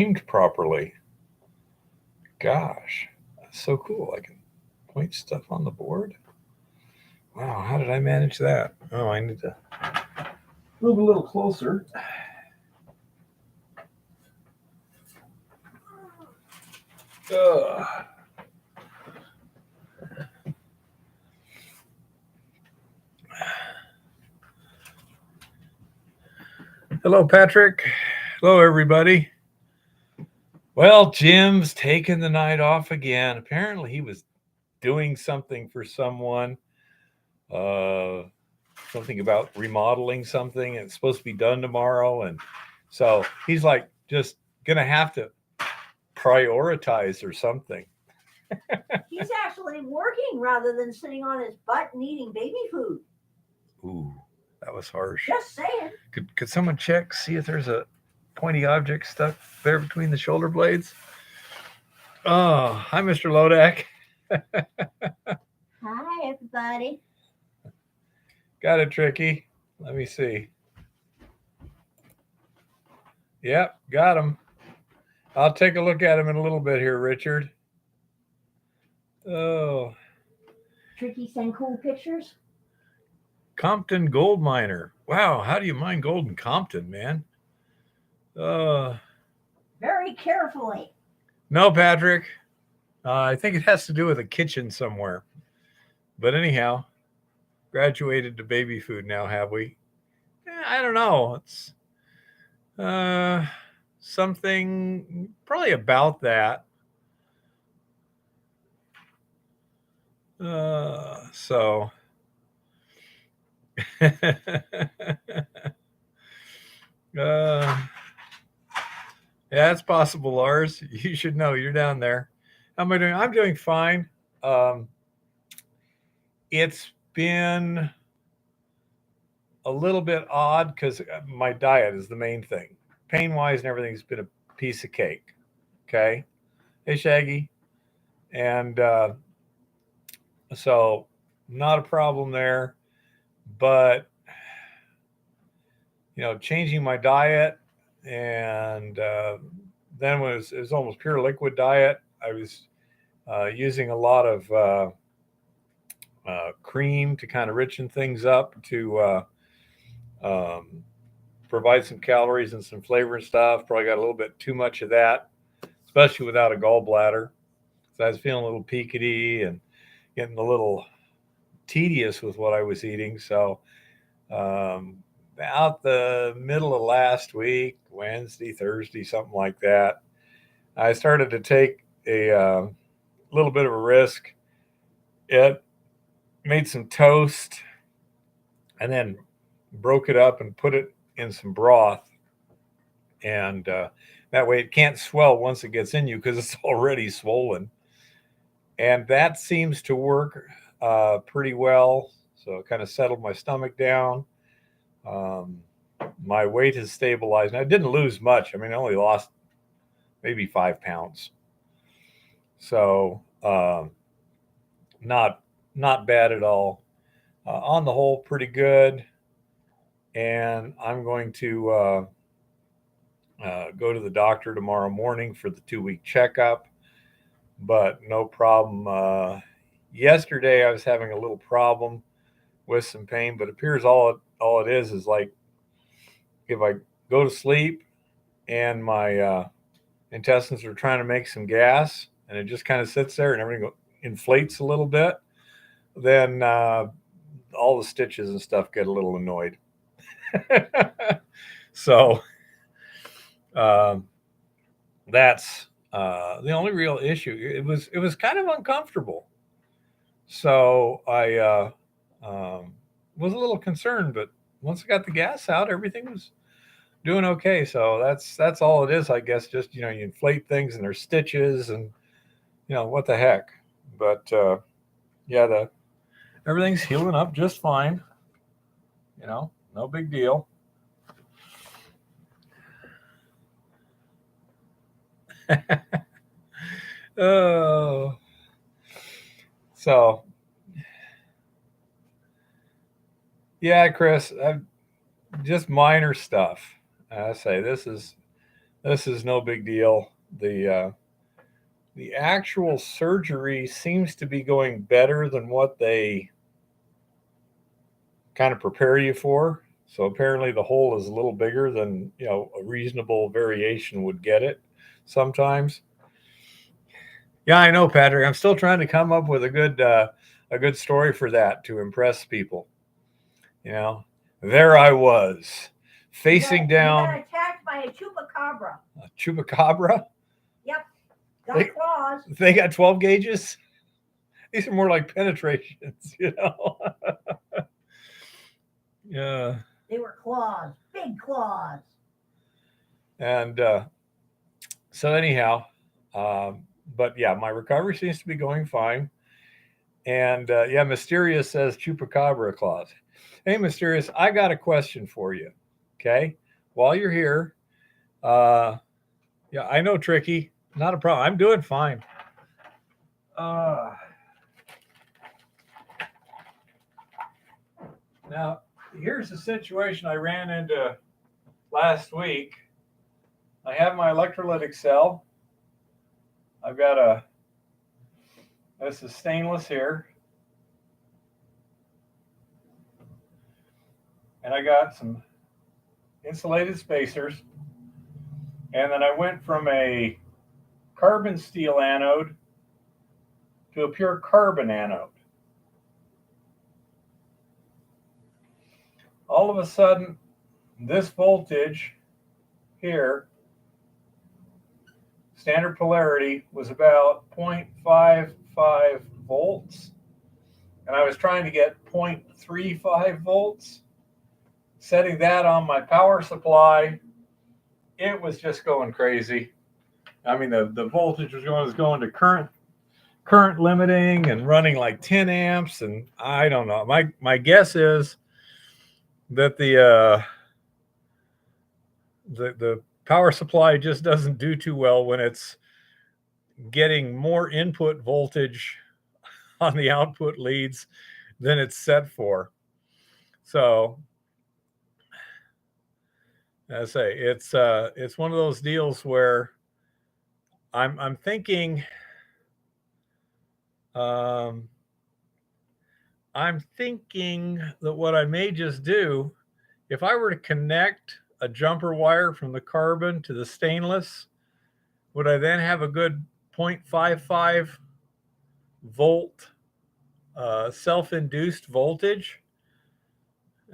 aimed properly. Gosh, that's so cool. I can point stuff on the board. Wow, how did I manage that? Oh, I need to move a little closer. Ugh. Hello, Patrick. Hello, everybody. Well, Jim's taking the night off again. Apparently, he was doing something for someone. Uh, Something about remodeling something. And it's supposed to be done tomorrow, and so he's like just gonna have to prioritize or something. He's actually working rather than sitting on his butt and eating baby food. Ooh, that was harsh. Just saying. Could someone check see if there's a pointy object stuck there between the shoulder blades? Oh, hi, Mr. Lodak. Hi, everybody. Got it, Tricky. Let me see. Yep, got him. I'll take a look at him in a little bit here, Richard. Oh, Tricky send cool pictures. Compton gold miner. Wow, how do you mine gold in Compton, man? Uh, Very carefully. no, Patrick. I think it has to do with a kitchen somewhere. But anyhow, graduated to baby food now, have we? I don't know. It's uh, something probably about that. So, yeah, it's possible, Lars. You should know. You're down there. How am I doing? I'm doing fine. Um, it's been a little bit odd because my diet is the main thing. Pain wise and everything's been a piece of cake. Okay. Hey, Shaggy. And so, not a problem there. But, changing my diet and then it was almost pure liquid diet. I was using a lot of cream to kind of richen things up to um, provide some calories and some flavor and stuff. Probably got a little bit too much of that, especially without a gallbladder. So I was feeling a little peakedy and getting a little tedious with what I was eating. So um, about the middle of last week, Wednesday, Thursday, something like that, I started to take a little bit of a risk. It made some toast and then broke it up and put it in some broth. And that way it can't swell once it gets in you because it's already swollen. And that seems to work pretty well. So it kind of settled my stomach down. Um, my weight has stabilized. And I didn't lose much. I mean, I only lost maybe 5 pounds. So not not bad at all. On the whole, pretty good. And I'm going to go to the doctor tomorrow morning for the 2 week checkup. But no problem. Yesterday I was having a little problem with some pain, but it appears all it is like if I go to sleep and my intestines are trying to make some gas, and it just kind of sits there and everything inflates a little bit, then all the stitches and stuff get a little annoyed. So um, that's the only real issue. It was kind of uncomfortable, so I was a little concerned. But once I got the gas out, everything was doing okay. So that's all it is, I guess. Just you inflate things and there's stitches and what the heck. But yeah, the everything's healing up just fine. No big deal. Oh, so yeah, Chris, just minor stuff. I say this is This is no big deal. The actual surgery seems to be going better than what they kind of prepare you for. So apparently the hole is a little bigger than, a reasonable variation would get it sometimes. Yeah, I know, Patrick. I'm still trying to come up with a good story for that to impress people. You know, there I was facing You down got attacked by a chupacabra. a chupacabra. Yep. Got They- claws. They got 12 gauges. These are more like penetrations, Yeah. They were claws. Big claws. And so anyhow, but yeah, my recovery seems to be going fine. And yeah, Mysterious says chupacabra claws. Hey, Mysterious, I got a question for you. Okay, while you're here, yeah, I know, Tricky, not a problem. I'm doing fine. Now, here's the situation I ran into last week. I have my electrolytic cell. I've got this is stainless here. And I got some insulated spacers. And then I went from a carbon steel anode to a pure carbon anode. All of a sudden, this voltage here, standard polarity, was about 0.55 volts. And I was trying to get 0.35 volts. Setting that on my power supply, it was just going crazy. I mean, the voltage was going to current limiting and running like 10 amps, and I don't know. My guess is that the power supply just doesn't do too well when it's getting more input voltage on the output leads than it's set for. So I say it's one of those deals where I'm thinking I'm thinking that what I may just do, if I were to connect a jumper wire from the carbon to the stainless, would I then have a good 0.55 volt self-induced voltage?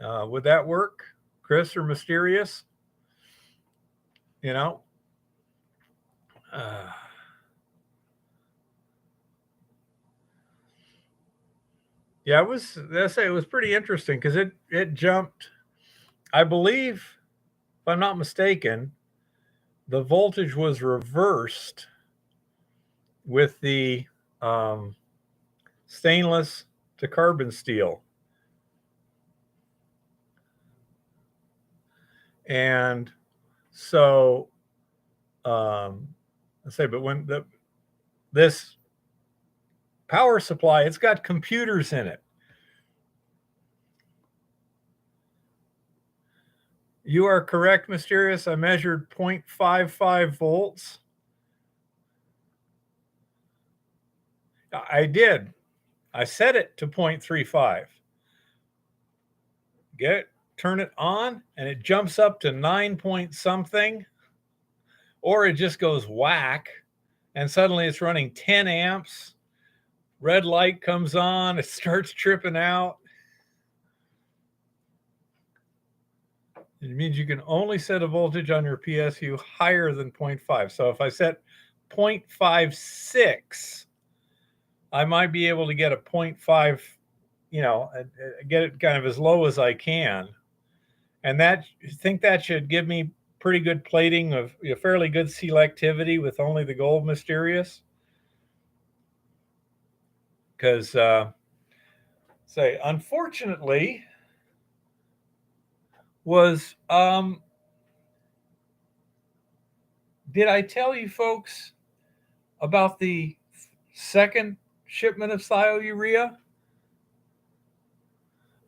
Would that work, Chris or Mysterious? You know? Yeah, it was. It was pretty interesting because it jumped. I believe, if I'm not mistaken, the voltage was reversed with the stainless to carbon steel, and so I say, but when this power supply, it's got computers in it. You are correct, Mysterious. I measured 0.55 volts. I did. I set it to 0.35. Get it, turn it on, and it jumps up to 9 point something, or it just goes whack, and suddenly it's running 10 amps. Red light comes on, it starts tripping out. It means you can only set a voltage on your PSU higher than 0.5. So if I set 0.56, I might be able to get a 0.5, get it kind of as low as I can. And I think that should give me pretty good plating of fairly good selectivity with only the gold Mysterious. Because, unfortunately, did I tell you folks about the second shipment of thiourea?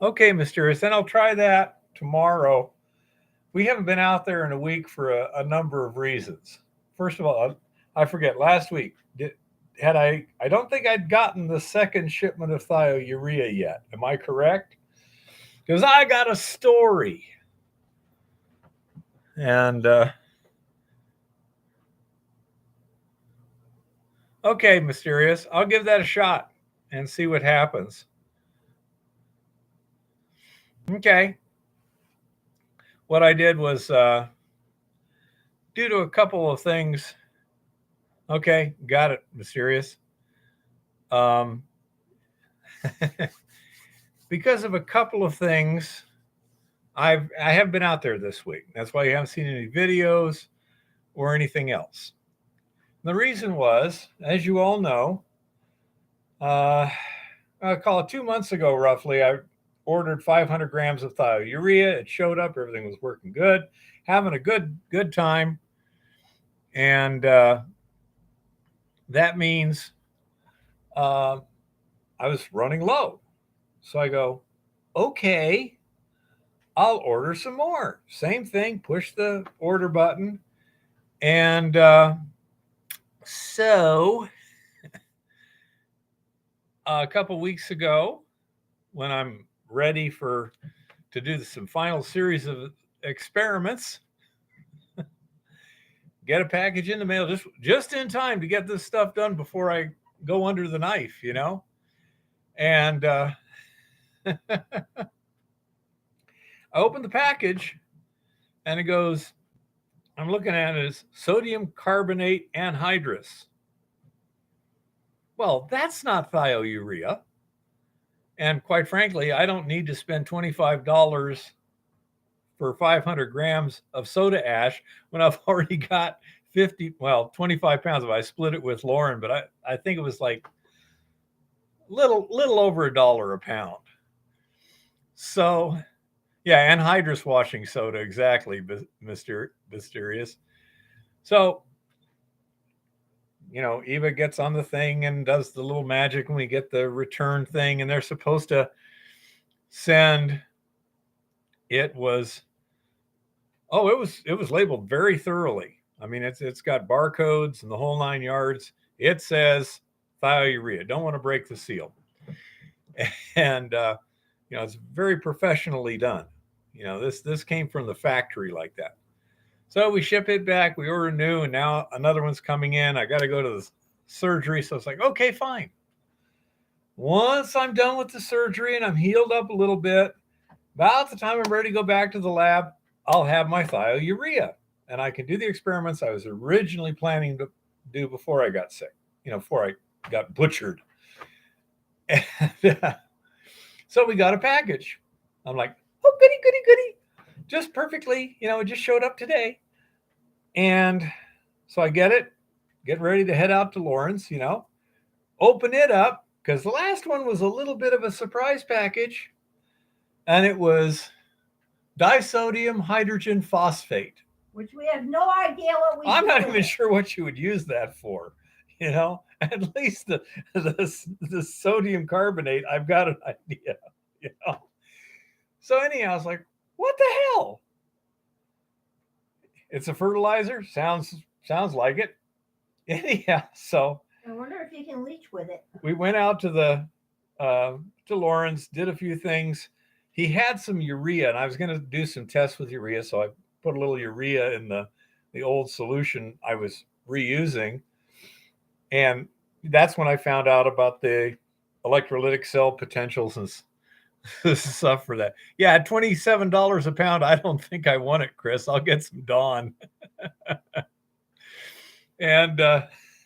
Okay, Mysterious, then I'll try that tomorrow. we haven't been out there in a week for a number of reasons. First of all, I forget, last week, I don't think I'd gotten the second shipment of thiourea yet. Am I correct? Because I got a story. And okay, Mysterious, I'll give that a shot and see what happens. Okay. What I did was, due to a couple of things. Okay, got it, Mysterious. Um, because of a couple of things, I have been out there this week. That's why you haven't seen any videos or anything else. The reason was, as you all know, I call it 2 months ago, roughly, I ordered 500 grams of thiourea. It showed up. Everything was working good, having a good time. And that means I was running low. So I go, okay, I'll order some more. Same thing, push the order button. And so a couple weeks ago, when I'm ready to do some final series of experiments, get a package in the mail just in time to get this stuff done before I go under the knife, you know? And I opened the package and it goes, I'm looking at it as sodium carbonate anhydrous. Well, that's not thiourea. And quite frankly, I don't need to spend $25 for 500 grams of soda ash when I've already got 25 pounds of it. I split it with Lauren, but I think it was like little over $1 a pound. So yeah, anhydrous washing soda, exactly, Mysterious. So, you know, Eva gets on the thing and does the little magic when we get the return thing, and they're supposed to send. It was labeled very thoroughly. I mean, it's got barcodes and the whole 9 yards. It says thiourea. Don't want to break the seal. And you know, it's very professionally done. You know, this came from the factory like that. So we ship it back. We order new, and now another one's coming in. I got to go to the surgery. So it's like, okay, fine. Once I'm done with the surgery and I'm healed up a little bit, about the time I'm ready to go back to the lab, I'll have my thiourea, and I can do the experiments I was originally planning to do before I got sick, you know, before I got butchered. And so we got a package. I'm like, oh, goody. Just perfectly, you know, it just showed up today. And so I get ready to head out to Lawrence, you know, open it up, because the last one was a little bit of a surprise package. And it was disodium hydrogen phosphate. Which we have no idea what I'm not even sure what you would use that for. You know, at least the sodium carbonate, I've got an idea, you know. So anyhow, I was like, what the hell? It's a fertilizer? Sounds like it. Anyhow, so I wonder if you can leach with it. We went out to Lawrence, did a few things. He had some urea, and I was going to do some tests with urea, so I put a little urea in the old solution I was reusing. And that's when I found out about the electrolytic cell potentials and stuff for that. Yeah, at $27 a pound, I don't think I want it, Chris. I'll get some Dawn. And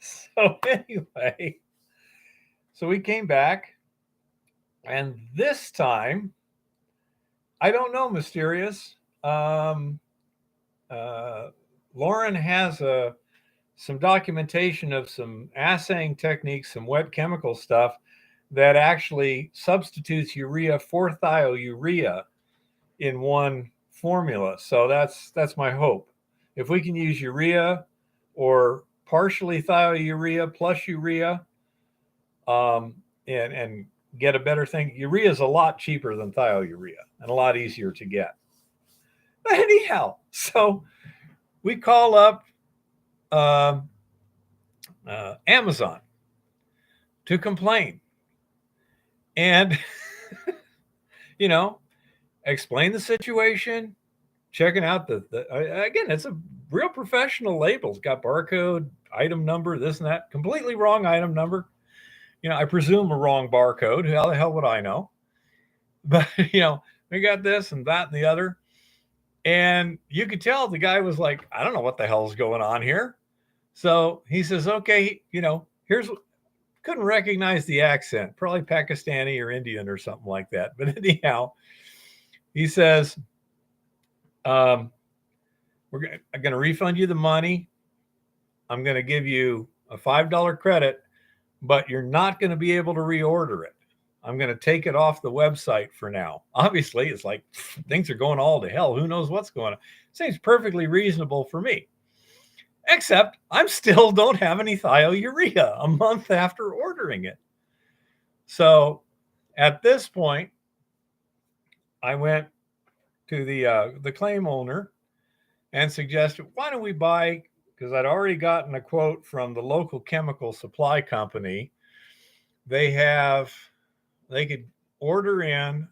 so anyway, so we came back, and this time, I don't know, Mysterious. Lauren has some documentation of some assaying techniques, some wet chemical stuff that actually substitutes urea for thiourea in one formula. So that's my hope. If we can use urea or partially thiourea plus urea, and get a better thing. Urea is a lot cheaper than thiourea and a lot easier to get. Anyhow, so we call up uh, Amazon to complain and, you know, explain the situation, checking out again, it's a real professional label. It's got barcode, item number, this and that, completely wrong item number. I presume a wrong barcode. How the hell would I know? But, we got this and that and the other. And you could tell the guy was like, I don't know what the hell's going on here. So he says, okay, here's, couldn't recognize the accent, probably Pakistani or Indian or something like that. But anyhow, he says, I'm going to refund you the money. I'm going to give you a $5 credit, but you're not going to be able to reorder it. I'm going to take it off the website for now. Obviously, it's like things are going all to hell. Who knows what's going on? Seems perfectly reasonable for me. Except I'm still don't have any thiourea a month after ordering it. So at this point, I went to the claim owner and suggested, why don't we buy, because I'd already gotten a quote from the local chemical supply company. They could order in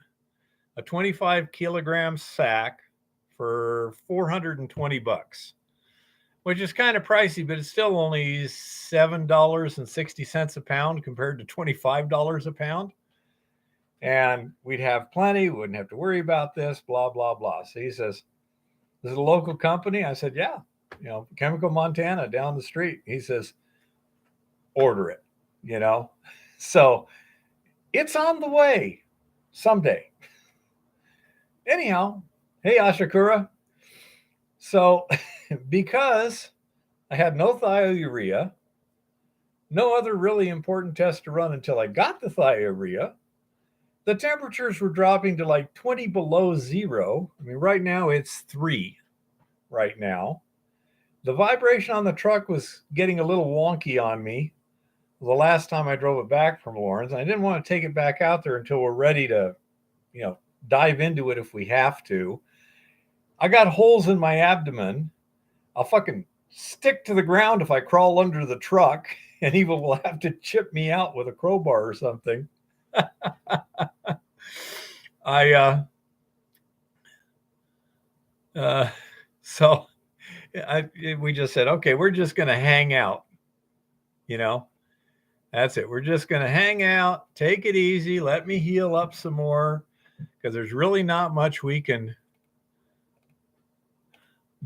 a 25 kilogram sack for $420, which is kind of pricey, but it's still only $7.60 a pound compared to $25 a pound. And we'd have plenty, wouldn't have to worry about this, blah, blah, blah. So he says, is it a local company? I said, yeah, Chemical Montana down the street. He says, order it, So it's on the way someday. Anyhow, hey, Ashakura. So because I had no thiourea, no other really important test to run until I got the thiourea, the temperatures were dropping to like 20 below zero. I mean, right now it's 3 right now. The vibration on the truck was getting a little wonky on me the last time I drove it back from Lawrence. I didn't want to take it back out there until we're ready to, dive into it if we have to. I got holes in my abdomen. I'll fucking stick to the ground if I crawl under the truck, and he will have to chip me out with a crowbar or something. So we just said, okay, we're just going to hang out. That's it. We're just going to hang out, take it easy, let me heal up some more, because there's really not much we can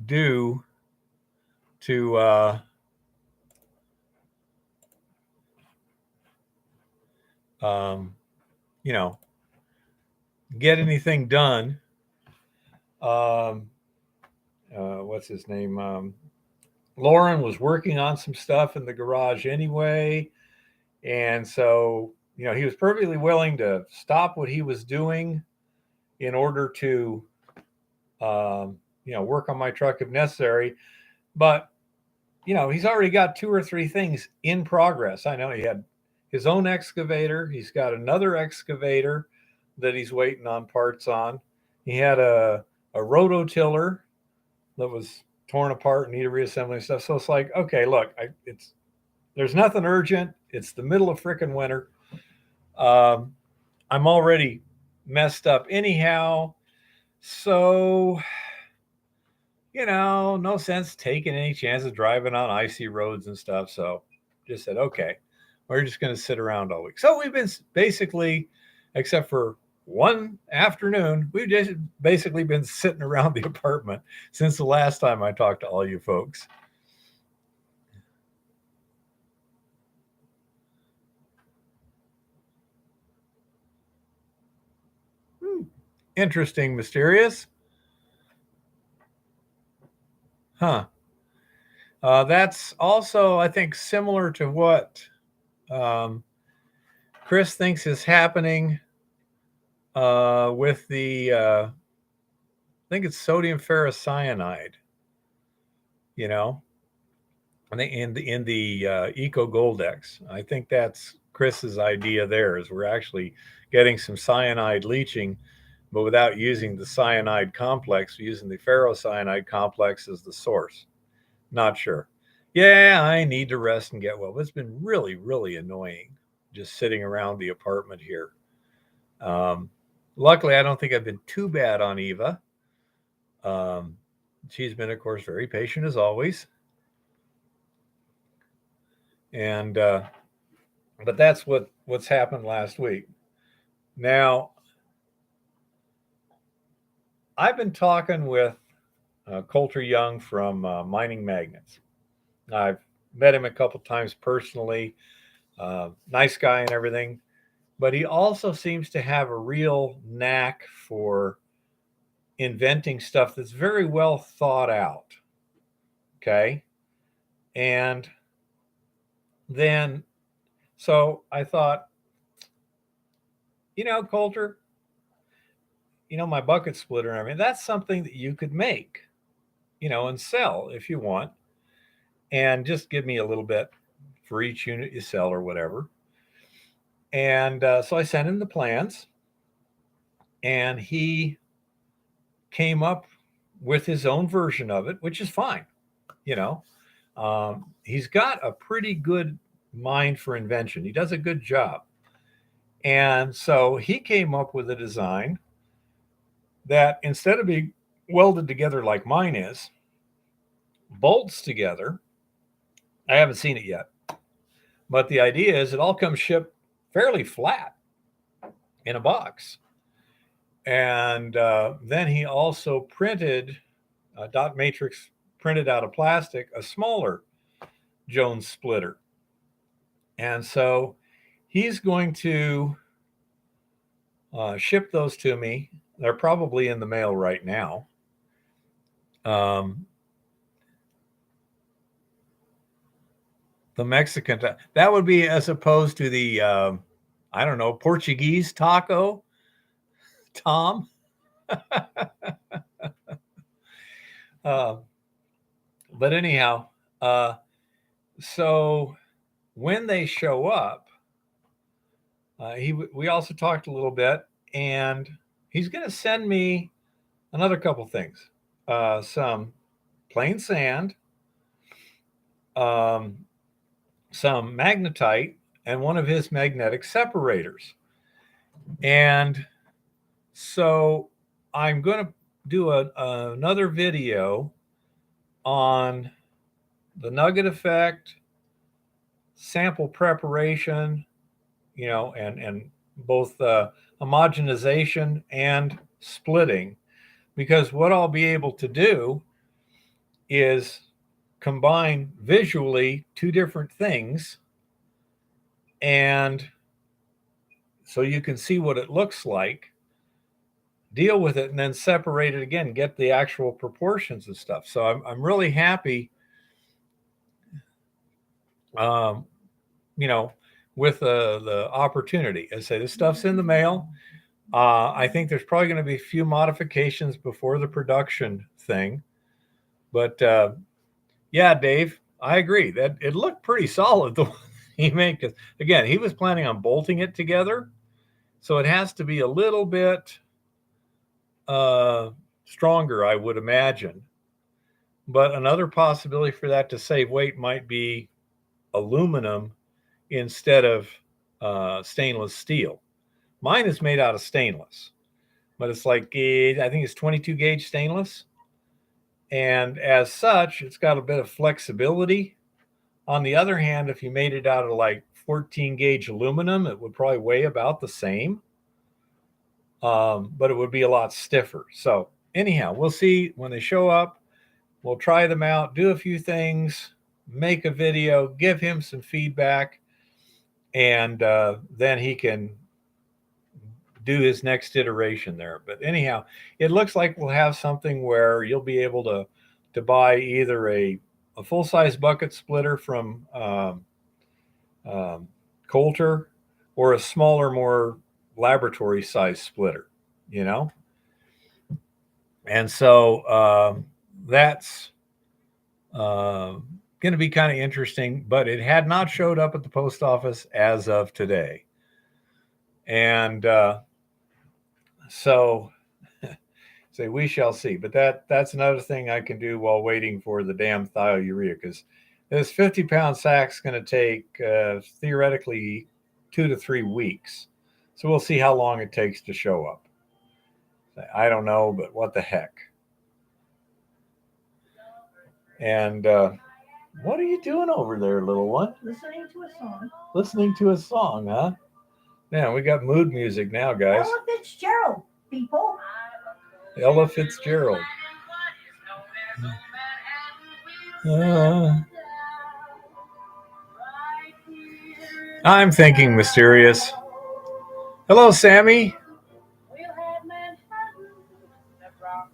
do to get anything done. What's his name? Lauren was working on some stuff in the garage anyway. And so, he was perfectly willing to stop what he was doing in order to, work on my truck if necessary. But, he's already got 2 or 3 things in progress. I know he had his own excavator. He's got another excavator that he's waiting on parts on. He had a rototiller that was torn apart and needed reassembling stuff. So it's like, okay, look, there's nothing urgent. It's the middle of frickin' winter. I'm already messed up anyhow. So, no sense taking any chances driving on icy roads and stuff. So just said, okay, we're just going to sit around all week. So we've been basically, except for one afternoon, we've just basically been sitting around the apartment since the last time I talked to all you folks. Interesting, mysterious. Huh. That's also, I think, similar to what Chris thinks is happening with the, I think it's sodium ferrocyanide, in the Eco Goldex. I think that's Chris's idea there, is we're actually getting some cyanide leaching but without using the cyanide complex, using the ferrocyanide complex as the source. Not sure. Yeah, I need to rest and get well. It's been really, really annoying just sitting around the apartment here. Luckily, I don't think I've been too bad on Eva. She's been, of course, very patient as always. And but that's what's happened last week. Now, I've been talking with Coulter Young from Mining Magnets. I've met him a couple times personally. Nice guy and everything, but he also seems to have a real knack for inventing stuff that's very well thought out. Okay. And then, so I thought, Coulter, my bucket splitter, I mean, that's something that you could make, and sell if you want, and just give me a little bit for each unit you sell or whatever. And so I sent him the plans, and he came up with his own version of it, which is fine. He's got a pretty good mind for invention. He does a good job. And so he came up with a design that, instead of being welded together like mine is, bolts together. I haven't seen it yet, but the idea is it all comes shipped fairly flat in a box. And then he also printed dot matrix, printed out of plastic, a smaller Jones splitter. And so he's going to ship those to me. They're probably in the mail right now. The Mexican, that would be as opposed to the, I don't know, Portuguese taco, Tom. But anyhow, so when they show up, we also talked a little bit, and he's going to send me another couple things, some plain sand, some magnetite, and one of his magnetic separators. And so I'm going to do another video on the nugget effect, sample preparation, and both homogenization and splitting, because what I'll be able to do is combine visually two different things, and so you can see what it looks like, deal with it, and then separate it again, get the actual proportions and stuff. So I'm really happy, with the opportunity. I say this stuff's in the mail. I think there's probably going to be a few modifications before the production thing, but yeah, Dave, I agree that it looked pretty solid the one he made. Because again, he was planning on bolting it together, so it has to be a little bit stronger, I would imagine. But another possibility for that to save weight might be aluminum instead of stainless steel. Mine is made out of stainless, but it's like, I think it's 22 gauge stainless. And as such, it's got a bit of flexibility. On the other hand, if you made it out of like 14 gauge aluminum, it would probably weigh about the same, but it would be a lot stiffer. So anyhow, we'll see when they show up. We'll try them out, do a few things, make a video, give him some feedback, and then he can do his next iteration there. But anyhow, it looks like we'll have something where you'll be able to buy either a full-size bucket splitter from Coulter, or a smaller, more laboratory size splitter, And so that's going to be kind of interesting, but it had not showed up at the post office as of today. And so Say we shall see. But that's another thing I can do while waiting for the damn thiourea, because this 50-pound sack's going to take theoretically 2 to 3 weeks. So we'll see how long it takes to show up. I don't know, but what the heck. And what are you doing over there, little one? Listening to a song. Listening to a song, huh? Yeah, we got mood music now, guys. Ella Fitzgerald, people. Ella Fitzgerald. I'm thinking mysterious. Hello, Sammy.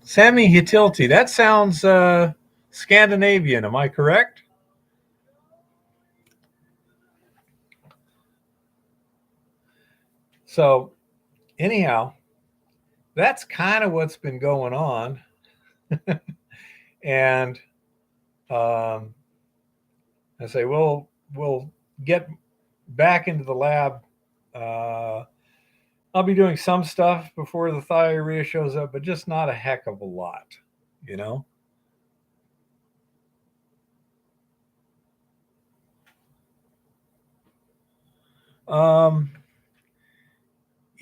Sammy Hitilti. That sounds Scandinavian. Am I correct? So, anyhow, that's kind of what's been going on. And I say, we'll get back into the lab. I'll be doing some stuff before the thiourea shows up, but just not a heck of a lot, you know?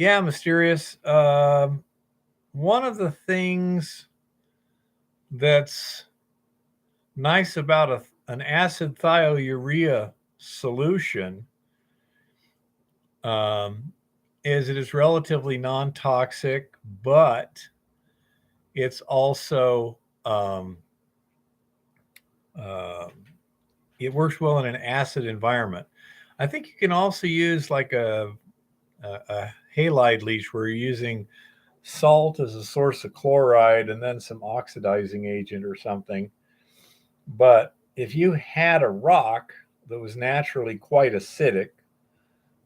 Yeah, mysterious. One of the things that's nice about an acid thiourea solution is it is relatively non-toxic, but it's also it works well in an acid environment. I think you can also use like a halide leach where you're using salt as a source of chloride and then some oxidizing agent or something. But if you had a rock that was naturally quite acidic,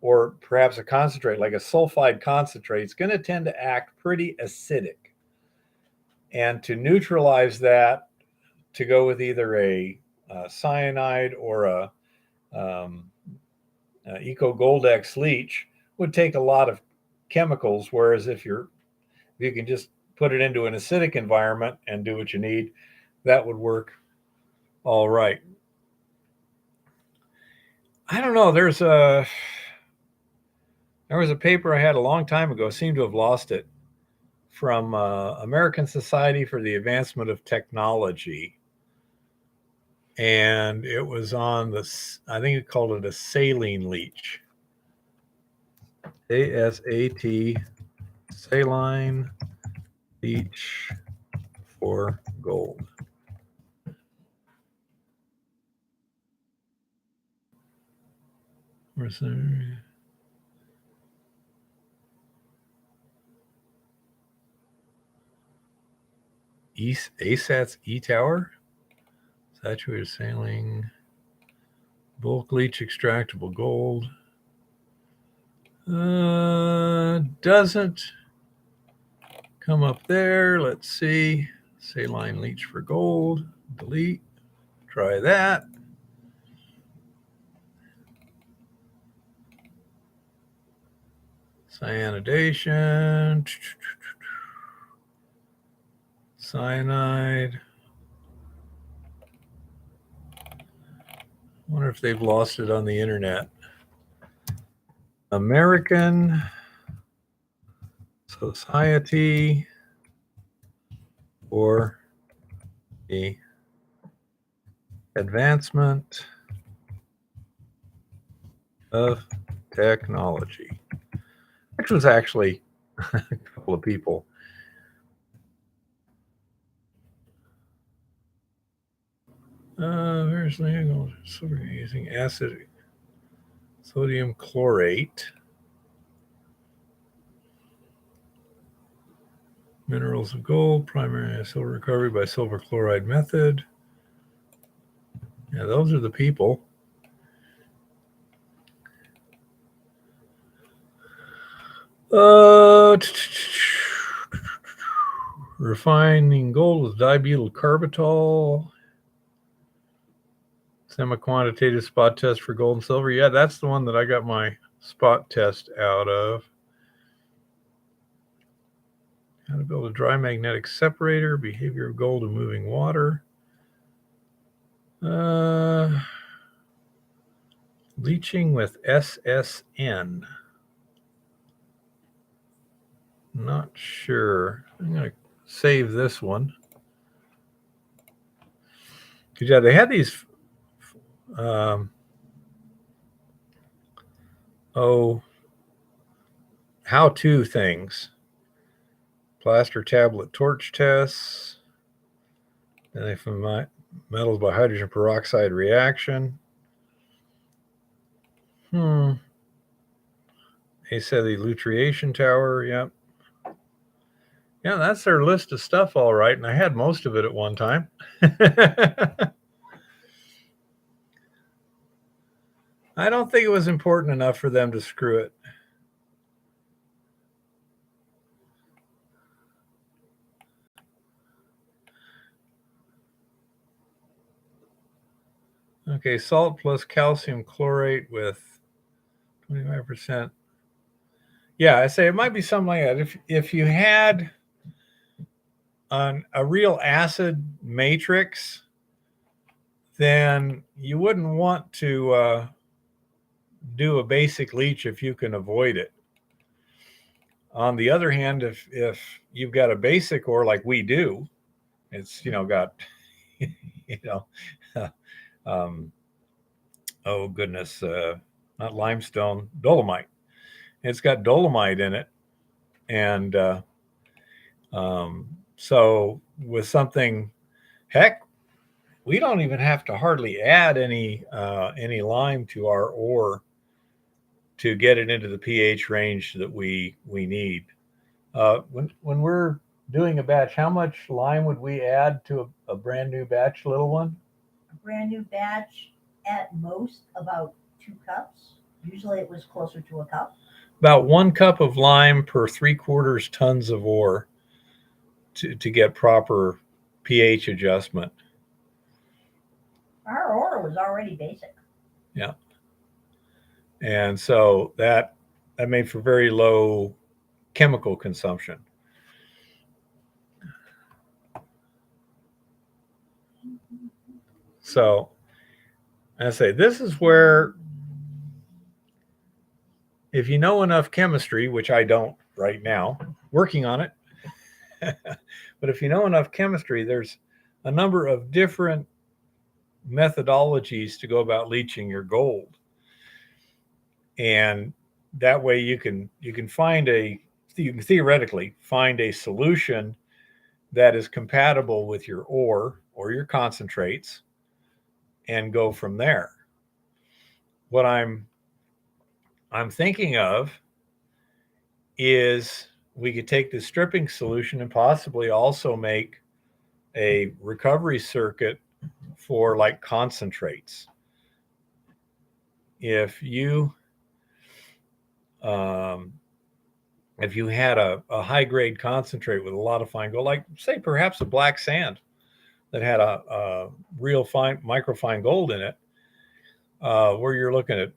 or perhaps a concentrate like a sulfide concentrate, it's going to tend to act pretty acidic. And to neutralize that, to go with either a cyanide or a Eco Goldex leach would take a lot of chemicals, whereas if you can just put it into an acidic environment and do what you need, that would work all right. I don't know. There was a paper I had a long time ago, seemed to have lost it, from American Society for the Advancement of Technology. And it was on this, I think it called it a saline leach. ASAT, saline leach for gold. Where's there? ASAT's E-Tower? Saturated saline, bulk leach extractable gold. Doesn't come up there. Let's see. Saline leach for gold. Delete. Try that. Cyanidation. Cyanide. I wonder if they've lost it on the internet. American Society for the Advancement of Technology, which was actually a couple of people. There's using acid sodium chlorate. Minerals of gold, primary silver recovery by silver chloride method. Yeah, those are the people. Refining gold with dibutyl carbitol. Semi-quantitative spot test for gold and silver. Yeah, that's the one that I got my spot test out of. How to build a dry magnetic separator, behavior of gold in moving water. Leaching with SSN. Not sure. I'm going to save this one. Because, yeah, they had these how-to things. Plaster tablet torch tests. Then they found metals by hydrogen peroxide reaction. Acetylutreation tower. Yep. Yeah, that's their list of stuff, all right. And I had most of it at one time. I don't think it was important enough for them to screw it. Okay, salt plus calcium chlorate with 25%. Yeah, I say it might be something like that. If you had a real acid matrix, then you wouldn't want to do a basic leach if you can avoid it. On the other hand, if you've got a basic ore like we do, it's got oh goodness, not limestone, dolomite. It's got dolomite in it, and so with something, heck, we don't even have to hardly add any lime to our ore to get it into the pH range that we need. When we're doing a batch, how much lime would we add to a brand new batch, little one? A brand new batch, at most about 2 cups. Usually it was closer to a cup. About 1 cup of lime per 3/4 tons of ore to get proper pH adjustment. Our ore was already basic. Yeah. And so that made for very low chemical consumption. So I say this is where, if you know enough chemistry, which I don't right now, working on it, but if you know enough chemistry, there's a number of different methodologies to go about leaching your gold. And that way you can theoretically find a solution that is compatible with your ore or your concentrates and go from there. What I'm thinking of is we could take the stripping solution and possibly also make a recovery circuit for like concentrates. If you had a high grade concentrate with a lot of fine gold, like say perhaps a black sand that had a real fine microfine gold in it, where you're looking at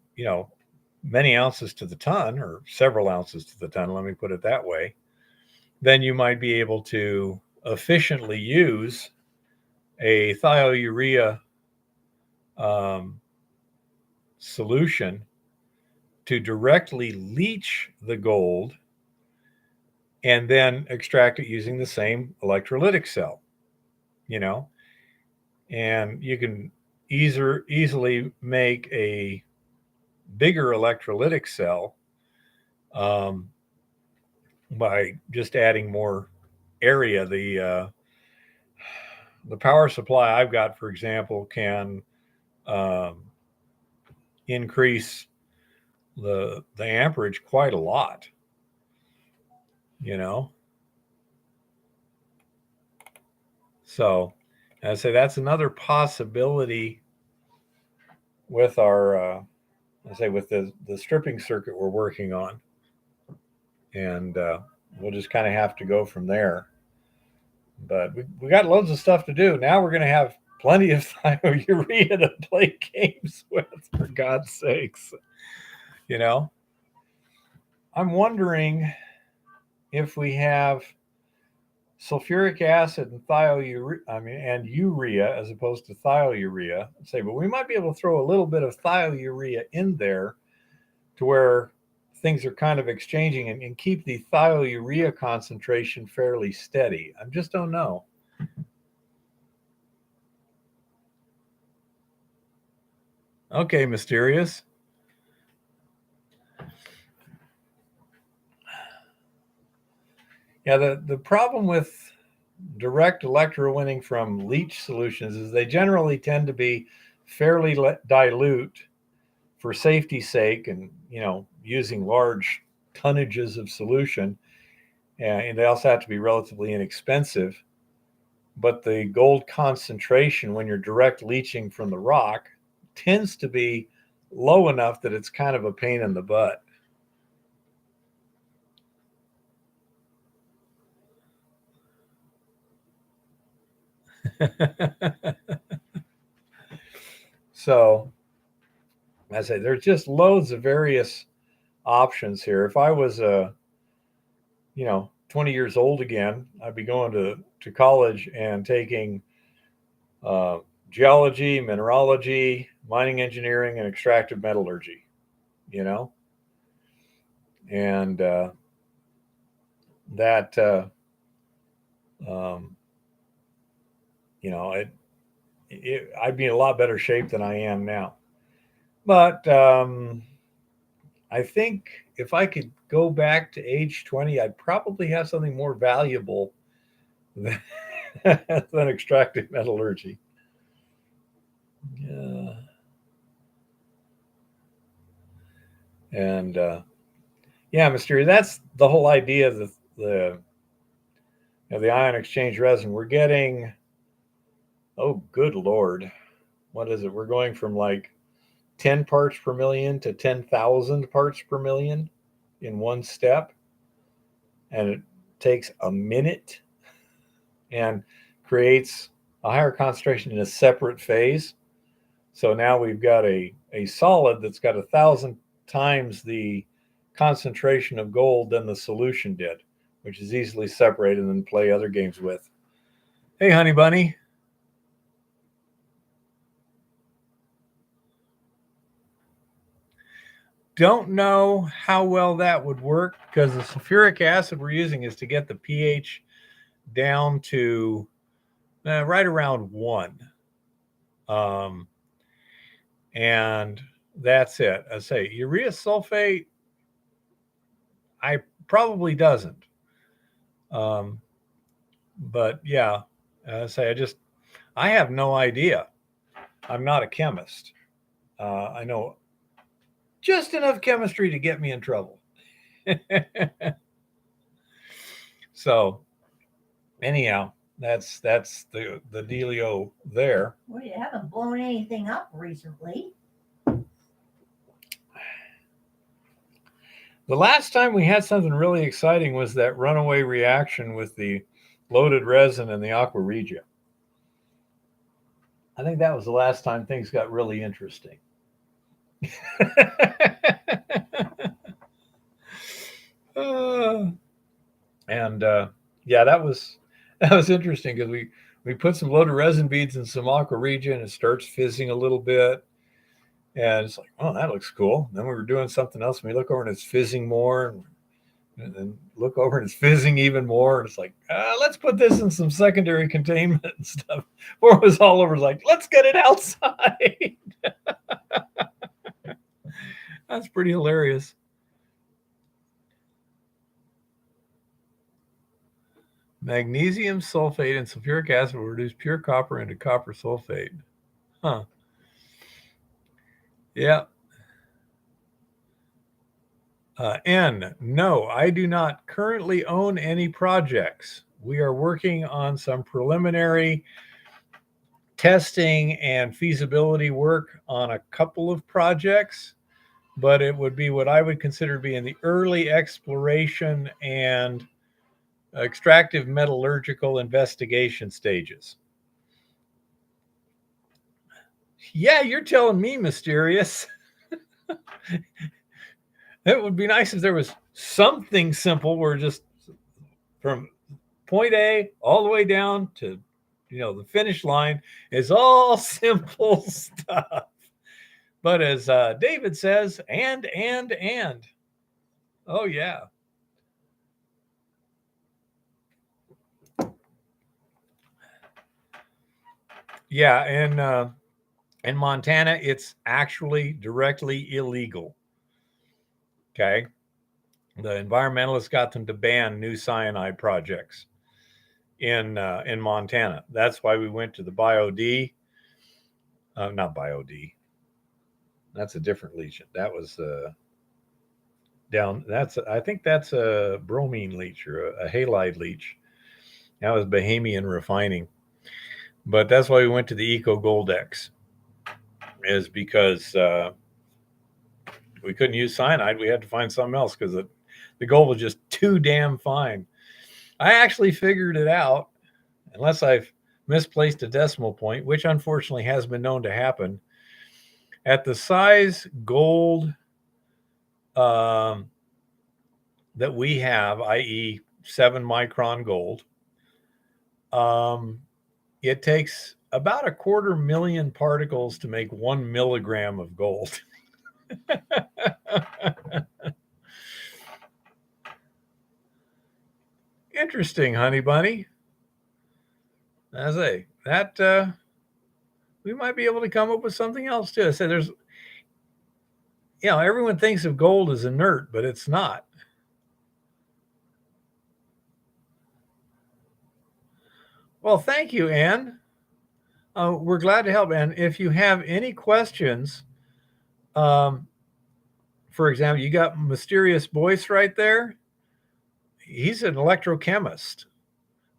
many ounces to the ton or several ounces to the ton, let me put it that way, then you might be able to efficiently use a thiourea solution to directly leach the gold and then extract it using the same electrolytic cell, and you can easily make a bigger electrolytic cell by just adding more area. The power supply I've got, for example, can increase the amperage quite a lot, So I say that's another possibility with our, with the stripping circuit we're working on, and we'll just kind of have to go from there. But we got loads of stuff to do. Now we're going to have plenty of thiourea to play games with, for God's sakes. I'm wondering if we have sulfuric acid and and urea as opposed to thiourea. Say, but we might be able to throw a little bit of thiourea in there to where things are kind of exchanging and keep the thiourea concentration fairly steady. I just don't know. Okay, mysterious. Yeah, the problem with direct electrowinning from leach solutions is they generally tend to be fairly dilute for safety's sake, and using large tonnages of solution, and they also have to be relatively inexpensive. But the gold concentration when you're direct leaching from the rock tends to be low enough that it's kind of a pain in the butt. So, as I say, there's just loads of various options here. If I was 20 years old again, I'd be going to college and taking geology, mineralogy, mining engineering, and extractive metallurgy, and that, I'd be in a lot better shape than I am now. But I think if I could go back to age 20, I'd probably have something more valuable than, than extractive metallurgy. And yeah, Mystery, that's the whole idea of the ion exchange resin. We're getting, oh, good Lord, what is it? We're going from like 10 parts per million to 10,000 parts per million in one step. And it takes a minute and creates a higher concentration in a separate phase. So now we've got a solid that's got 1,000 times the concentration of gold than the solution did, which is easily separated and then play other games with. Hey, honey bunny. Don't know how well that would work, because the sulfuric acid we're using is to get the pH down to right around 1. And that's it. I say urea sulfate, I probably doesn't. But yeah, I have no idea. I'm not a chemist. I know just enough chemistry to get me in trouble. So anyhow, that's the dealio there. Well, you haven't blown anything up recently. The last time we had something really exciting was that runaway reaction with the loaded resin and the aqua regia. I think that was the last time things got really interesting. Yeah, that was interesting, because we put some loaded resin beads in some aqua regia and it starts fizzing a little bit. And it's like, oh, that looks cool. And then we were doing something else, and we look over and it's fizzing more, and then look over and it's fizzing even more. And it's like, let's put this in some secondary containment and stuff. Before it was all over, like, let's get it outside. That's pretty hilarious. Magnesium sulfate and sulfuric acid will reduce pure copper into copper sulfate. Huh. Yeah. No, I do not currently own any projects. We are working on some preliminary testing and feasibility work on a couple of projects, but it would be what I would consider to be in the early exploration and extractive metallurgical investigation stages. Yeah, you're telling me, mysterious. It would be nice if there was something simple where just from point A all the way down to, the finish line is all simple stuff. But as David says, and. Oh, yeah. Yeah, and in Montana, it's actually directly illegal. Okay. The environmentalists got them to ban new cyanide projects in Montana. That's why we went to the BioD. Not BioD. That's a different leach. That was down. I think that's a bromine leach or a halide leach. That was Bahamian refining. But that's why we went to the Eco Goldex, is because we couldn't use cyanide. We had to find something else because the gold was just too damn fine. I actually figured it out, unless I've misplaced a decimal point, which unfortunately has been known to happen. At the size gold that we have, i.e. 7 micron gold, it takes about 250,000 particles to make 1 milligram of gold. Interesting, honey bunny. I say that we might be able to come up with something else too. I say there's, everyone thinks of gold as inert, but it's not. Well, thank you, Ann. We're glad to help. And if you have any questions, for example, you got Mysterious Boyce right there. He's an electrochemist.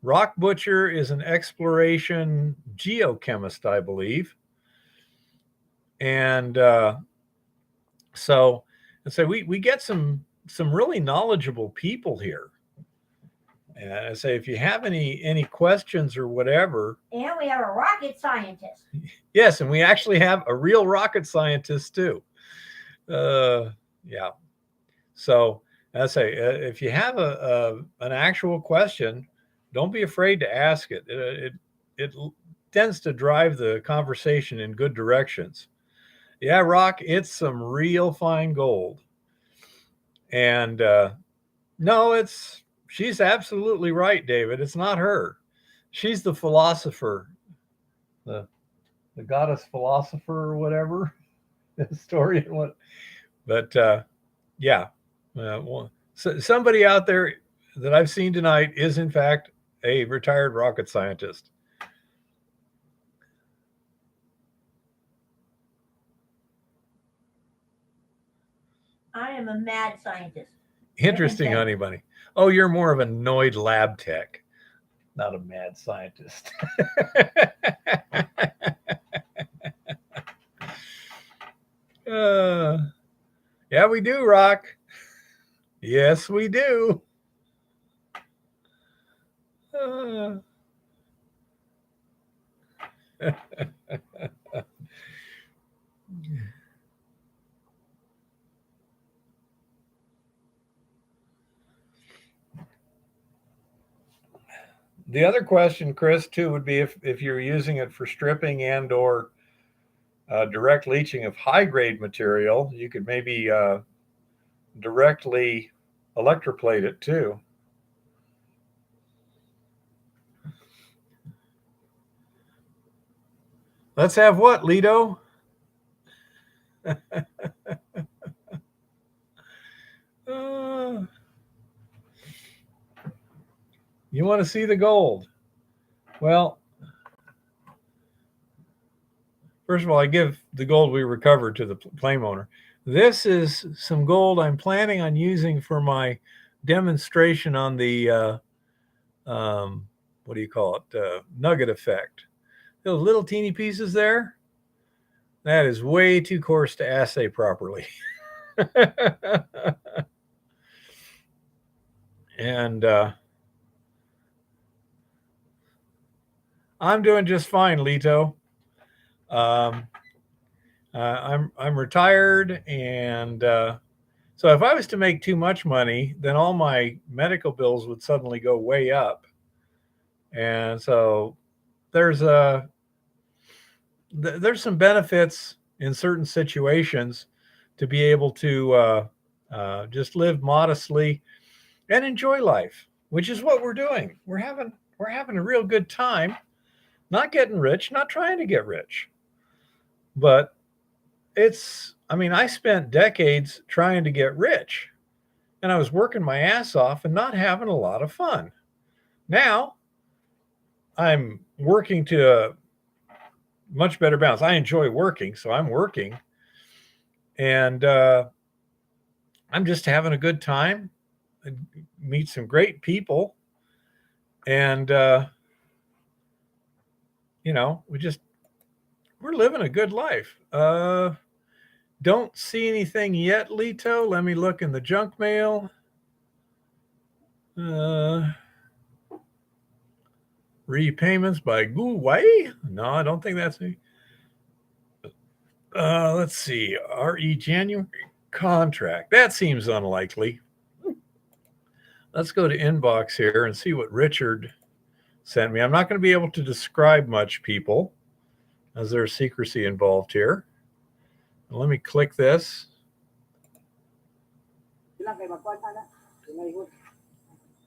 Rock Butcher is an exploration geochemist, I believe. And so we get some really knowledgeable people here. And I say, if you have any questions or whatever. And we have a rocket scientist. Yes, and we actually have a real rocket scientist too. Yeah. So I say, if you have an actual question, don't be afraid to ask it. It tends to drive the conversation in good directions. Yeah, Rock, it's some real fine gold. And no, she's absolutely right, David. It's not her. She's the philosopher, the goddess philosopher or whatever, the historian. What? But yeah, so somebody out there that I've seen tonight is in fact a retired rocket scientist. I am a mad scientist. Interesting, honey bunny. Oh, you're more of a annoyed lab tech, not a mad scientist. Yeah, we do, Rock. Yes, we do. The other question, Chris, too, would be if you're using it for stripping and or direct leaching of high-grade material, you could maybe directly electroplate it, too. Let's have what, Lido? You want to see the gold? Well, first of all, I give the gold we recovered to the claim owner. This is some gold I'm planning on using for my demonstration on the, what do you call it? Nugget effect. Those little teeny pieces there, that is way too coarse to assay properly. And I'm doing just fine, Lito. I'm retired, and so if I was to make too much money, then all my medical bills would suddenly go way up. And so there's there's some benefits in certain situations to be able to just live modestly and enjoy life, which is what we're doing. We're having a real good time, not getting rich, not trying to get rich. But I mean, I spent decades trying to get rich, and I was working my ass off and not having a lot of fun. Now I'm working to a much better balance. I enjoy working, so I'm working, and I'm just having a good time. I meet some great people, and we're living a good life. Don't see anything yet, Lito. Let me look in the junk mail. Repayments by Guwei? No, I don't think that's me. Let's see. RE January contract. That seems unlikely. Let's go to inbox here and see what Richard sent me. I'm not going to be able to describe much, people, as there's secrecy involved here. Let me click this.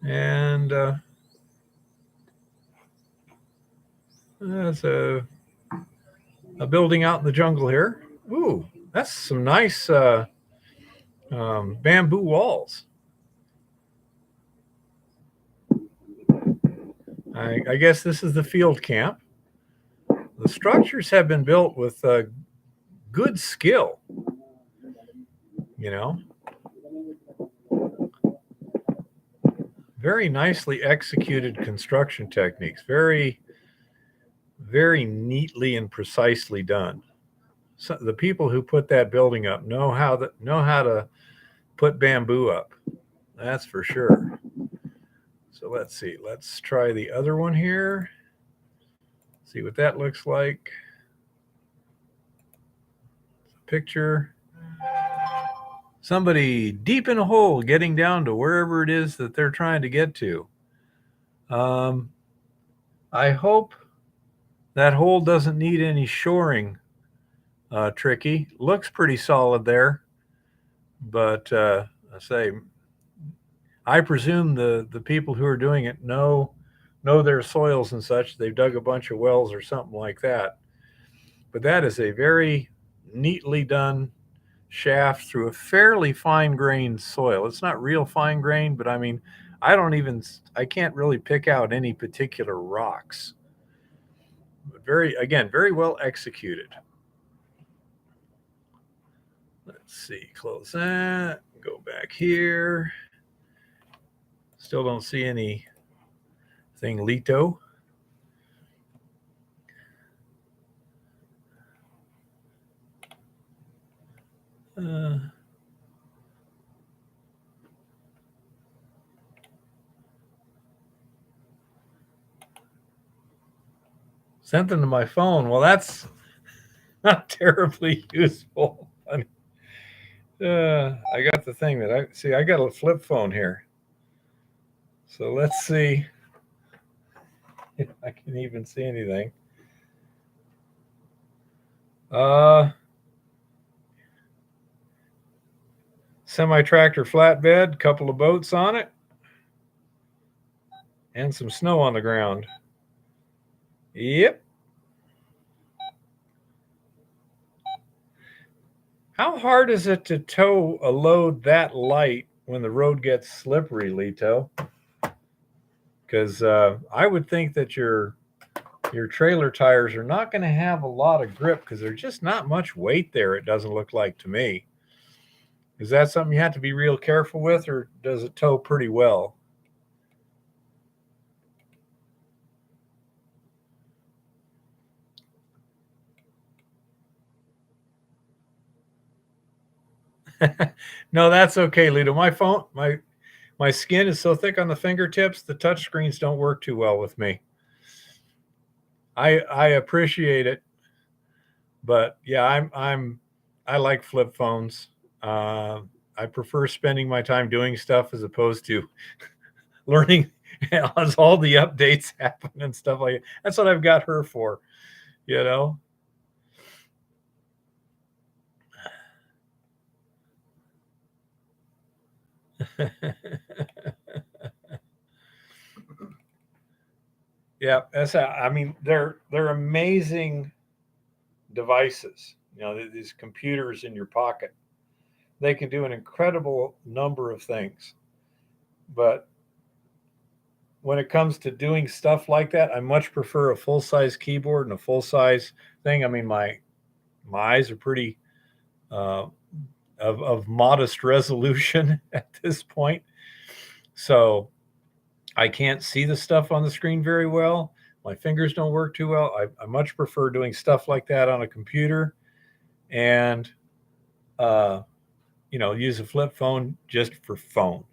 And there's a building out in the jungle here. Ooh, that's some nice bamboo walls. I guess this is the field camp. The structures have been built with good skill, very nicely executed construction techniques, very, very neatly and precisely done. So the people who put that building up know how to put bamboo up. That's for sure. So let's see. Let's try the other one here. See what that looks like. Picture. Somebody deep in a hole getting down to wherever it is that they're trying to get to. I hope that hole doesn't need any shoring, Tricky. Looks pretty solid there. But I presume the people who are doing it know their soils and such. They've dug a bunch of wells or something like that. But that is a very neatly done shaft through a fairly fine-grained soil. It's not real fine-grained, but I mean, I can't really pick out any particular rocks. But very well executed. Let's see, close that, go back here. Still don't see anything, Lito. Sent them to my phone. Well, that's not terribly useful. I got the thing that I got a flip phone here. So let's see if I can even see anything. Semi-tractor flatbed, couple of boats on it, and some snow on the ground. Yep. How hard is it to tow a load that light when the road gets slippery, Lito? Because I would think that your trailer tires are not going to have a lot of grip because there's just not much weight there, it doesn't look like to me. Is that something you have to be real careful with, or does it tow pretty well? No, that's okay, Lito. My skin is so thick on the fingertips, the touch screens don't work too well with me. I appreciate it, but yeah, I like flip phones. I prefer spending my time doing stuff as opposed to learning as all the updates happen and stuff like that. That's what I've got her for, you know. Yeah, I mean, they're amazing devices. You know, these computers in your pocket. They can do an incredible number of things. But when it comes to doing stuff like that, I much prefer a full size keyboard and a full size thing. I mean, my eyes are pretty uh, of modest resolution at this point, so I can't see the stuff on the screen very well. My fingers don't work too well. I much prefer doing stuff like that on a computer, and uh, use a flip phone just for phone.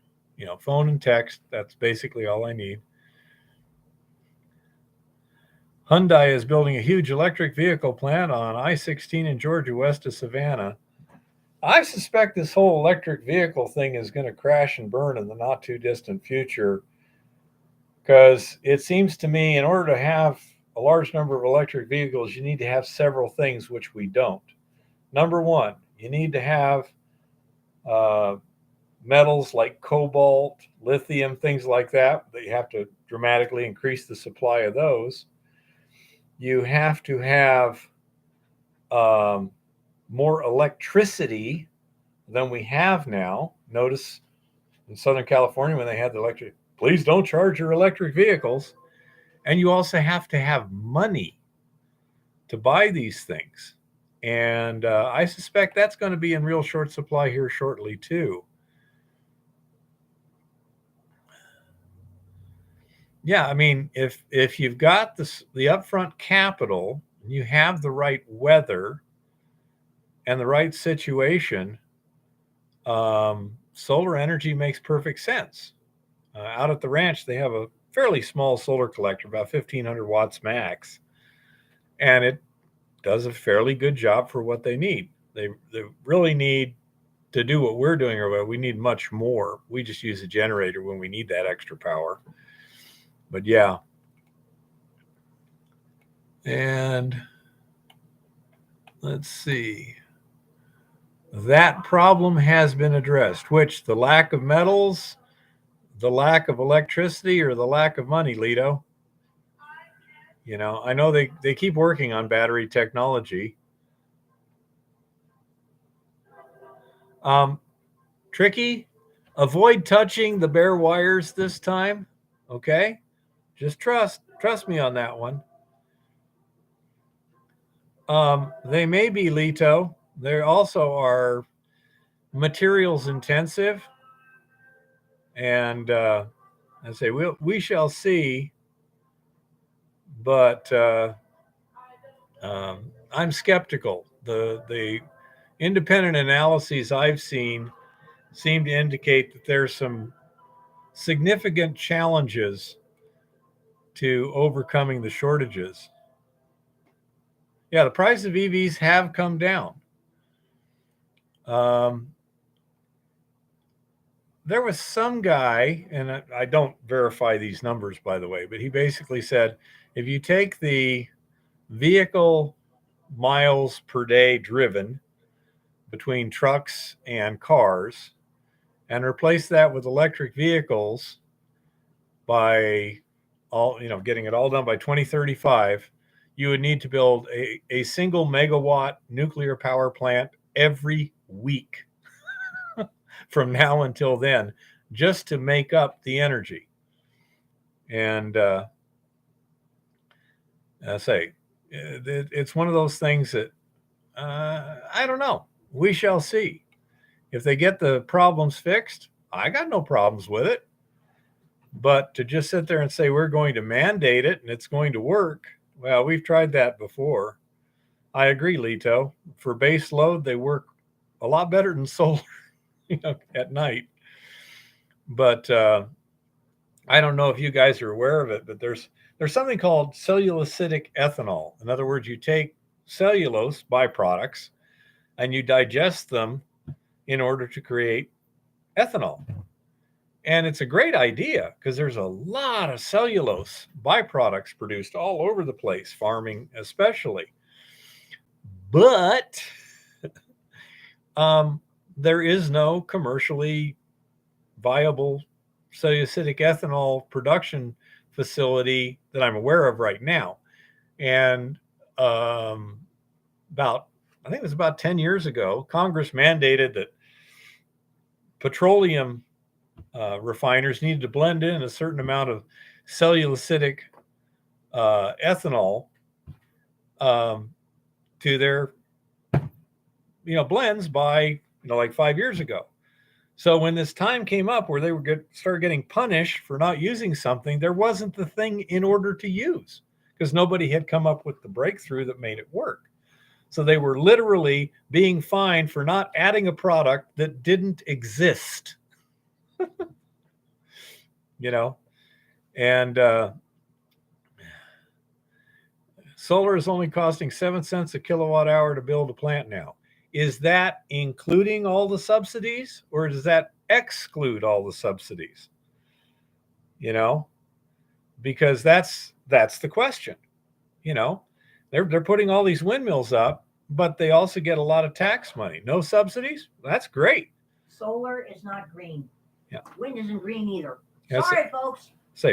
Phone and text. That's basically all I need. Hyundai is building a huge electric vehicle plant on I-16 in Georgia, west of Savannah. I suspect this whole electric vehicle thing is going to crash and burn in the not too distant future, because it seems to me in order to have a large number of electric vehicles, you need to have several things which we don't. Number one, you need to have uh, metals like cobalt, lithium, things like that you have to dramatically increase the supply of those. You have to have um, more electricity than we have now. Notice in Southern California when they had the electric, please don't charge your electric vehicles. And you also have to have money to buy these things. And I suspect that's going to be in real short supply here shortly, too. Yeah, I mean, if you've got the upfront capital, you have the right weather and the right situation, solar energy makes perfect sense. Out at the ranch, they have a fairly small solar collector, about 1,500 watts max, and it does a fairly good job for what they need. They really need to do what we're doing, or what we need much more. We just use a generator when we need that extra power. But yeah. And let's see. That problem has been addressed, which the lack of metals, the lack of electricity, or the lack of money, Lito? I know they keep working on battery technology. Tricky, avoid touching the bare wires this time. Okay? Just trust me on that one. They may be, Lito. They also are materials intensive, and I say we shall see. But I'm skeptical. The independent analyses I've seen seem to indicate that there's some significant challenges to overcoming the shortages. Yeah, the price of EVs have come down. There was some guy, and I don't verify these numbers, by the way, but he basically said if you take the vehicle miles per day driven between trucks and cars and replace that with electric vehicles by getting it all done by 2035, you would need to build a single megawatt nuclear power plant every week from now until then, just to make up the energy. And I say, it's one of those things that I don't know. We shall see. If they get the problems fixed, I got no problems with it. But to just sit there and say we're going to mandate it and it's going to work, well, we've tried that before. I agree, Lito. For base load, they work a lot better than solar, at night. But I don't know if you guys are aware of it, but there's something called cellulosic ethanol. In other words, you take cellulose byproducts and you digest them in order to create ethanol. And it's a great idea because there's a lot of cellulose byproducts produced all over the place, farming especially. But there is no commercially viable cellulosic ethanol production facility that I'm aware of right now. And I think it was about 10 years ago, Congress mandated that petroleum refiners needed to blend in a certain amount of cellulosic ethanol to their blends by like 5 years ago. So when this time came up where they were start getting punished for not using something, there wasn't the thing in order to use because nobody had come up with the breakthrough that made it work. So they were literally being fined for not adding a product that didn't exist. And solar is only costing 7 cents a kilowatt hour to build a plant now. Is that including all the subsidies, or does that exclude all the subsidies? Because that's the question. They're putting all these windmills up, but they also get a lot of tax money. No subsidies? That's great. Solar is not green. Yeah. Wind isn't green either. Sorry, folks.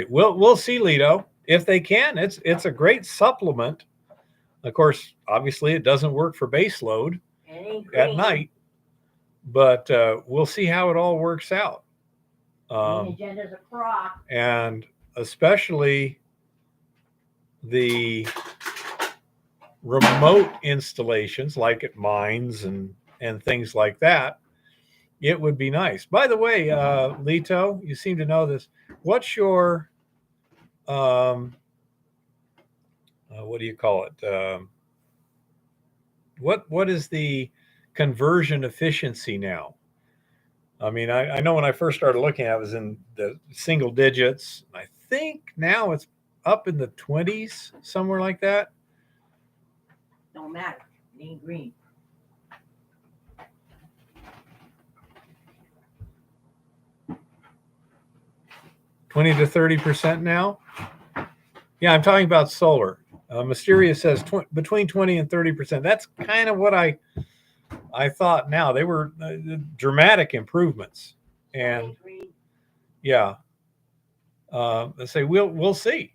We'll see, Lito. If they can, it's a great supplement. Of course, obviously, it doesn't work for base load at night, but we'll see how it all works out. Agenda's a crock. And especially the remote installations, like at mines and things like that, it would be nice. By the way, Lito, you seem to know this. What's your what do you call it? What is the conversion efficiency now? I mean, I know when I first started looking at it, was in the single digits. I think now it's up in the 20s, somewhere like that. Don't matter. It ain't green. $20 to 30% now. Yeah, I'm talking about solar. Mysteria says between 20 and 30%. That's kind of what I thought. Now they were dramatic improvements, and yeah, let's say we'll see.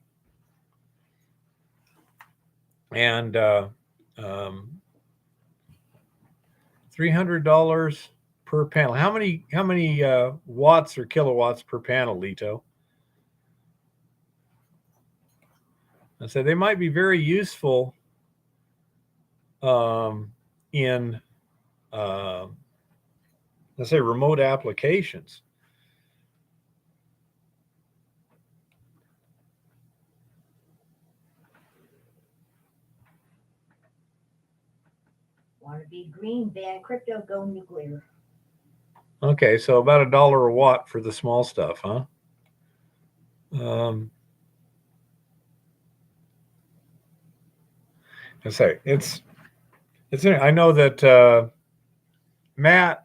And $300 per panel. How many watts or kilowatts per panel, Lito? I said they might be very useful in let's say remote applications. Want to be green, ban crypto, go nuclear. Okay, so about $1 a watt for the small stuff, huh? I say it's I know that Matt,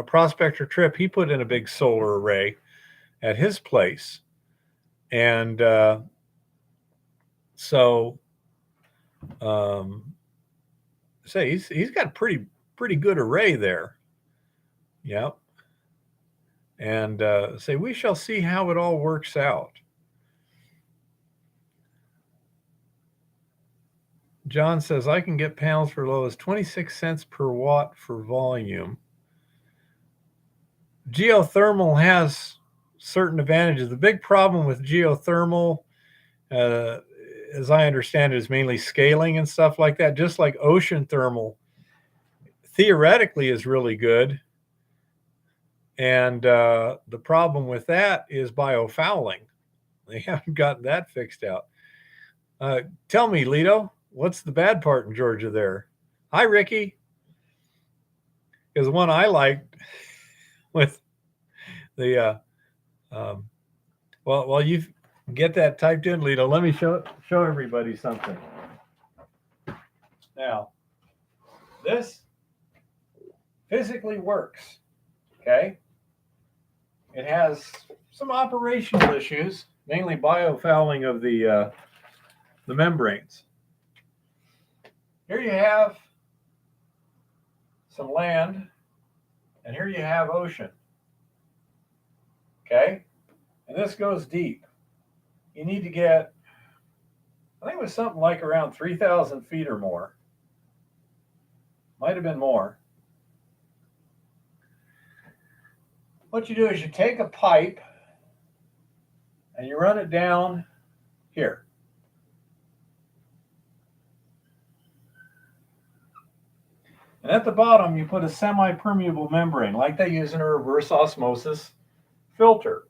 Prospector Trip, he put in a big solar array at his place, and so say he's got a pretty good array there. Yep. And say we shall see how it all works out. John says I can get panels for as low as 26 cents per watt for volume. Geothermal has certain advantages. The big problem with geothermal, as I understand it, is mainly scaling and stuff like that. Just like ocean thermal, theoretically is really good. And the problem with that is biofouling. They haven't gotten that fixed out. Tell me, Lito, what's the bad part in Georgia there? Hi, Ricky. Because the one I liked with the while you get that typed in, Lito, let me show everybody something. Now, this physically works. Okay, it has some operational issues, mainly biofouling of the membranes. Here you have some land, and here you have ocean. Okay? And this goes deep. You need to get, I think it was something like around 3,000 feet or more. Might have been more. What you do is you take a pipe and you run it down here. And at the bottom, you put a semi-permeable membrane, like they use in a reverse osmosis filter.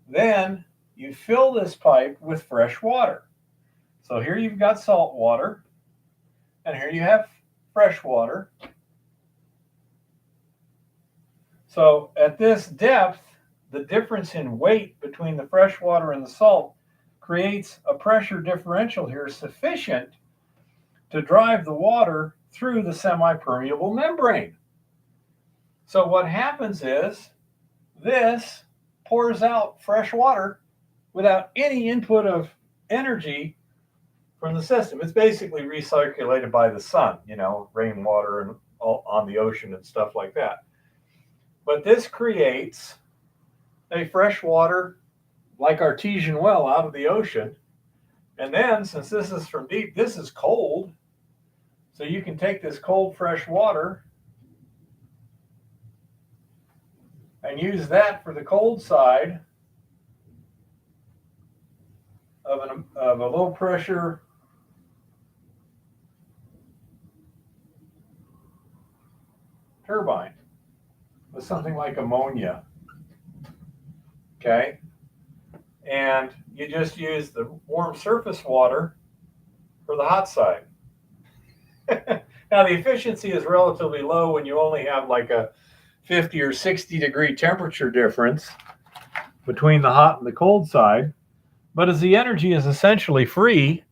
Then you fill this pipe with fresh water. So here you've got salt water, and here you have fresh water. So at this depth, the difference in weight between the fresh water and the salt creates a pressure differential here sufficient to drive the water through the semi-permeable membrane. So what happens is this pours out fresh water without any input of energy from the system. It's basically recirculated by the sun, rainwater and all on the ocean and stuff like that. But this creates a fresh water, like artesian well, out of the ocean. And then, since this is from deep, this is cold. So you can take this cold, fresh water and use that for the cold side of a low pressure turbine with something like ammonia. Okay? And you just use the warm surface water for the hot side. Now, the efficiency is relatively low when you only have like a 50 or 60 degree temperature difference between the hot and the cold side. But as the energy is essentially free,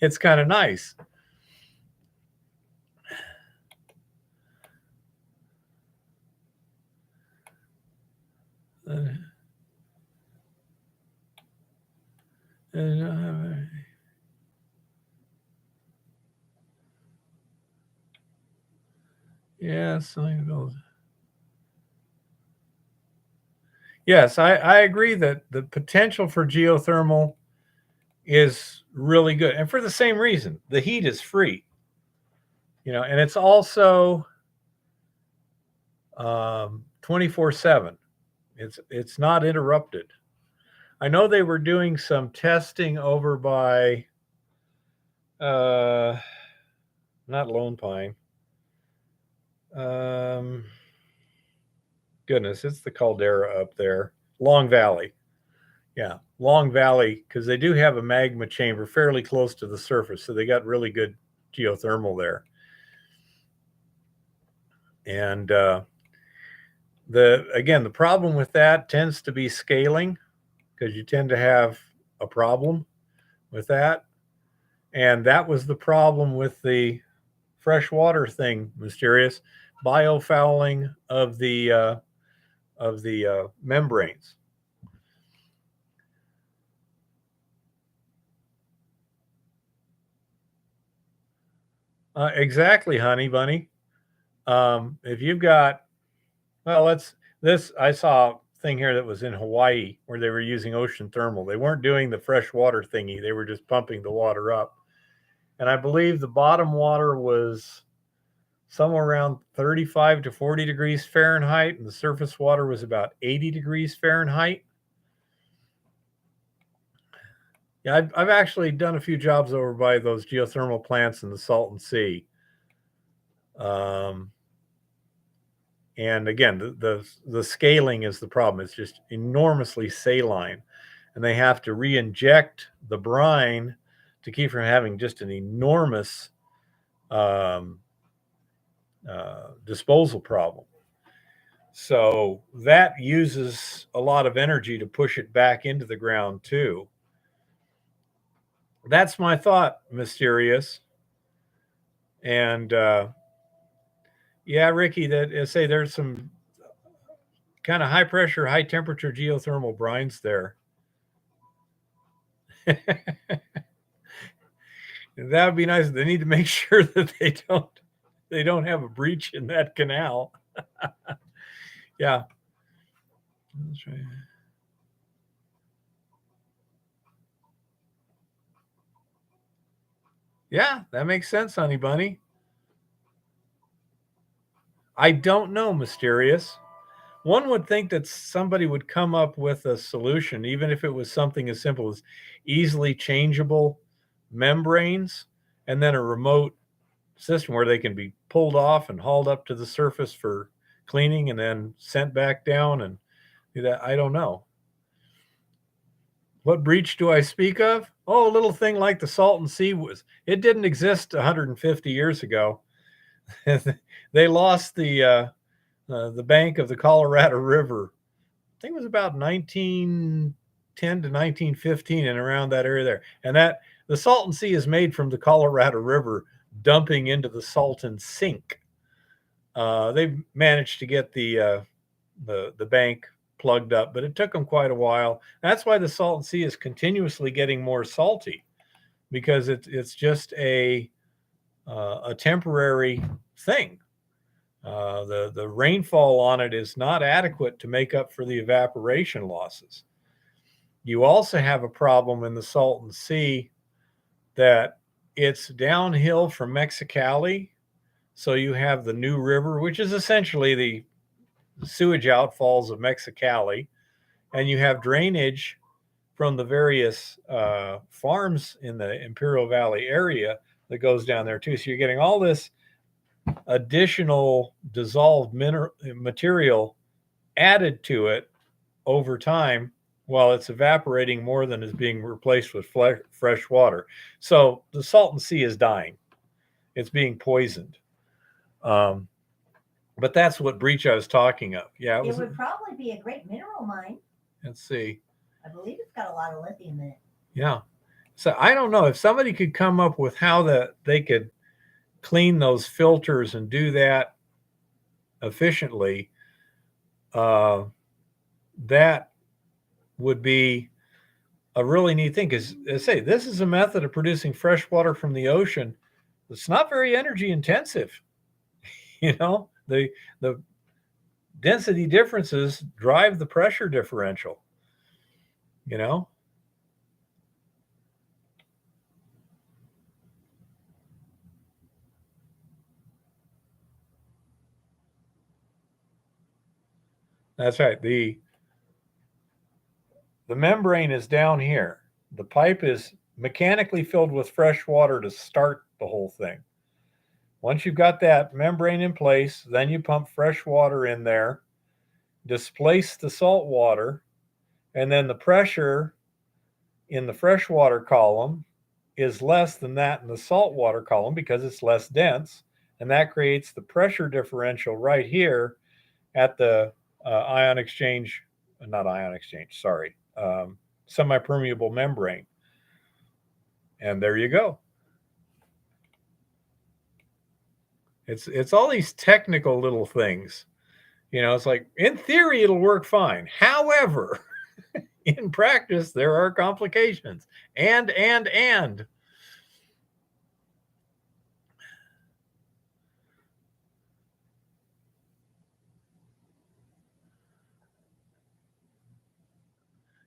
it's kind of nice. Yes, yes, I agree that the potential for geothermal is really good. And for the same reason, the heat is free. And it's also 24/7. It's not interrupted. I know they were doing some testing over by not Lone Pine. Goodness, it's the caldera up there. Long Valley. Yeah, Long Valley, because they do have a magma chamber fairly close to the surface, so they got really good geothermal there. And the problem with that tends to be scaling, because you tend to have a problem with that. And that was the problem with the freshwater thing, Mysterious. Biofouling of the membranes. Exactly, honey bunny. If you've got, I saw a thing here that was in Hawaii where they were using ocean thermal. They weren't doing the freshwater thingy. They were just pumping the water up. And I believe the bottom water was somewhere around 35 to 40 degrees Fahrenheit, and the surface water was about 80 degrees Fahrenheit. Yeah, I've actually done a few jobs over by those geothermal plants in the Salton Sea. And again, the scaling is the problem. It's just enormously saline, and they have to re-inject the brine to keep from having just an enormous disposal problem. So that uses a lot of energy to push it back into the ground too. That's my thought, Mysterious. And yeah, Ricky, that say there's some kind of high pressure, high temperature geothermal brines there. That would be nice. They need to make sure that they don't have a breach in that canal. Yeah. That's right. Yeah, that makes sense, honey bunny. I don't know, mysterious. One would think that somebody would come up with a solution, even if it was something as simple as easily changeable membranes and then a remote system where they can be pulled off and hauled up to the surface for cleaning and then sent back down and do that. I don't know. What breach do I speak of? Oh, a little thing like the Salton Sea was. It didn't exist 150 years ago. They lost the bank of the Colorado River. I think it was about 1910 to 1915 and around that area there. And that the Salton Sea is made from the Colorado River dumping into the Salton Sink. They've managed to get the bank plugged up, but it took them quite a while. That's why the Salton Sea is continuously getting more salty, because it's just a temporary thing. The rainfall on it is not adequate to make up for the evaporation losses. You also have a problem in the Salton Sea that it's downhill from Mexicali. So you have the New River, which is essentially the sewage outfalls of Mexicali, and you have drainage from the various farms in the Imperial Valley area that goes down there too. So you're getting all this additional dissolved material added to it over time while it's evaporating more than is being replaced with fresh water. So the Salton Sea is dying. It's being poisoned. But that's what breach I was talking of. Yeah, it would probably be a great mineral mine. Let's see. I believe it's got a lot of lithium in it. Yeah. So I don't know if somebody could come up with how they could clean those filters and do that efficiently. That would be a really neat thing, because I say this is a method of producing fresh water from the ocean. It's not very energy intensive. You know, the density differences drive the pressure differential. You know, that's right. The membrane is down here. The pipe is mechanically filled with fresh water to start the whole thing. Once you've got that membrane in place, then you pump fresh water in there, displace the salt water, and then the pressure in the freshwater column is less than that in the saltwater column because it's less dense. And that creates the pressure differential right here at the ion exchange, not ion exchange, sorry, semi-permeable membrane. And there you go. It's all these technical little things. You know, it's like, in theory, it'll work fine. However, in practice, there are complications. And.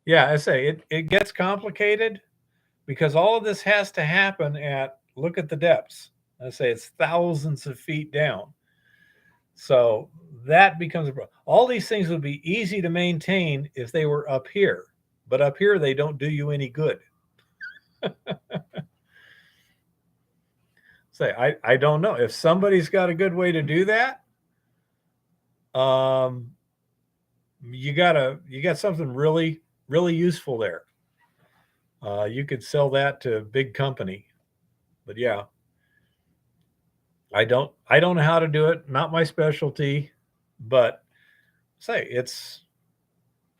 Yeah, I say it gets complicated because all of this has to happen look at the depths. I say it's thousands of feet down. So that becomes a problem. All these things would be easy to maintain if they were up here, but up here they don't do you any good. Say, I don't know if somebody's got a good way to do that. You got something really, really useful there. You could sell that to a big company, but yeah, I don't know how to do it. Not my specialty, but say it's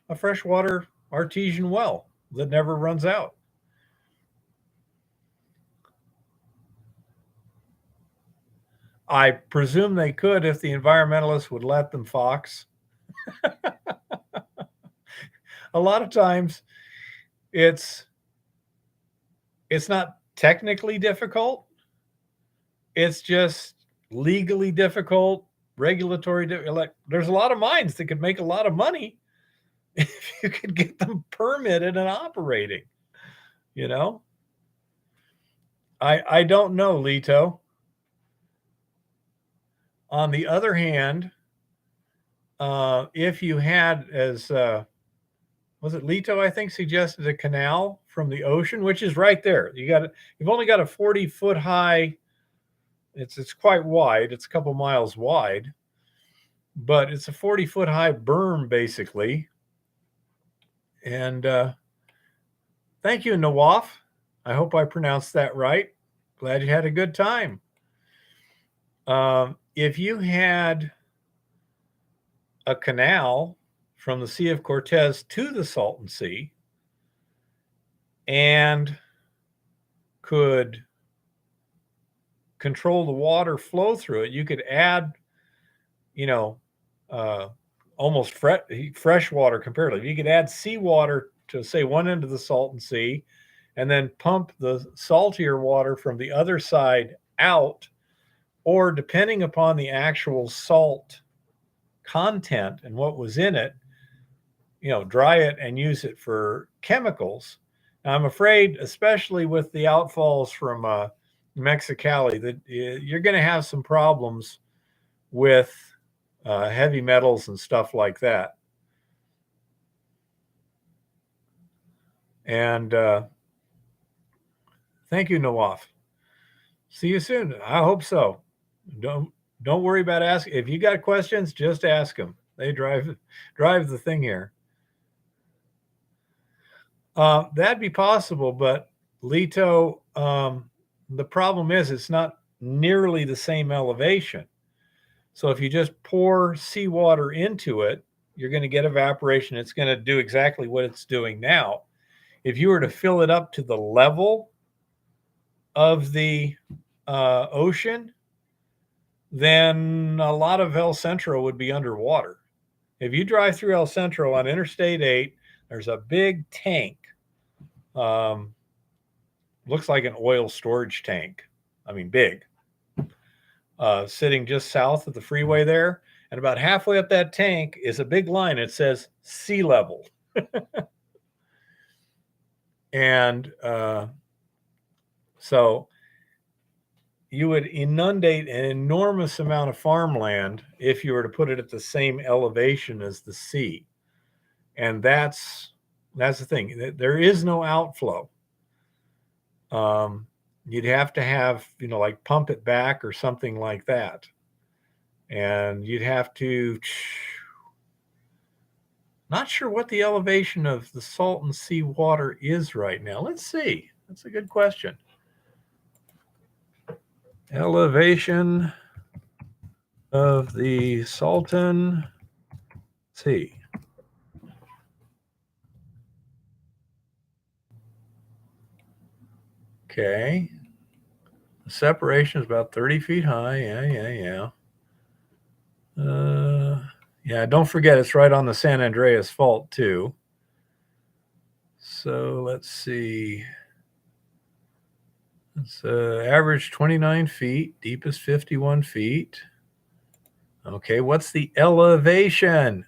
a freshwater artesian well that never runs out. I presume they could if the environmentalists would let them, Fox. A lot of times it's not technically difficult. It's just legally difficult, like there's a lot of mines that could make a lot of money if you could get them permitted and operating, you know? I don't know, Lito. On the other hand, if you had, as was it Lito, I think, suggested a canal from the ocean, which is right there. You've only got a 40-foot high. It's quite wide. It's a couple miles wide, but it's a 40-foot high berm basically. And thank you, Nawaf. I hope I pronounced that right. Glad you had a good time. If you had a canal from the Sea of Cortez to the Salton Sea and could control the water flow through it, you could add, almost fresh water comparatively. You could add seawater to, say, one end of the Salton Sea and then pump the saltier water from the other side out, or depending upon the actual salt content and what was in it, dry it and use it for chemicals. Now, I'm afraid, especially with the outfalls from Mexicali, that you're going to have some problems with heavy metals and stuff like that. And thank you, Nawaf. See you soon. I hope so. Don't worry about asking. If you got questions, just ask them. They drive the thing here. That'd be possible, but Lito, the problem is it's not nearly the same elevation. So if you just pour seawater into it, you're going to get evaporation. It's going to do exactly what it's doing now. If you were to fill it up to the level of the ocean, then a lot of El Centro would be underwater. If you drive through El Centro on Interstate 8, there's a big tank. Looks like an oil storage tank. I mean, big. Sitting just south of the freeway there. And about halfway up that tank is a big line. It says sea level. And so you would inundate an enormous amount of farmland if you were to put it at the same elevation as the sea. And that's the thing. There is no outflow. You'd have to have, like pump it back or something like that. And you'd have to, not sure what the elevation of the Salton Sea water is right now. Let's see. That's a good question. Elevation of the Salton Sea. Okay. The separation is about 30 feet high. Yeah. Yeah, don't forget it's right on the San Andreas Fault too. So let's see. It's average 29 feet, deepest 51 feet. Okay, what's the elevation?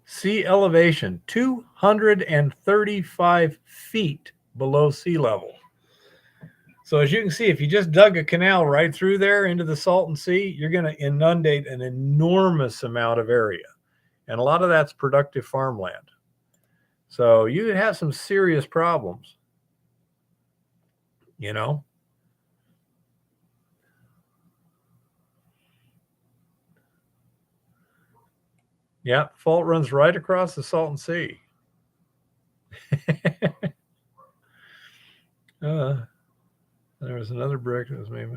Sea elevation, 235 feet below sea level. So as you can see, if you just dug a canal right through there into the Salton Sea, you're going to inundate an enormous amount of area. And a lot of that's productive farmland. So you could have some serious problems, Yeah, fault runs right across the Salton Sea. There was another brick that was made.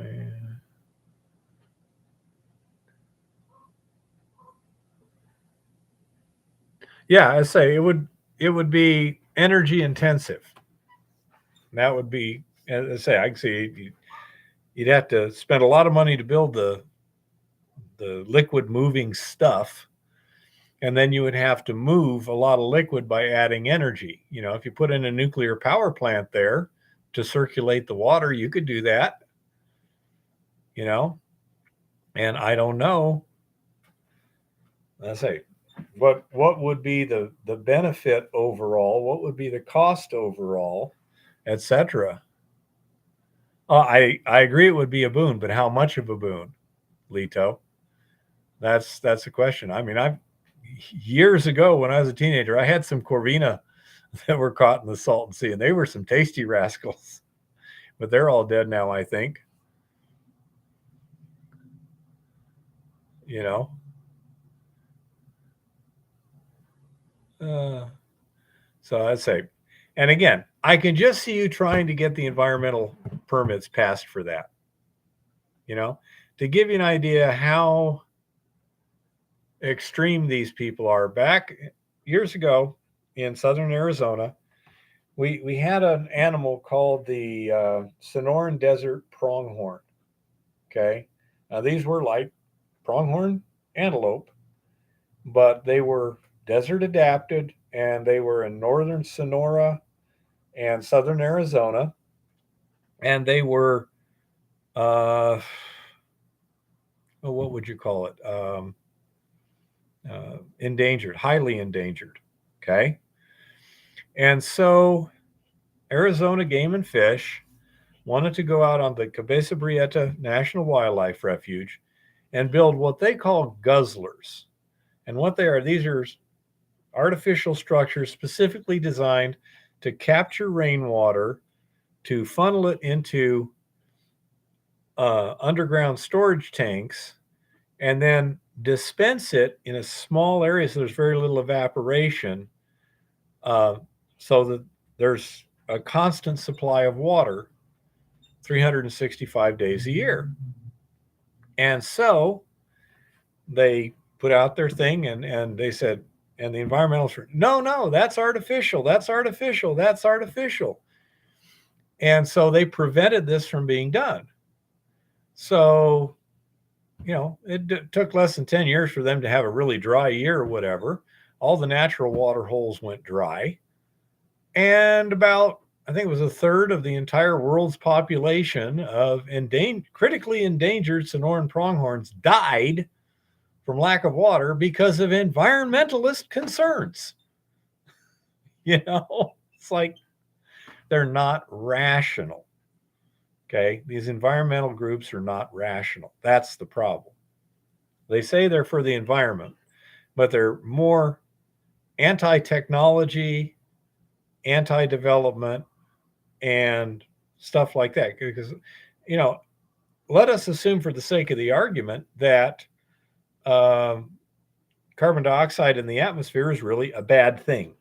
Yeah, I say it would be energy intensive. that would be, as I say, I can see you'd have to spend a lot of money to build the liquid moving stuff, and then you would have to move a lot of liquid by adding energy. If you put in a nuclear power plant there to circulate the water, you could do that. you know and I don't know, I say, what would be the benefit overall, what would be the cost overall, etc. I agree it would be a boon, but how much of a boon, Lito? That's the question. I mean, I years ago when I was a teenager, I had some corvina that were caught in the Salton Sea, and they were some tasty rascals. But they're all dead now, I think. You know. Uh, so I'd say, and again, I can just see you trying to get the environmental permits passed for that. To give you an idea how extreme these people are. Back years ago in southern Arizona, we had an animal called the Sonoran Desert pronghorn. Okay, now these were like pronghorn antelope, but they were desert adapted, and they were in northern Sonora and southern Arizona, and they were what would you call it? Endangered, highly endangered. Okay, and so Arizona Game and Fish wanted to go out on the Cabeza Prieta National Wildlife Refuge and build what they call guzzlers. And what they are, these are artificial structures specifically designed to capture rainwater, to funnel it into underground storage tanks, and then dispense it in a small area so there's very little evaporation, so that there's a constant supply of water 365 days a year. And so they put out their thing, and they said, and the environmentalists were, no, that's artificial, that's artificial, that's artificial. And so they prevented this from being done. So, it took less than 10 years for them to have a really dry year or whatever. All the natural water holes went dry. And about, I think it was a third of the entire world's population of critically endangered Sonoran pronghorns died from lack of water because of environmentalist concerns. It's like they're not rational. Okay, these environmental groups are not rational. That's the problem. They say they're for the environment, but they're more anti-technology, anti-development, and stuff like that. Because, let us assume for the sake of the argument that carbon dioxide in the atmosphere is really a bad thing.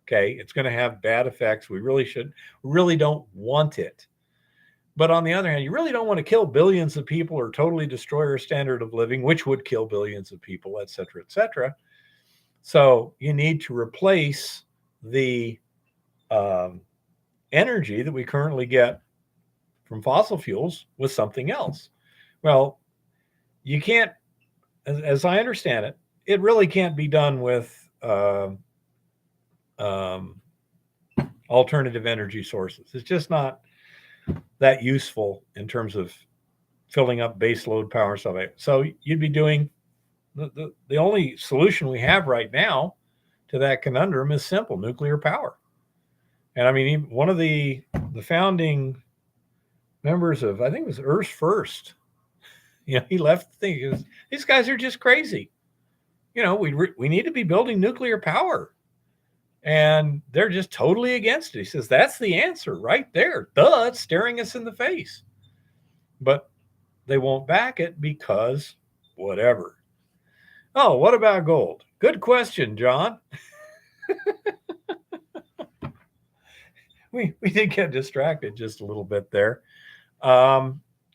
Okay, it's going to have bad effects. We really don't want it. But on the other hand, you really don't want to kill billions of people or totally destroy our standard of living, which would kill billions of people, et cetera, et cetera. So you need to replace the energy that we currently get from fossil fuels with something else. Well, you can't, as I understand it, it really can't be done with alternative energy sources. It's just not that useful in terms of filling up base load power and stuff like that. So you'd be doing the only solution we have right now to that conundrum is simple: nuclear power. And I mean, one of the founding members of, I think it was Earth First, he left the thing. He goes, these guys are just crazy. We need to be building nuclear power. And they're just totally against it. He says, that's the answer right there. Duh, it's staring us in the face. But they won't back it because whatever. Oh, what about gold? Good question, John. we did get distracted just a little bit there.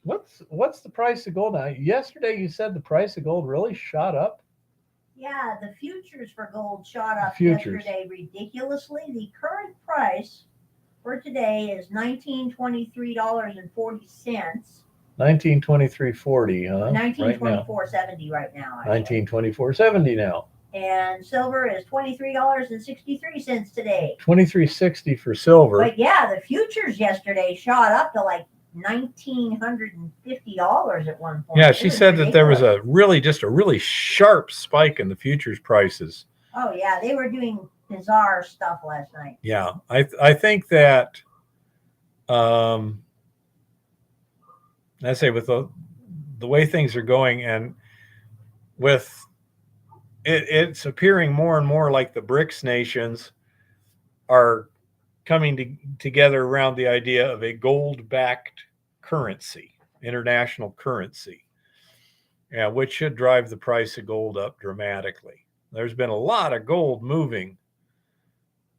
What's the price of gold now? Yesterday you said the price of gold really shot up. Yeah, the futures for gold shot up yesterday ridiculously. The current price for today is $1923.40. 1923.40, huh? Right now. 1924.70 right now. 1924.70 now. And silver is $23.63 today. 23.60 for silver. But yeah, the futures yesterday shot up to like $1,950 at one point. Yeah, she said that there was just a really sharp spike in the futures prices. Oh yeah, they were doing bizarre stuff last night. Yeah, I think that I say with the way things are going, and with it's appearing more and more like the BRICS nations are coming together around the idea of a gold-backed currency, international currency, which should drive the price of gold up dramatically. There's been a lot of gold moving,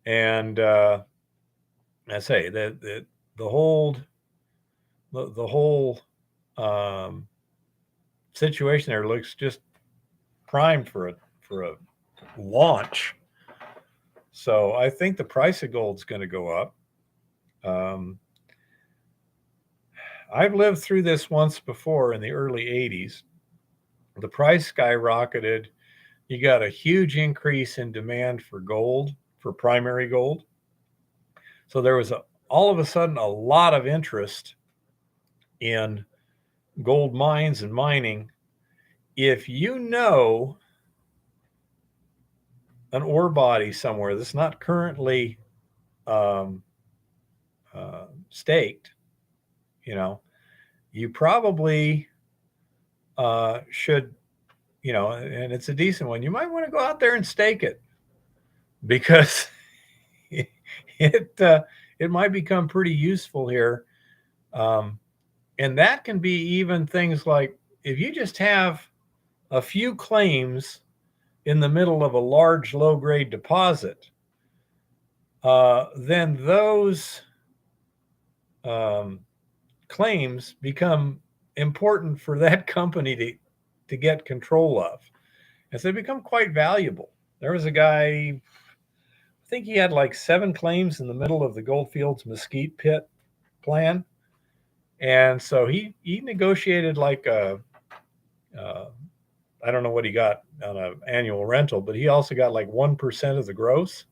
and I say that the whole situation there looks just primed for a launch. So I think the price of gold's going to go up. I've lived through this once before in the early 80s. The price skyrocketed. You got a huge increase in demand for gold, for primary gold. So there was all of a sudden a lot of interest in gold mines and mining. If you know an ore body somewhere that's not currently staked, you probably should, and it's a decent one, you might want to go out there and stake it, because it might become pretty useful here. And that can be even things like, if you just have a few claims in the middle of a large low-grade deposit, then those claims become important for that company to get control of. And so they become quite valuable. There was a guy, I think he had like 7 claims in the middle of the Goldfields Mesquite Pit plan. And so he negotiated like I don't know what he got on an annual rental, but he also got like 1% of the gross,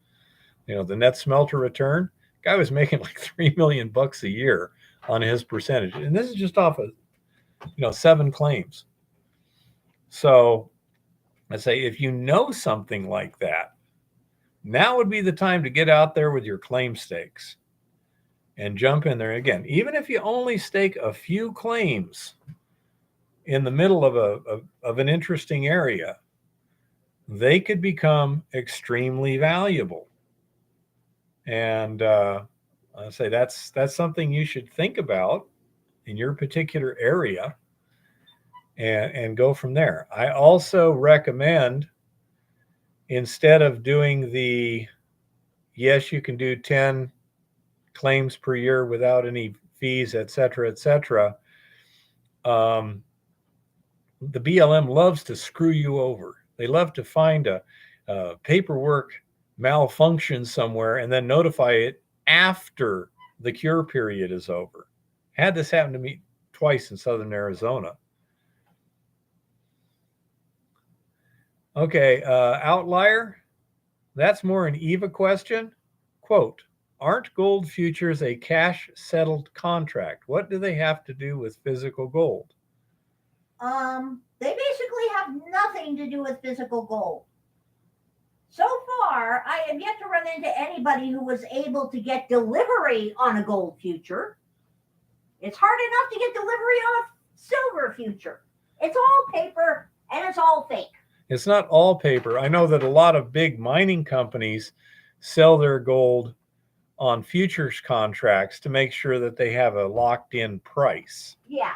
the net smelter return. Guy was making like $3 million a year on his percentage. And this is just off of, 7 claims. So I say, if you know something like that, now would be the time to get out there with your claim stakes and jump in there. Again, even if you only stake a few claims in the middle of an interesting area, they could become extremely valuable. And I say that's something you should think about in your particular area, and go from there. I also recommend, instead of doing yes, you can do 10 claims per year without any fees, et cetera, the BLM loves to screw you over. They love to find a paperwork malfunction somewhere and then notify it after the cure period is over. Had this happen to me twice in southern Arizona. Okay, outlier. That's more an Eva question. Quote, aren't gold futures a cash settled contract? What do they have to do with physical gold? They basically have nothing to do with physical gold. So far, I have yet to run into anybody who was able to get delivery on a gold future. It's hard enough to get delivery on a silver future. It's all paper and it's all fake. It's not all paper. I know that a lot of big mining companies sell their gold on futures contracts to make sure that they have a locked-in price. Yeah,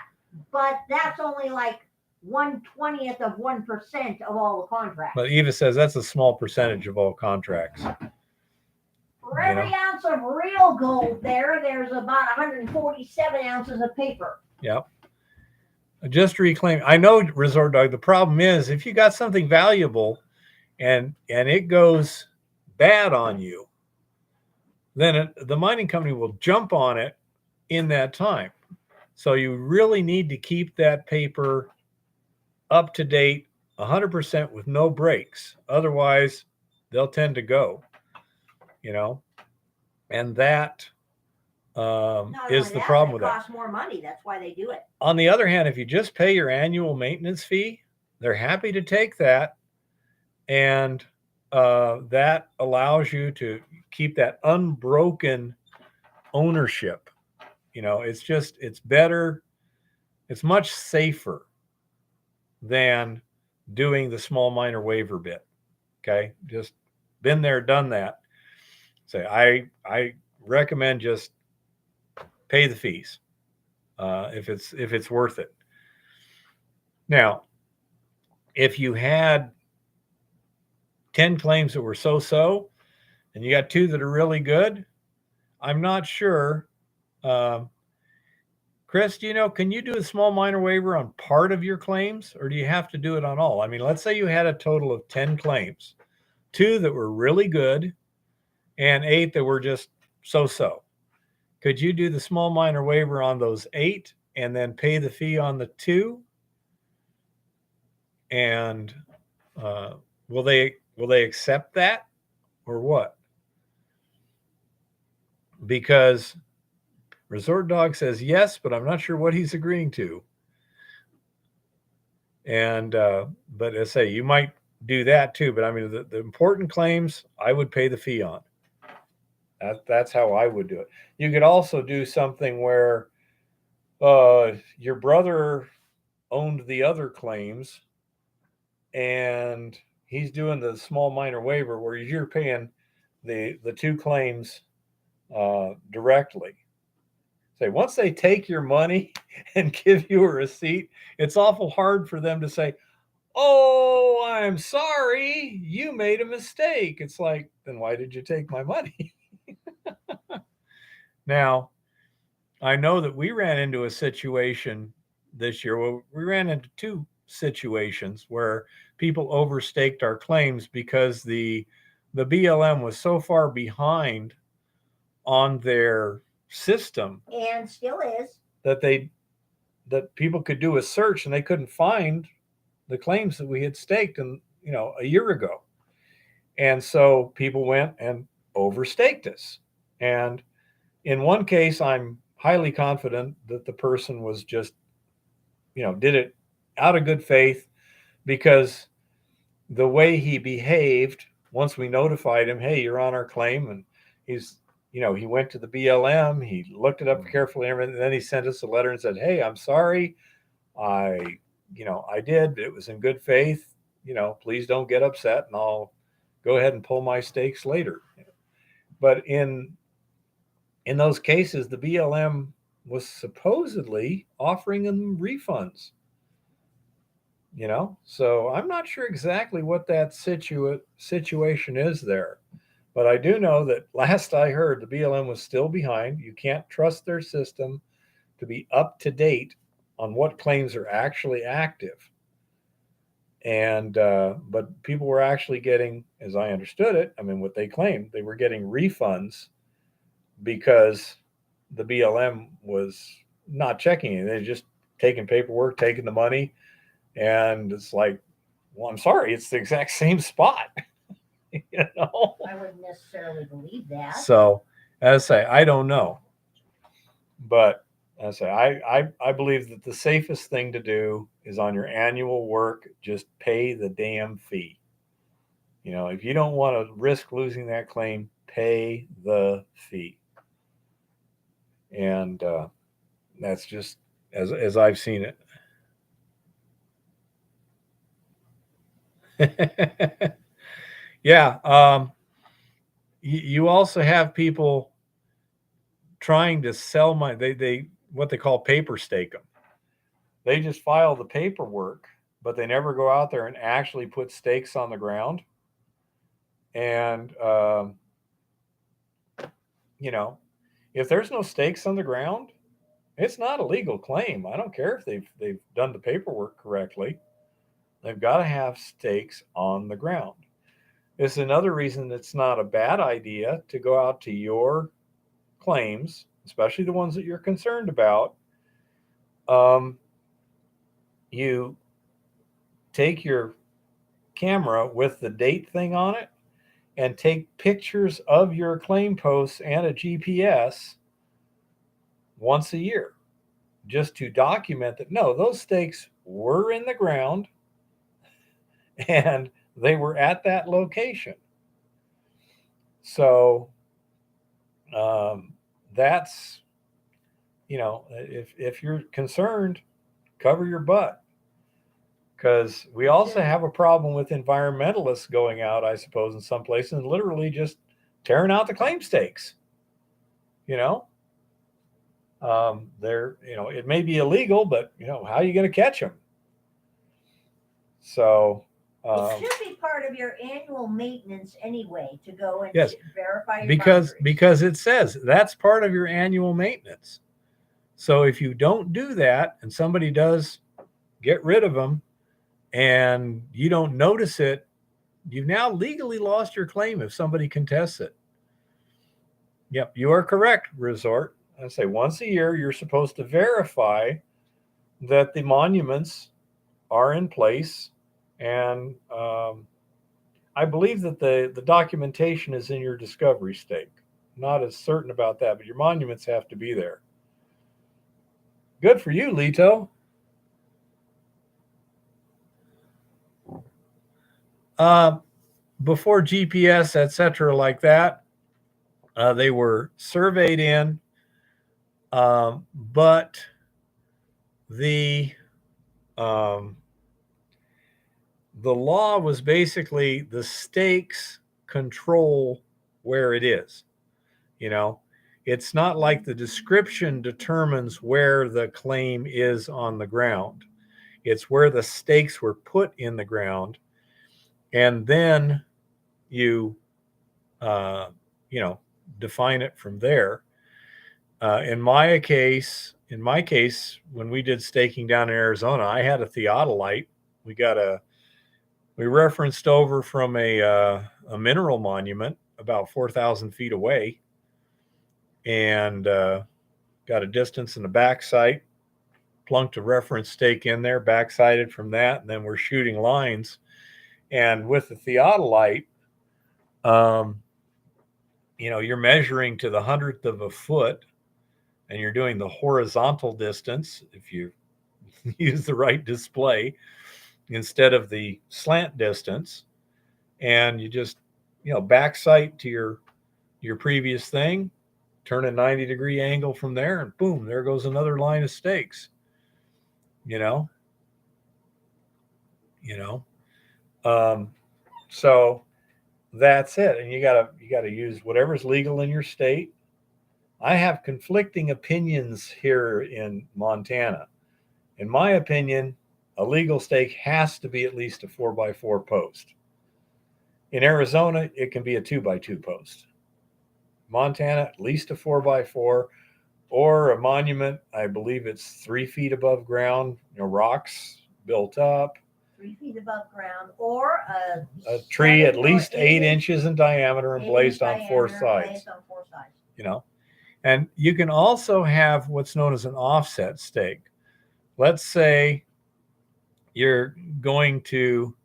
but that's only like 1/20th of 1% of all the contracts. But Eva says that's a small percentage of all contracts. For every ounce of real gold there's about 147 ounces of paper. Yep. Just reclaim. I know, Resort Dog, the problem is if you got something valuable and it goes bad on you, then the mining company will jump on it in that time. So you really need to keep that paper up to date 100% with no breaks. Otherwise, they'll tend to go, you know, and that Not is only the that, problem but with it that. costs more money. That's why they do it. On the other hand, if you just pay your annual maintenance fee, they're happy to take that. And that allows you to keep that unbroken ownership. You know, it's better, it's much safer than doing the small minor waiver bit. Okay. Just been there, done that. Say, I recommend just pay the fees if it's worth it. Now, if you had 10 claims that were so and you got 2 that are really good, I'm not sure. Chris, do you know, can you do a small minor waiver on part of your claims, or do you have to do it on all? I mean, let's say you had a total of 10 claims, 2 that were really good and 8 that were just so. Could you do the small minor waiver on those 8 and then pay the fee on the 2? And will they accept that or what? Because Resort Dog says yes, but I'm not sure what he's agreeing to. And but I say you might do that too. But I mean, the important claims I would pay the fee on. That's how I would do it. You could also do something where your brother owned the other claims, and he's doing the small minor waiver where you're paying the 2 claims directly. Say once they take your money and give you a receipt, it's awful hard for them to say, "Oh, I'm sorry, you made a mistake." It's like, then why did you take my money? Now, I know that we ran into a situation this year. Well, we ran into 2 situations where people overstaked our claims because the BLM was so far behind on their system And still is. that people could do a search and they couldn't find the claims that we had staked a year ago. And so people went and overstaked us. And in one case, I'm highly confident that the person was just, did it out of good faith, because the way he behaved once we notified him, hey, you're on our claim, and he went to the BLM, he looked it up carefully, and then he sent us a letter and said, hey, I'm sorry, I did, it was in good faith, please don't get upset, and I'll go ahead and pull my stakes later. But in those cases, the BLM was supposedly offering them refunds. So I'm not sure exactly what that situation is there. But I do know that last I heard, the BLM was still behind. You can't trust their system to be up to date on what claims are actually active. And but people were actually getting, as I understood it, I mean, what they claimed, they were getting refunds because the BLM was not checking it. They're just taking paperwork, taking the money, and it's like, well, I'm sorry, it's the exact same spot. I wouldn't necessarily believe that. So, as I say, I don't know, but as I believe that the safest thing to do is on your annual work, just pay the damn fee. If you don't want to risk losing that claim, pay the fee. And that's just as I've seen it. Yeah. You also have people trying to sell they what they call paper stake them. They just file the paperwork, but they never go out there and actually put stakes on the ground. And if there's no stakes on the ground, it's not a legal claim. I don't care if they've done the paperwork correctly. They've got to have stakes on the ground. It's another reason it's not a bad idea to go out to your claims, especially the ones that you're concerned about. You take your camera with the date thing on it and take pictures of your claim posts and a GPS once a year, just to document that no, those stakes were in the ground and they were at that location. So that's, if you're concerned, cover your butt. Because we also have a problem with environmentalists going out, I suppose, in some places and literally just tearing out the claim stakes. It may be illegal, but how are you going to catch them? So it should be part of your annual maintenance anyway, to go and yes, verify your because it says that's part of your annual maintenance. So if you don't do that and somebody does get rid of them and you don't notice it, you've now legally lost your claim if somebody contests it. Yep, you are correct, Resort. I say once a year you're supposed to verify that the monuments are in place, and I believe that the documentation is in your discovery stake. Not as certain about that, but your monuments have to be there. Good for you, Lito. Before GPS, etc., like that, they were surveyed in, but the law was basically the stakes control where it is. It's not like the description determines where the claim is on the ground. It's where the stakes were put in the ground, and then you define it from there. In my case, when we did staking down in Arizona, I had a theodolite. We referenced over from a mineral monument about 4,000 feet away, and got a distance in the back sight, plunked a reference stake in there, back-sighted from that, and then we're shooting lines. And with the theodolite, you're measuring to the 100th of a foot, and you're doing the horizontal distance if you use the right display instead of the slant distance. And you just, back sight to your previous thing, turn a 90-degree angle from there, and boom, there goes another line of stakes. So that's it. And you gotta use whatever's legal in your state. I have conflicting opinions here in Montana. In my opinion, a legal stake has to be at least a 4x4 post. In Arizona, it can be a 2x2 post. Montana, at least a 4x4, or a monument. I believe it's 3 feet above ground, rocks built up. 3 feet above ground, or a tree at least 8 inches in diameter and blazed on 4 sides. And you can also have what's known as an offset stake. Let's say you're going to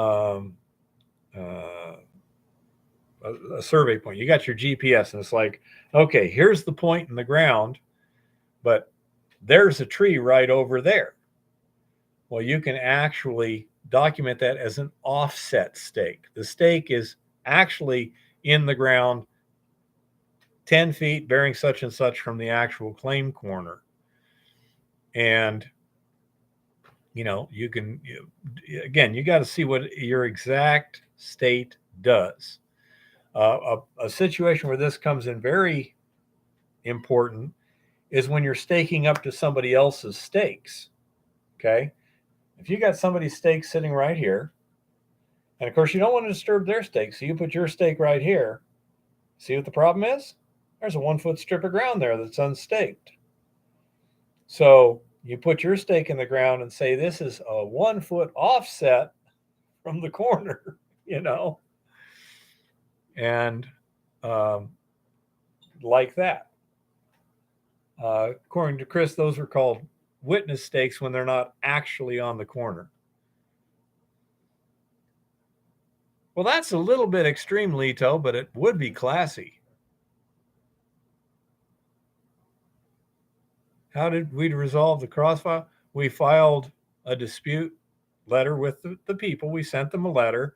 a survey point. You got your GPS, and it's like, okay, here's the point in the ground, but there's a tree right over there. Well, you can actually document that as an offset stake. The stake is actually in the ground 10 feet, bearing such and such from the actual claim corner. And, you can, again, you got to see what your exact state does. A situation where this comes in very important is when you're staking up to somebody else's stakes. Okay. If you got somebody's stake sitting right here, and of course you don't want to disturb their stake, so you put your stake right here. See what the problem is? There's a 1 foot strip of ground there that's unstaked. So you put your stake in the ground and say this is a 1 foot offset from the corner, and um, like that. According to Chris, those are called witness stakes when they're not actually on the corner. Well, that's a little bit extreme, Lito, but it would be classy. How did we resolve the crossfire? We filed a dispute letter with the people. We sent them a letter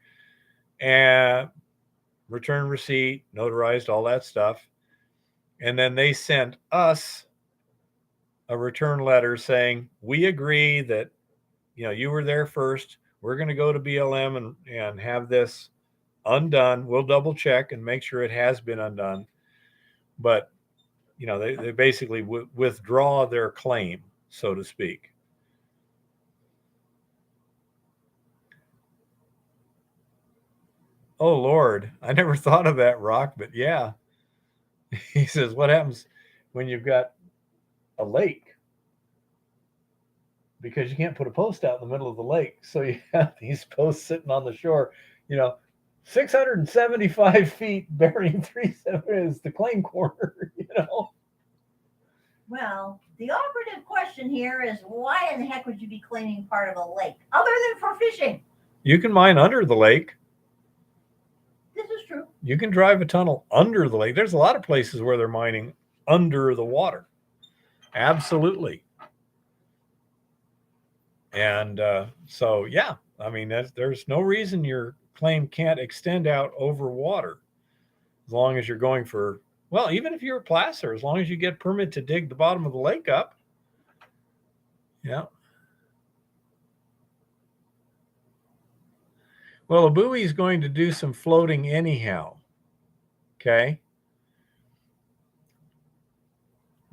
and return receipt, notarized, all that stuff. And then they sent us a return letter saying, we agree that, you were there first. We're going to go to BLM and have this undone. We'll double check and make sure it has been undone. But, they basically withdraw their claim, so to speak. Oh, Lord, I never thought of that, Rock, but yeah. He says, what happens when you've got a lake? Because you can't put a post out in the middle of the lake. So you have these posts sitting on the shore, 675 feet bearing 37 is the claim corner. Well, the operative question here is why in the heck would you be claiming part of a lake other than for fishing? You can mine under the lake. This is true. You can drive a tunnel under the lake. There's a lot of places where they're mining under the water. Absolutely. And so, yeah, I mean, there's no reason your claim can't extend out over water as long as you're going for, well, even if you're a placer, as long as you get permit to dig the bottom of the lake up. Yeah. Well, a buoy is going to do some floating anyhow. Okay.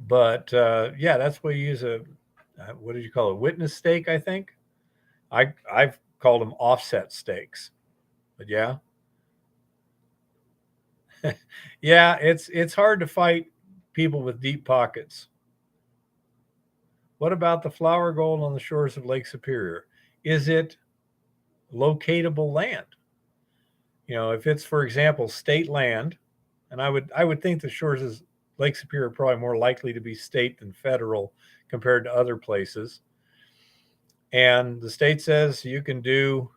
But yeah, that's why you use what did you call it? Witness stake, I think. I've called them offset stakes. But yeah. Yeah, it's hard to fight people with deep pockets. What about the flower gold on the shores of Lake Superior? Is it locatable land? If it's, for example, state land, and I would think the shores of Lake Superior are probably more likely to be state than federal compared to other places. And the state says you can do,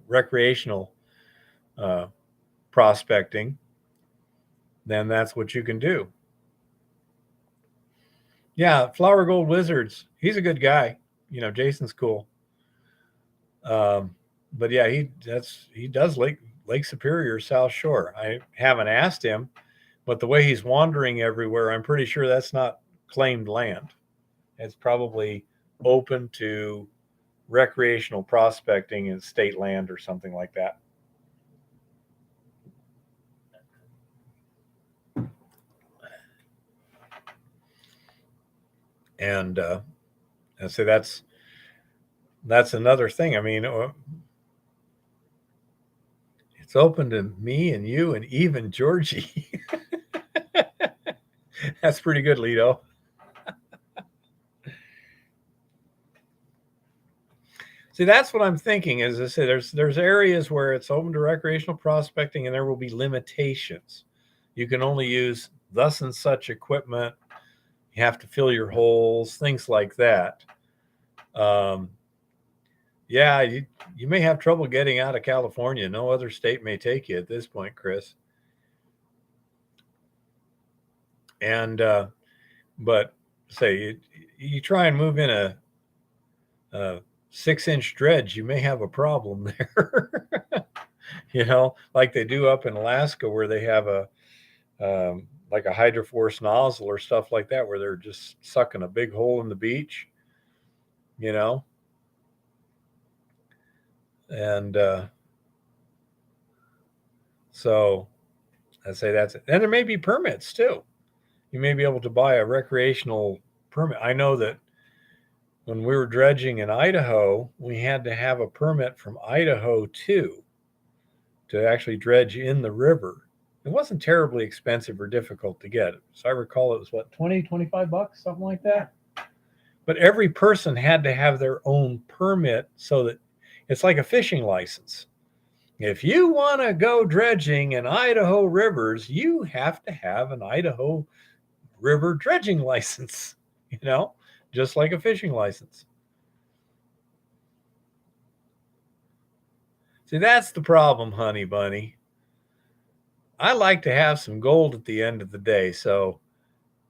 recreational prospecting, then that's what you can do. Yeah, Flower Gold Wizards. He's a good guy. Jason's cool. But yeah, he does Lake Superior, South Shore. I haven't asked him, but the way he's wandering everywhere, I'm pretty sure that's not claimed land. It's probably open to recreational prospecting in state land or something like that. And I say that's another thing. I mean, it's open to me and you and even Georgie. That's pretty good, Lito. See, that's what I'm thinking. As I say, there's areas where it's open to recreational prospecting, and there will be limitations. You can only use thus and such equipment. You have to fill your holes, things like that. Yeah, you may have trouble getting out of California. No other state may take you at this point, Chris. And but say you try and move in a 6-inch dredge, you may have a problem there. Like they do up in Alaska, where they have a like a hydroforce nozzle or stuff like that, where they're just sucking a big hole in the beach. And so I say that's it. And there may be permits too. You may be able to buy a recreational permit. I know that when we were dredging in Idaho, we had to have a permit from Idaho too to actually dredge in the river. It wasn't terribly expensive or difficult to get. So I recall it was what, $20, $25, something like that. but every person had to have their own permit, so that it's like a fishing license. If you want to go dredging in Idaho rivers, you have to have an Idaho river dredging license, just like a fishing license. See, that's the problem, honey bunny. I like to have some gold at the end of the day, so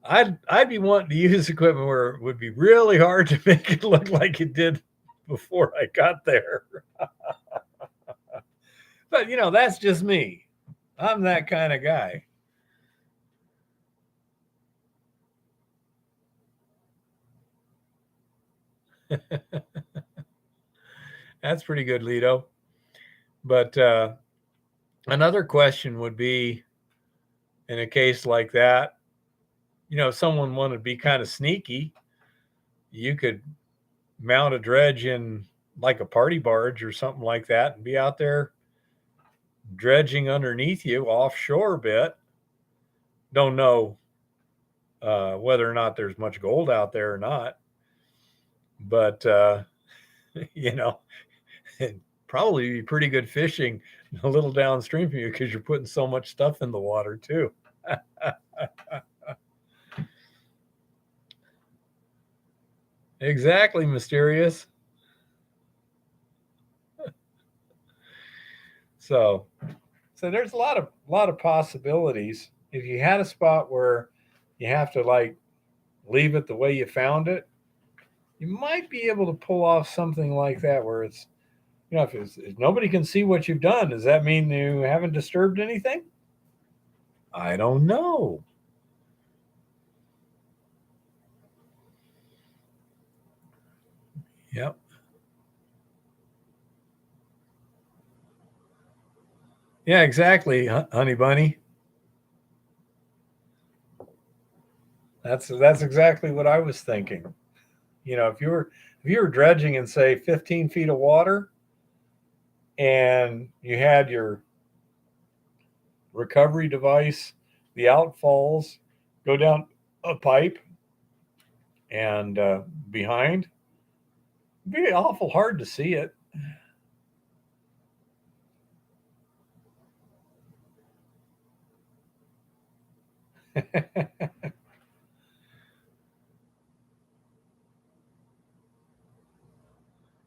I'd be wanting to use equipment where it would be really hard to make it look like it did before I got there. But that's just me. I'm that kind of guy. That's pretty good, Lito. But another question would be, in a case like that, if someone wanted to be kind of sneaky, you could mount a dredge in like a party barge or something like that and be out there dredging underneath you offshore a bit. Don't know whether or not there's much gold out there or not, but it'd probably be pretty good fishing a little downstream from you, because you're putting so much stuff in the water too. Exactly, Mysterious. So there's a lot of possibilities. If you had a spot where you have to like leave it the way you found it, you might be able to pull off something like that, where it's, if nobody can see what you've done, does that mean you haven't disturbed anything? I don't know. Yep. Yeah, exactly, honey bunny. That's exactly what I was thinking. If you were dredging in, say, 15 feet of water, and you had your recovery device, the outfalls go down a pipe and behind, it'd be awful hard to see it.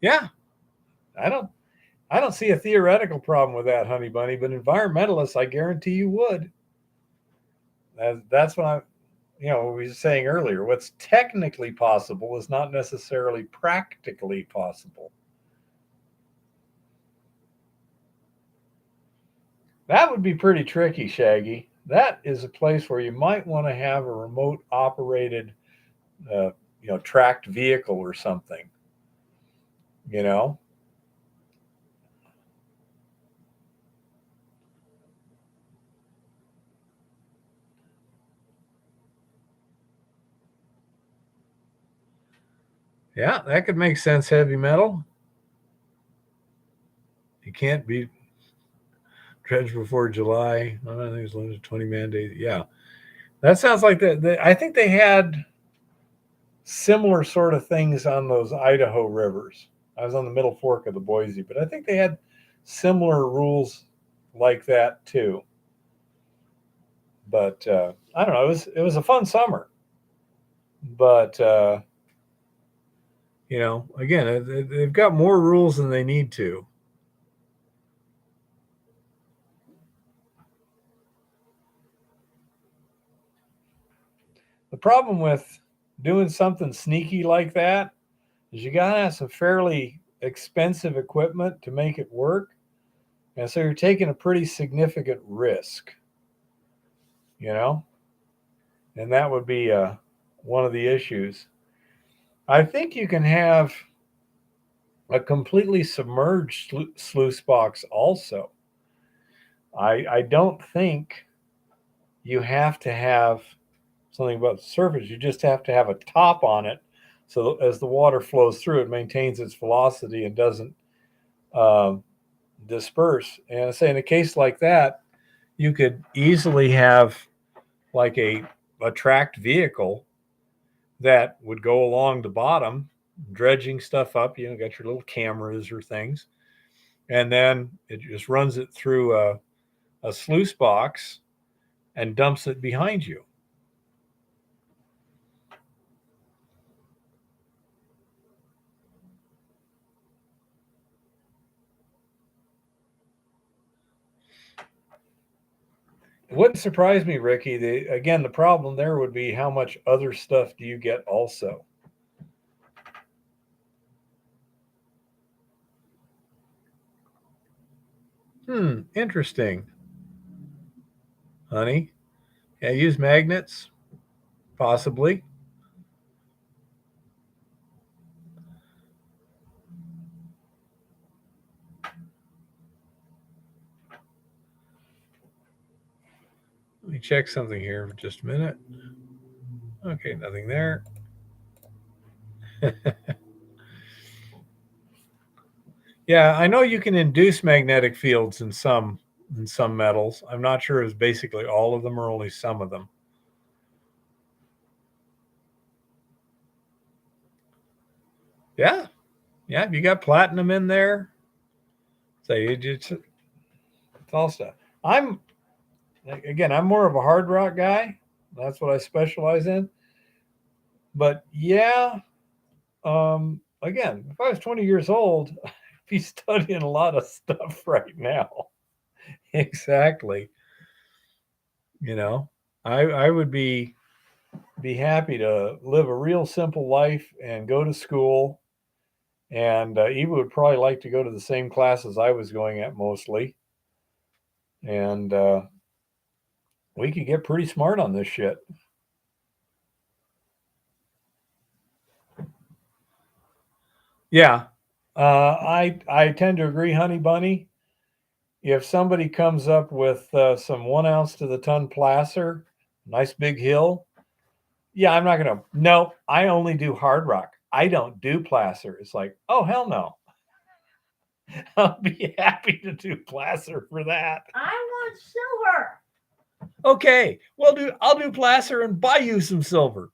Yeah, I don't see a theoretical problem with that, honey bunny, but environmentalists, I guarantee you would. That's what we were saying earlier. What's technically possible is not necessarily practically possible. That would be pretty tricky, Shaggy. That is a place where you might want to have a remote operated, tracked vehicle or something. Yeah, that could make sense. Heavy metal. You can't be dredged before July. I think it's limited to 20 mandates. Yeah, that sounds like that. I think they had similar sort of things on those Idaho rivers. I was on the Middle Fork of the Boise, but I think they had similar rules like that too. But I don't know. It was a fun summer. But again, they've got more rules than they need to. The problem with doing something sneaky like that is you got to have some fairly expensive equipment to make it work. And so you're taking a pretty significant risk, and that would be one of the issues. I think you can have a completely submerged sluice box also. I don't think you have to have something about the surface. You just have to have a top on it, so as the water flows through, it maintains its velocity and doesn't disperse. And I say, in a case like that, you could easily have like a tracked vehicle that would go along the bottom, dredging stuff up. You know, got your little cameras or things, and then it just runs it through a sluice box and dumps it behind you. It wouldn't surprise me, Ricky. Again, the problem there would be how much other stuff do you get also? Interesting. Honey, yeah, use magnets, possibly. Let me check something here for just a minute. Okay, nothing there. Yeah, I know you can induce magnetic fields in some metals. I'm not sure it's basically all of them or only some of them. Yeah, yeah. If you got platinum in there, say it's all stuff. I'm more of a hard rock guy. That's what I specialize in. But yeah, again, if I was 20 years old, I'd be studying a lot of stuff right now. Exactly. You know, I would be happy to live a real simple life and go to school. And Eva would probably like to go to the same classes I was going at mostly. And we could get pretty smart on this shit. Yeah. I tend to agree, Honey Bunny. If somebody comes up with some 1 ounce to the ton placer, nice big hill, yeah, I'm not going to. No, I only do hard rock. I don't do placer. It's like, oh, hell no. I'll be happy to do placer for that. I want silver. Okay, well, I'll do placer and buy you some silver.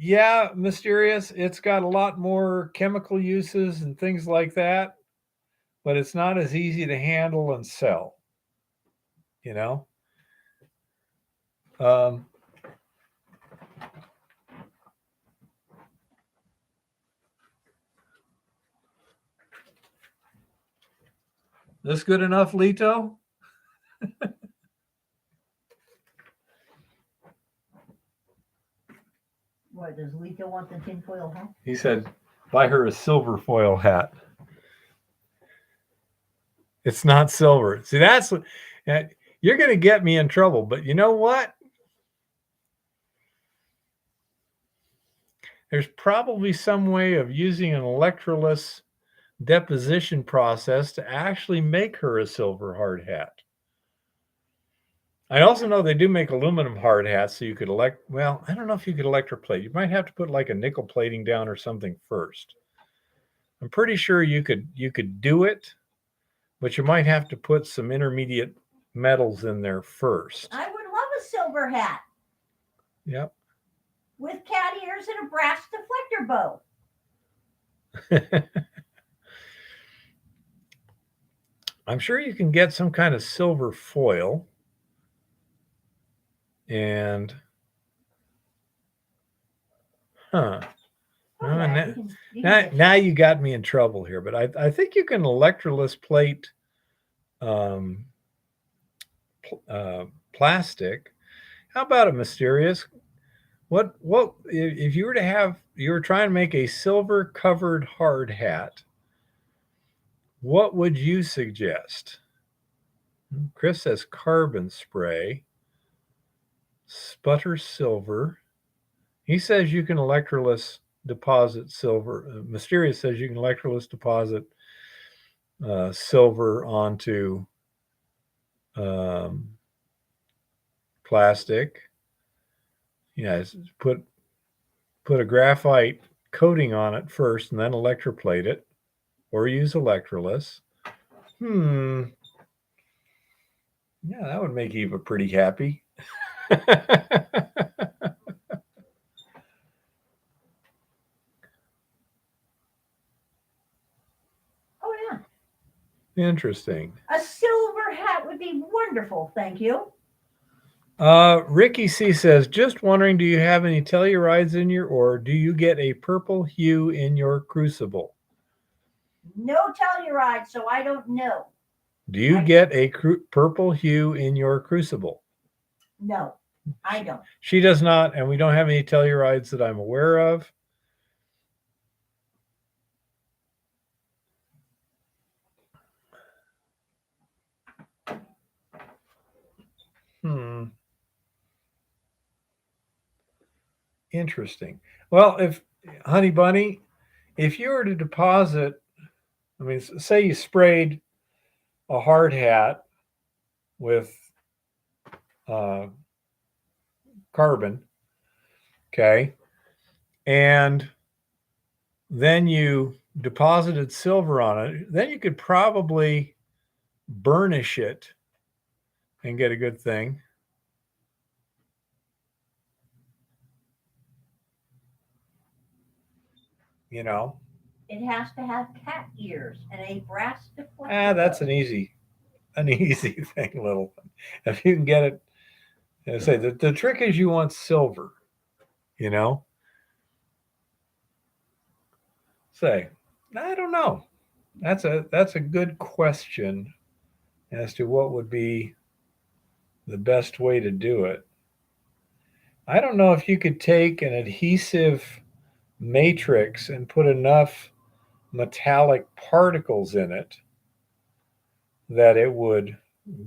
Yeah, mysterious. It's got a lot more chemical uses and things like that, but it's not as easy to handle and sell. You know. This good enough, Lito? What, does Lito want the tinfoil hat? He said, buy her a silver foil hat. It's not silver. See, that's what you're going to get me in trouble. But you know what? There's probably some way of using an electroless deposition process to actually make her a silver hard hat. I also know they do make aluminum hard hats, so you could well, I don't know if you could electroplate. You might have to put like a nickel plating down or something first. I'm pretty sure you could do it, but you might have to put some intermediate metals in there first. I would love a silver hat. Yep. With cat ears and a brass deflector bow. I'm sure you can get some kind of silver foil. And now you got me in trouble here, but I think you can electroless plate plastic. How about a mysterious? What if you were trying to make a silver covered hard hat? What would you suggest? Chris says carbon spray, sputter silver. He says you can electroless deposit silver. Mysterious says you can electroless deposit silver onto plastic. Yeah, put a graphite coating on it first and then electroplate it, or use electroless. Yeah, that would make Eva pretty happy. Oh, yeah. Interesting. A silver hat would be wonderful. Thank you. Ricky C says, just wondering, do you have any Tellurides in your ore? Do you get a purple hue in your crucible? No Telluride, so I don't know. Do you get a purple hue in your crucible? No, I don't. She does not, and we don't have any Tellurides that I'm aware of. Interesting. Well, if Honey Bunny, if you were to deposit, I mean, say you sprayed a hard hat with uh, carbon, okay, and then you deposited silver on it, then you could probably burnish it and get a good thing. You know, it has to have cat ears and a brass deflector. That's an easy thing, little. If you can get it, I say the trick is you want silver. You know, say, I don't know. That's a good question as to what would be the best way to do it. I don't know if you could take an adhesive matrix and put enough metallic particles in it that it would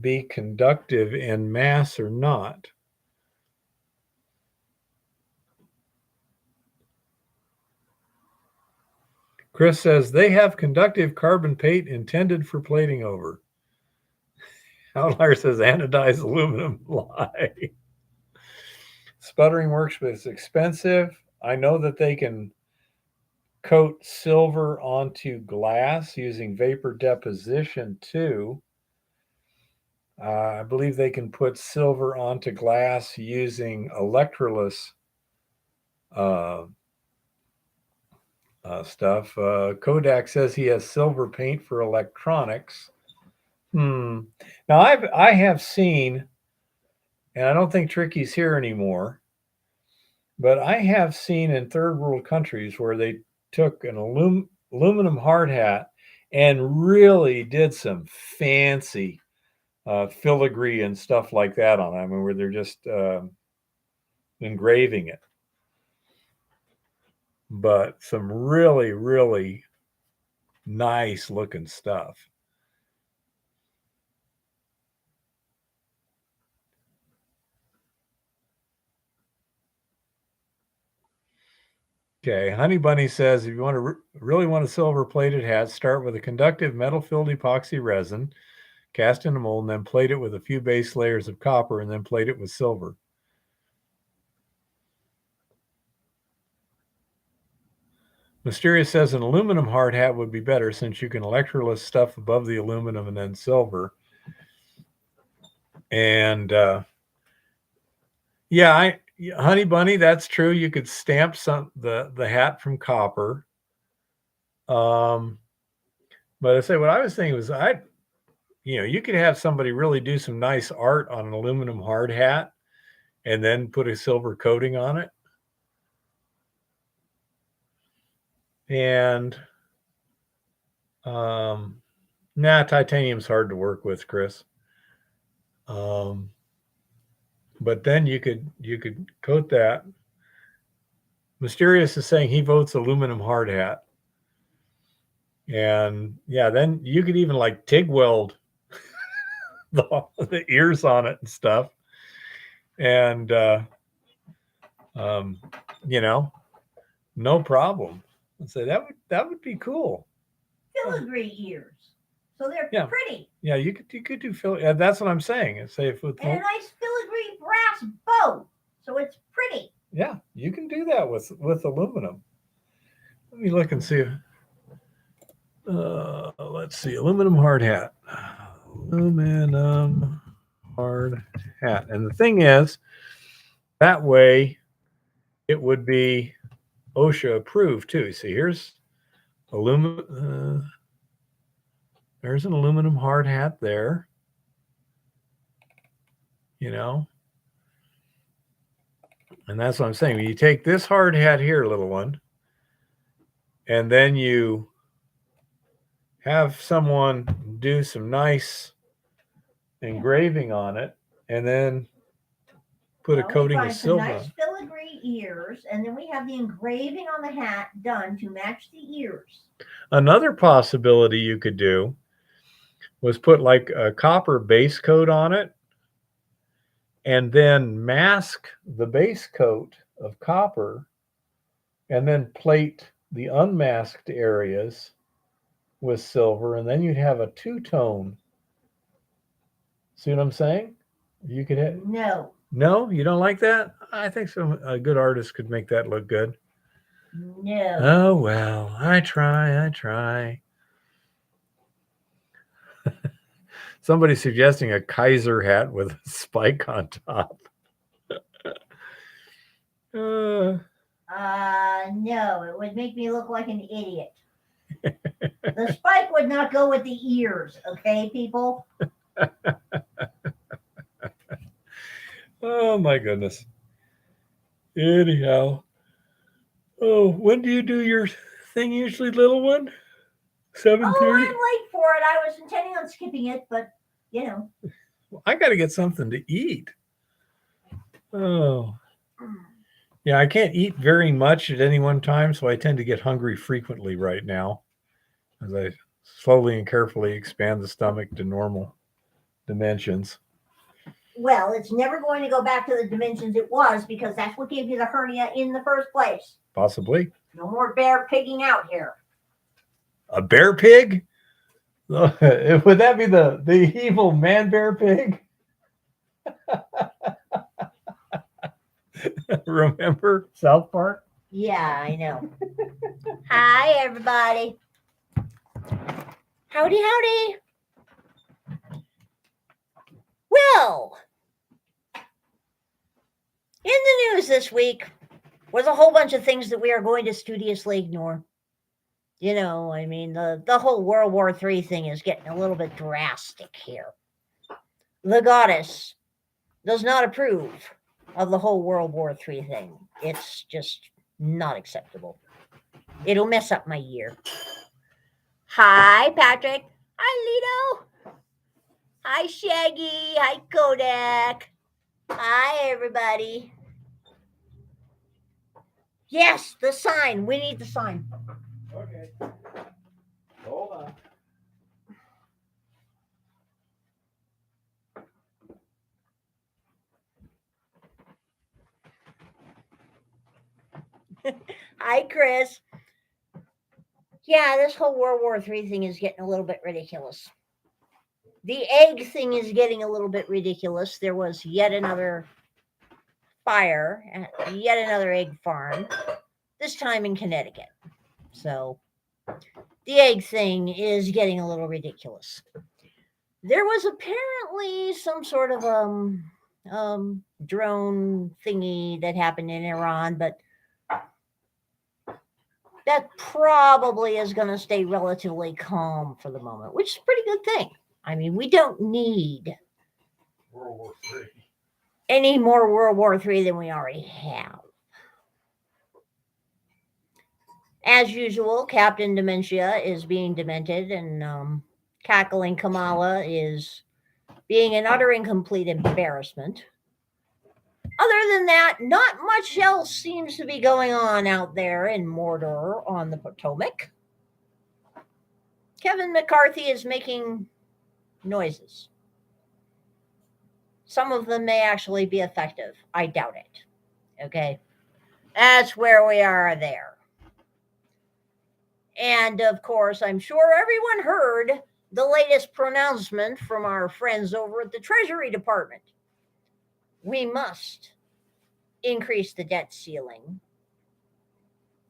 be conductive in mass or not. Chris says they have conductive carbon paint intended for plating over. Outlier says anodized aluminum lie. Sputtering works, but it's expensive. I know that they can coat silver onto glass using vapor deposition too. I believe they can put silver onto glass using electroless stuff. Kodak says he has silver paint for electronics. Now I have seen, and I don't think Tricky's here anymore, but I have seen in third world countries where they took an aluminum hard hat and really did some fancy filigree and stuff like that on it. I mean, where they're just engraving it. But some really, really nice looking stuff. Okay, Honey Bunny says if you want to really want a silver plated hat, start with a conductive metal filled epoxy resin, cast in a mold, and then plate it with a few base layers of copper, and then plate it with silver. Mysterious says an aluminum hard hat would be better since you can electroless stuff above the aluminum and then silver. And yeah, Honey Bunny, that's true. You could stamp the hat from copper. But I say what I was thinking was you could have somebody really do some nice art on an aluminum hard hat and then put a silver coating on it. And titanium's hard to work with, Chris. But then you could coat that. Mysterious is saying he votes aluminum hard hat. And yeah, then you could even like TIG weld the ears on it and stuff. And no problem. I'd say that would be cool. Filigree ears, so they're pretty. Yeah, you could do filigree. Yeah, that's what I'm saying. And say if with and a nice filigree brass bow, so it's pretty. Yeah, you can do that with aluminum. Let me look and see. Let's see, aluminum hard hat. Aluminum hard hat. And the thing is, that way it would be OSHA approved too. See, here's there's an aluminum hard hat there. You know, and that's what I'm saying. When you take this hard hat here, little one, and then you have someone do some nice engraving on it, and then put a Well, we coating of find some silver. nice filigree ears, and then we have the engraving on the hat done to match the ears. Another possibility you could do was put like a copper base coat on it and then mask the base coat of copper and then plate the unmasked areas with silver, and then you'd have a two-tone. See what I'm saying? You could have. No, you don't like that? I think a good artist could make that look good. No. Oh well, I try. Somebody's suggesting a Kaiser hat with a spike on top. No, it would make me look like an idiot. The spike would not go with the ears, okay, people? Oh my goodness. Anyhow. Oh, when do you do your thing usually, little one? 7:30? Oh, I'm late for it. I was intending on skipping it, but you know. I got to get something to eat. Oh. Yeah, I can't eat very much at any one time, so I tend to get hungry frequently right now as I slowly and carefully expand the stomach to normal dimensions. Well, it's never going to go back to the dimensions it was because that's what gave you the hernia in the first place. Possibly. No more bear pigging out here. A bear pig? Would that be the evil man bear pig? Remember South Park? Yeah, I know. Hi, everybody. Howdy, howdy. Well, in the news this week was a whole bunch of things that we are going to studiously ignore. You know, I mean, the whole World War III thing is getting a little bit drastic here. The goddess does not approve of the whole World War III thing. It's just not acceptable. It'll mess up my year. Hi, Patrick. Hi, Lito. Hi, Shaggy. Hi, Kodak. Hi, everybody. Yes, the sign. We need the sign. Okay. Hold on. Hi, Chris. Yeah, this whole World War III thing is getting a little bit ridiculous. The egg thing is getting a little bit ridiculous. There was yet another fire at yet another egg farm, this time in Connecticut. So the egg thing is getting a little ridiculous. There was apparently some sort of drone thingy that happened in Iran, but that probably is going to stay relatively calm for the moment, which is a pretty good thing. I mean, we don't need World War III. Any more World War III than we already have. As usual, Captain Dementia is being demented, and Cackling Kamala is being an utter incomplete embarrassment. Other than that, not much else seems to be going on out there in Mordor on the Potomac. Kevin McCarthy is making noises. Some of them may actually be effective. I doubt it. Okay? That's where we are there. And of course, I'm sure everyone heard the latest pronouncement from our friends over at the Treasury Department. We must increase the debt ceiling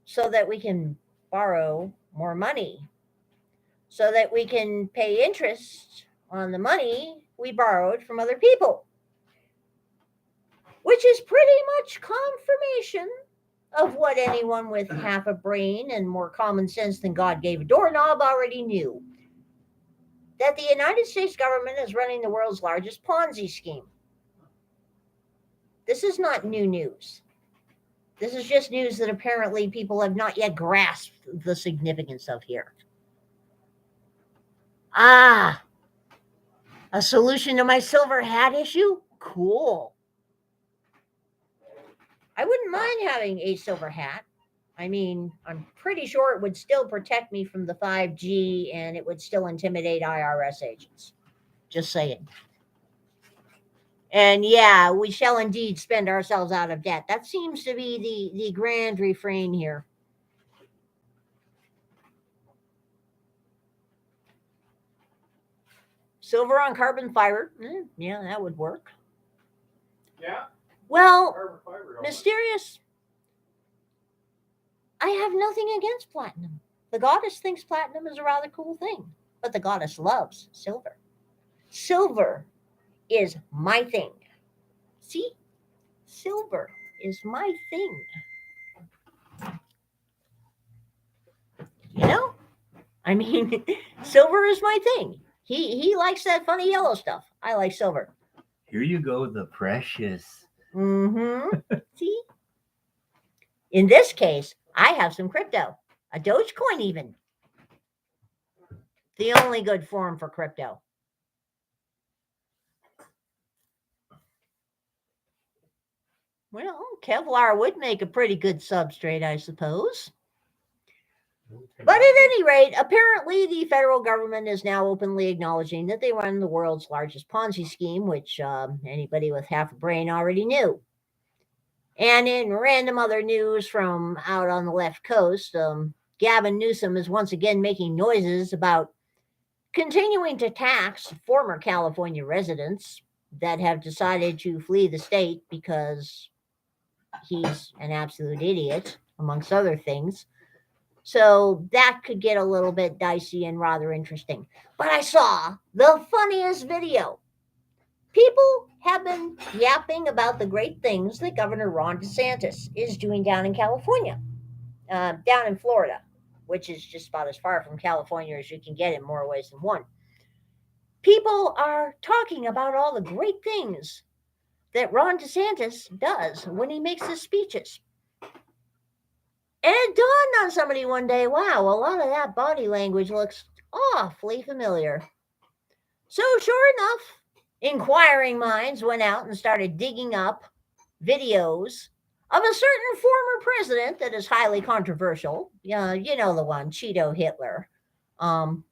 so that we can borrow more money, so that we can pay interest on the money we borrowed from other people, which is pretty much confirmation of what anyone with half a brain and more common sense than God gave a doorknob already knew. That the United States government is running the world's largest Ponzi scheme. This is not new news. This is just news that apparently people have not yet grasped the significance of here. Ah, a solution to my silver hat issue? Cool. I wouldn't mind having a silver hat. I mean, I'm pretty sure it would still protect me from the 5G and it would still intimidate IRS agents. Just saying. And yeah, we shall indeed spend ourselves out of debt. That seems to be the grand refrain here. Silver on carbon fiber. Yeah, that would work. Yeah. Well, mysterious. I have nothing against platinum. The goddess thinks platinum is a rather cool thing, but the goddess loves silver. Silver is my thing. See? Silver is my thing. You know? I mean, silver is my thing. He likes that funny yellow stuff. I like silver. Here you go, the precious. Mm-hmm. See? In this case, I have some crypto. A Dogecoin even. The only good form for crypto. Well, Kevlar would make a pretty good substrate, I suppose. But at any rate, apparently the federal government is now openly acknowledging that they run the world's largest Ponzi scheme, which anybody with half a brain already knew. And in random other news from out on the left coast, Gavin Newsom is once again making noises about continuing to tax former California residents that have decided to flee the state because he's an absolute idiot, amongst other things. So that could get a little bit dicey and rather interesting. But I saw the funniest video. People have been yapping about the great things that Governor Ron DeSantis is doing down in California, down in Florida, which is just about as far from California as you can get in more ways than one. People are talking about all the great things that Ron DeSantis does when he makes his speeches. And it dawned on somebody one day, wow, a lot of that body language looks awfully familiar. So sure enough, inquiring minds went out and started digging up videos of a certain former president that is highly controversial. You know the one, Cheeto Hitler. And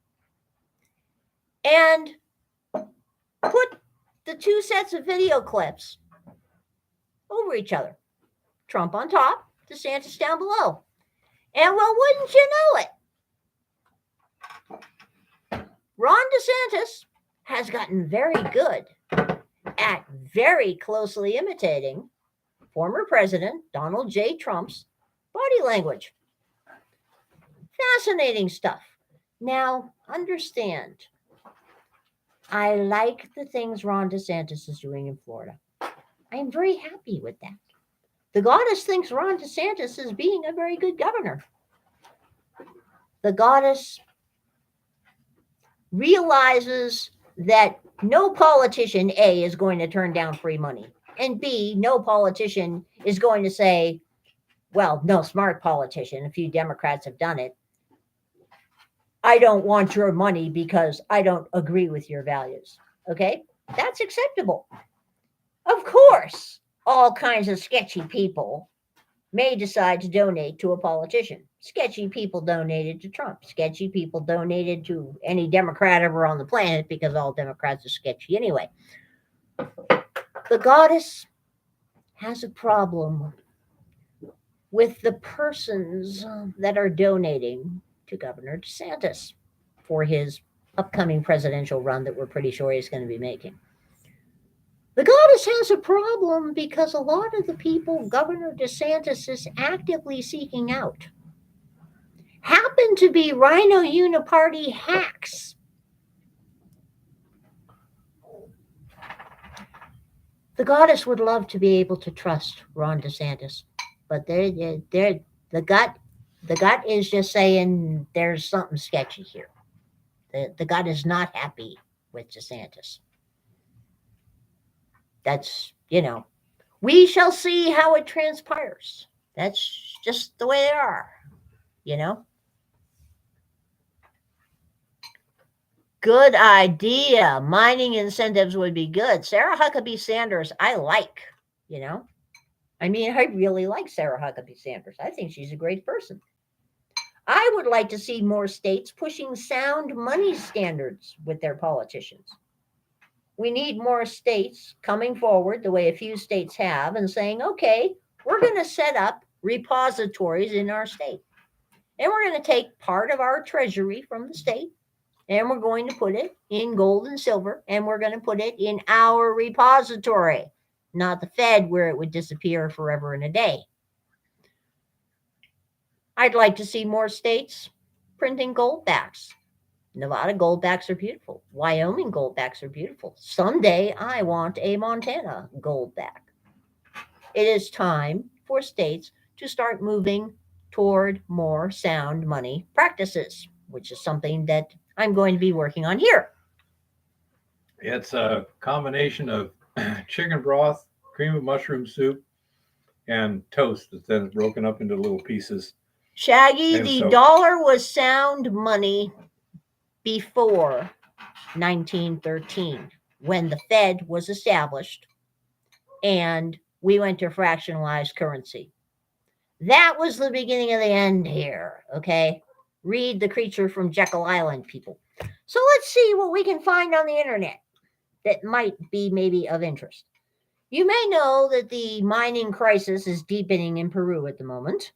put the two sets of video clips over each other. Trump on top, DeSantis down below. And well, wouldn't you know it? Ron DeSantis has gotten very good at very closely imitating former President Donald J. Trump's body language. Fascinating stuff. Now, understand, I like the things Ron DeSantis is doing in Florida. I am very happy with that. The goddess thinks Ron DeSantis is being a very good governor. The goddess realizes that no politician, A, is going to turn down free money, and B, no politician is going to say, well, no smart politician, a few Democrats have done it, I don't want your money because I don't agree with your values. Okay? That's acceptable. Of course, all kinds of sketchy people may decide to donate to a politician. Sketchy people donated to Trump. Sketchy people donated to any Democrat ever on the planet because all Democrats are sketchy anyway. The goddess has a problem with the persons that are donating to Governor DeSantis for his upcoming presidential run that we're pretty sure he's going to be making. The goddess has a problem because a lot of the people Governor DeSantis is actively seeking out happen to be Rhino Uniparty hacks. The goddess would love to be able to trust Ron DeSantis, but the gut, the gut is just saying there's something sketchy here. The gut is not happy with DeSantis. That's, we shall see how it transpires. That's just the way they are, you know? Good idea. Mining incentives would be good. Sarah Huckabee Sanders, I like, I mean, I really like Sarah Huckabee Sanders. I think she's a great person. I would like to see more states pushing sound money standards with their politicians. We need more states coming forward the way a few states have and saying, okay, we're going to set up repositories in our state. And we're going to take part of our treasury from the state and we're going to put it in gold and silver and we're going to put it in our repository, not the Fed where it would disappear forever and a day. I'd like to see more states printing gold backs. Nevada gold backs are beautiful. Wyoming gold backs are beautiful. Someday I want a Montana gold back. It is time for states to start moving toward more sound money practices, which is something that I'm going to be working on here. It's a combination of chicken broth, cream of mushroom soup, and toast that's then broken up into little pieces. Shaggy, the dollar was sound money before 1913 when the Fed was established and we went to fractionalized currency. That was the beginning of the end here, okay? Read The Creature from Jekyll Island, people. So let's see what we can find on the internet that might be maybe of interest. You may know that the mining crisis is deepening in Peru at the moment.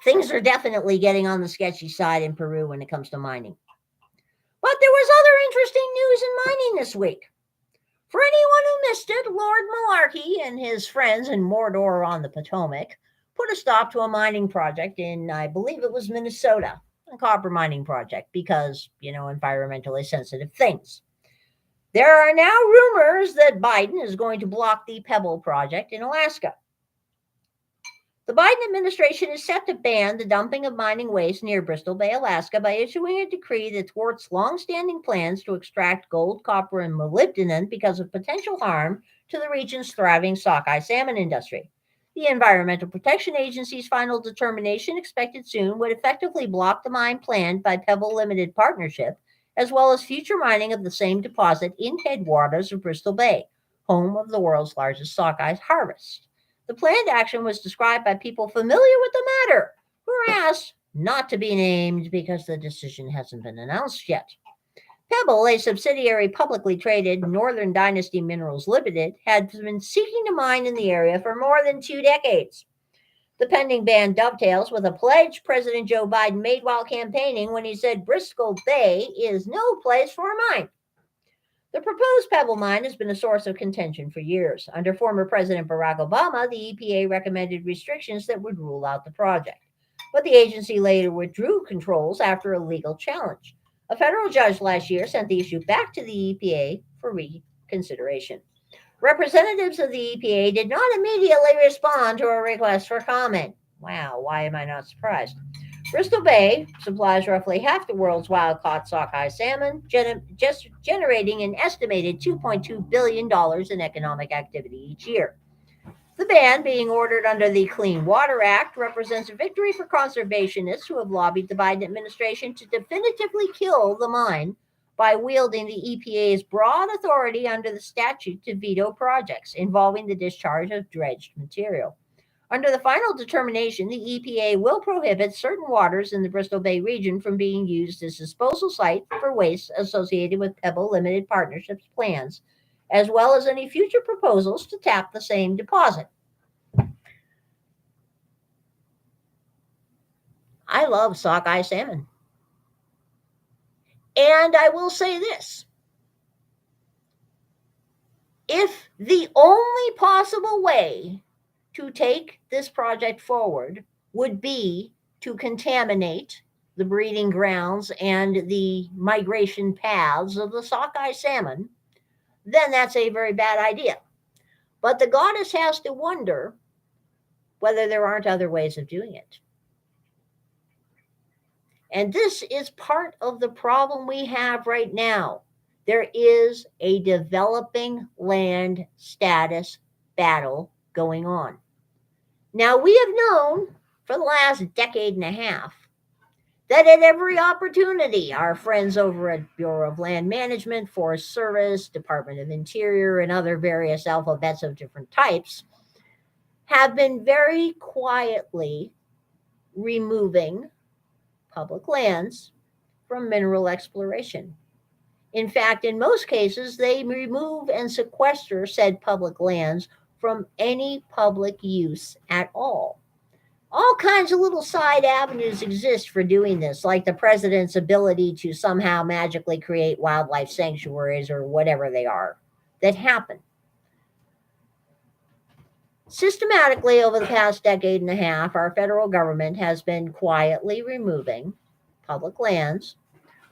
Things are definitely getting on the sketchy side in Peru when it comes to mining. But there was other interesting news in mining this week. For anyone who missed it, Lord Malarkey and his friends in Mordor on the Potomac put a stop to a mining project in, I believe it was Minnesota, a copper mining project because, environmentally sensitive things. There are now rumors that Biden is going to block the Pebble project in Alaska. The Biden administration is set to ban the dumping of mining waste near Bristol Bay, Alaska, by issuing a decree that thwarts longstanding plans to extract gold, copper, and molybdenum because of potential harm to the region's thriving sockeye salmon industry. The Environmental Protection Agency's final determination, expected soon, would effectively block the mine planned by Pebble Limited Partnership, as well as future mining of the same deposit in headwaters of Bristol Bay, home of the world's largest sockeye harvest. The planned action was described by people familiar with the matter, who were asked not to be named because the decision hasn't been announced yet. Pebble, a subsidiary publicly traded Northern Dynasty Minerals Limited, had been seeking to mine in the area for more than 2 decades. The pending ban dovetails with a pledge President Joe Biden made while campaigning when he said Bristol Bay is no place for a mine. The proposed Pebble mine has been a source of contention for years. Under former President Barack Obama, the EPA recommended restrictions that would rule out the project. But the agency later withdrew controls after a legal challenge. A federal judge last year sent the issue back to the EPA for reconsideration. Representatives of the EPA did not immediately respond to a request for comment. Wow, why am I not surprised? Bristol Bay supplies roughly half the world's wild-caught sockeye salmon, generating an estimated $2.2 billion in economic activity each year. The ban, being ordered under the Clean Water Act, represents a victory for conservationists who have lobbied the Biden administration to definitively kill the mine by wielding the EPA's broad authority under the statute to veto projects involving the discharge of dredged material. Under the final determination, the EPA will prohibit certain waters in the Bristol Bay region from being used as disposal site for waste associated with Pebble Limited Partnership's plans, as well as any future proposals to tap the same deposit. I love sockeye salmon. And I will say this. If the only possible way to take this project forward would be to contaminate the breeding grounds and the migration paths of the sockeye salmon, then that's a very bad idea. But the goddess has to wonder whether there aren't other ways of doing it. And this is part of the problem we have right now. There is a developing land status battle going on. Now, we have known for the last decade and a half that at every opportunity, our friends over at Bureau of Land Management, Forest Service, Department of Interior, and other various alphabets of different types have been very quietly removing public lands from mineral exploration. In fact, in most cases, they remove and sequester said public lands from any public use at all. All kinds of little side avenues exist for doing this, like the president's ability to somehow magically create wildlife sanctuaries or whatever they are that happen. Systematically, over the past decade and a half, our federal government has been quietly removing public lands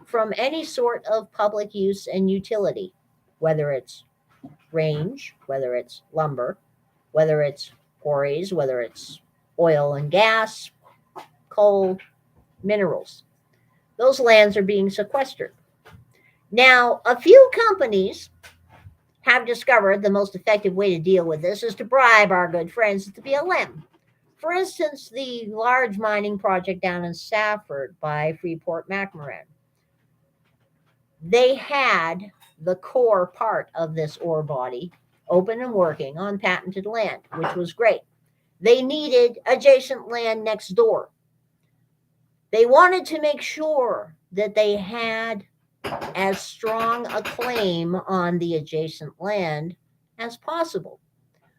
from any sort of public use and utility, whether it's range, whether it's lumber, whether it's quarries, whether it's oil and gas, coal, minerals. Those lands are being sequestered. Now, a few companies have discovered the most effective way to deal with this is to bribe our good friends at the BLM. For instance, the large mining project down in Safford by Freeport McMoran. They had the core part of this ore body open and working on patented land, which was great. They needed adjacent land next door. They wanted to make sure that they had as strong a claim on the adjacent land as possible.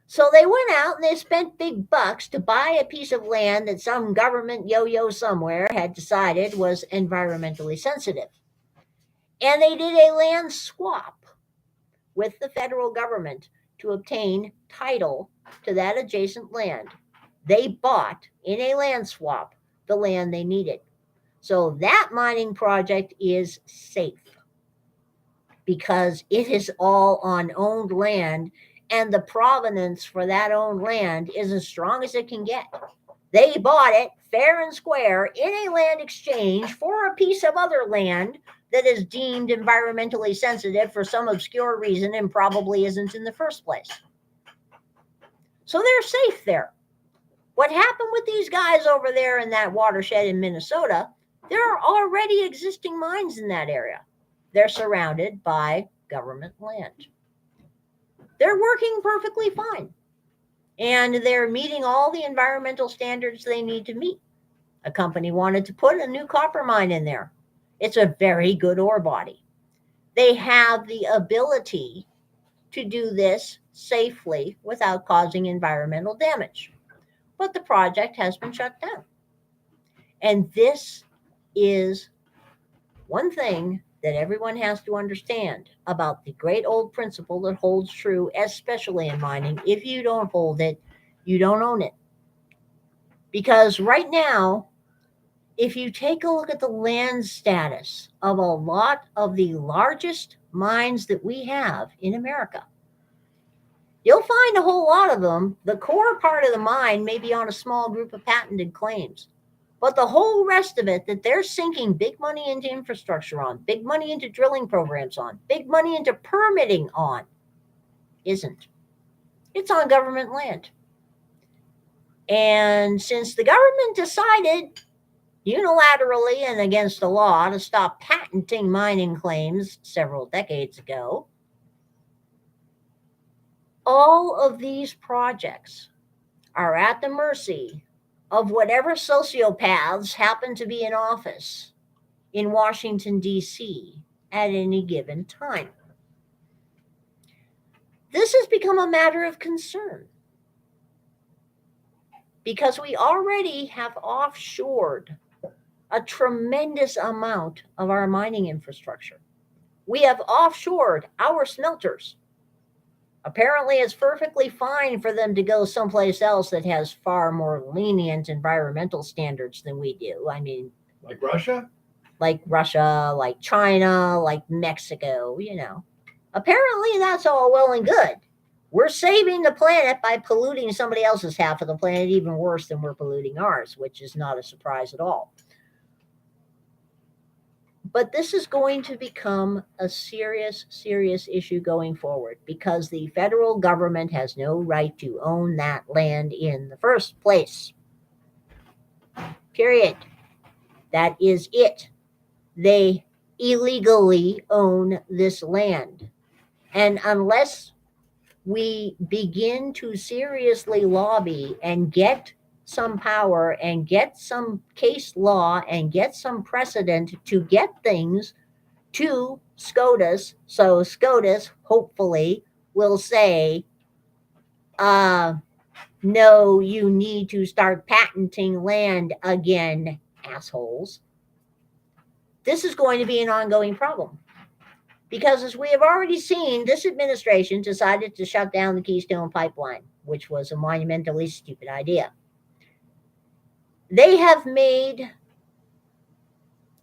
So they went out and they spent big bucks to buy a piece of land that some government yo-yo somewhere had decided was environmentally sensitive. And they did a land swap with the federal government to obtain title to that adjacent land. They bought, in a land swap, the land they needed. So that mining project is safe because it is all on owned land, and the provenance for that owned land is as strong as it can get. They bought it fair and square in a land exchange for a piece of other land that is deemed environmentally sensitive for some obscure reason and probably isn't in the first place. So they're safe there. What happened with these guys over there in that watershed in Minnesota, there are already existing mines in that area. They're surrounded by government land. They're working perfectly fine. And they're meeting all the environmental standards they need to meet. A company wanted to put a new copper mine in there. It's a very good ore body. They have the ability to do this safely without causing environmental damage. But the project has been shut down. And this is one thing that everyone has to understand about the great old principle that holds true, especially in mining. If you don't hold it, you don't own it. Because right now, if you take a look at the land status of a lot of the largest mines that we have in America, you'll find a whole lot of them. The core part of the mine may be on a small group of patented claims. But the whole rest of it that they're sinking big money into infrastructure on, big money into drilling programs on, big money into permitting on, isn't. It's on government land. And since the government decided unilaterally and against the law to stop patenting mining claims several decades ago, all of these projects are at the mercy of whatever sociopaths happen to be in office in Washington, D.C. at any given time. This has become a matter of concern because we already have offshored a tremendous amount of our mining infrastructure. We have offshored our smelters. Apparently, it's perfectly fine for them to go someplace else that has far more lenient environmental standards than we do. I mean, Like Russia? like Russia, like China, like Mexico, Apparently that's all well and good. We're saving the planet by polluting somebody else's half of the planet even worse than we're polluting ours, which is not a surprise at all. But this is going to become a serious, serious issue going forward because the federal government has no right to own that land in the first place. Period. That is it. They illegally own this land. And unless we begin to seriously lobby and get some power and get some case law and get some precedent to get things to SCOTUS, so SCOTUS hopefully will say, no, you need to start patenting land again, assholes. This is going to be an ongoing problem. Because as we have already seen, this administration decided to shut down the Keystone Pipeline, which was a monumentally stupid idea. They have made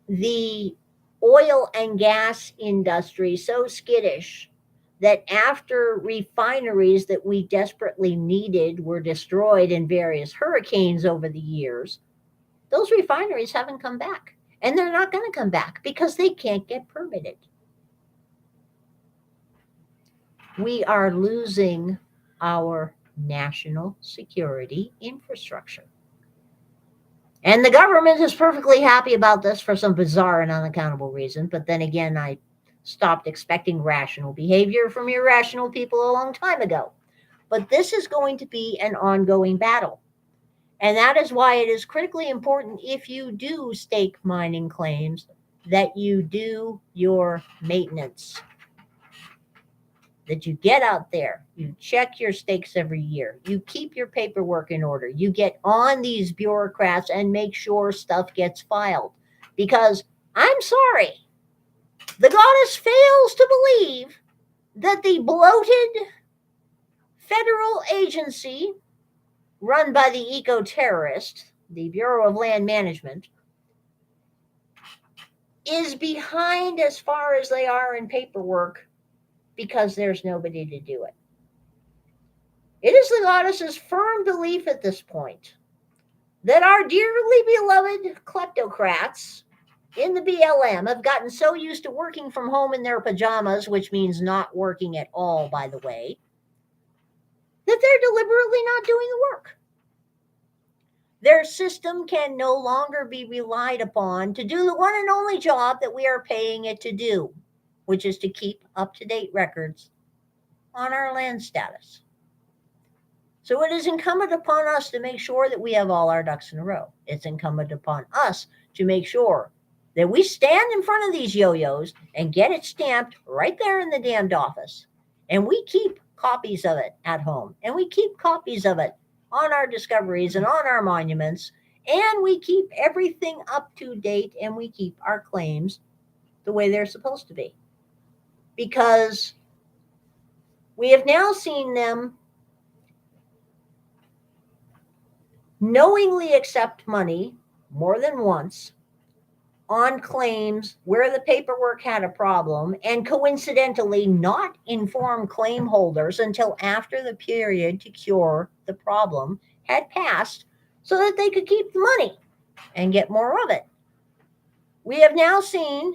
the oil and gas industry so skittish that after refineries that we desperately needed were destroyed in various hurricanes over the years, those refineries haven't come back. And they're not going to come back because they can't get permitted. We are losing our national security infrastructure. And the government is perfectly happy about this for some bizarre and unaccountable reason. But then again, I stopped expecting rational behavior from irrational people a long time ago. But this is going to be an ongoing battle. And that is why it is critically important, if you do stake mining claims, that you do your maintenance. That you get out there, you check your stakes every year, you keep your paperwork in order, you get on these bureaucrats and make sure stuff gets filed. Because I'm sorry, the goddess fails to believe that the bloated federal agency run by the eco-terrorist, the Bureau of Land Management, is behind as far as they are in paperwork because there's nobody to do it. It is the goddess's firm belief at this point that our dearly beloved kleptocrats in the BLM have gotten so used to working from home in their pajamas, which means not working at all, by the way, that they're deliberately not doing the work. Their system can no longer be relied upon to do the one and only job that we are paying it to do, which is to keep up-to-date records on our land status. So it is incumbent upon us to make sure that we have all our ducks in a row. It's incumbent upon us to make sure that we stand in front of these yo-yos and get it stamped right there in the damned office. And we keep copies of it at home. And we keep copies of it on our discoveries and on our monuments. And we keep everything up to date, and we keep our claims the way they're supposed to be. Because we have now seen them knowingly accept money more than once on claims where the paperwork had a problem, and coincidentally not inform claim holders until after the period to cure the problem had passed so that they could keep the money and get more of it. We have now seen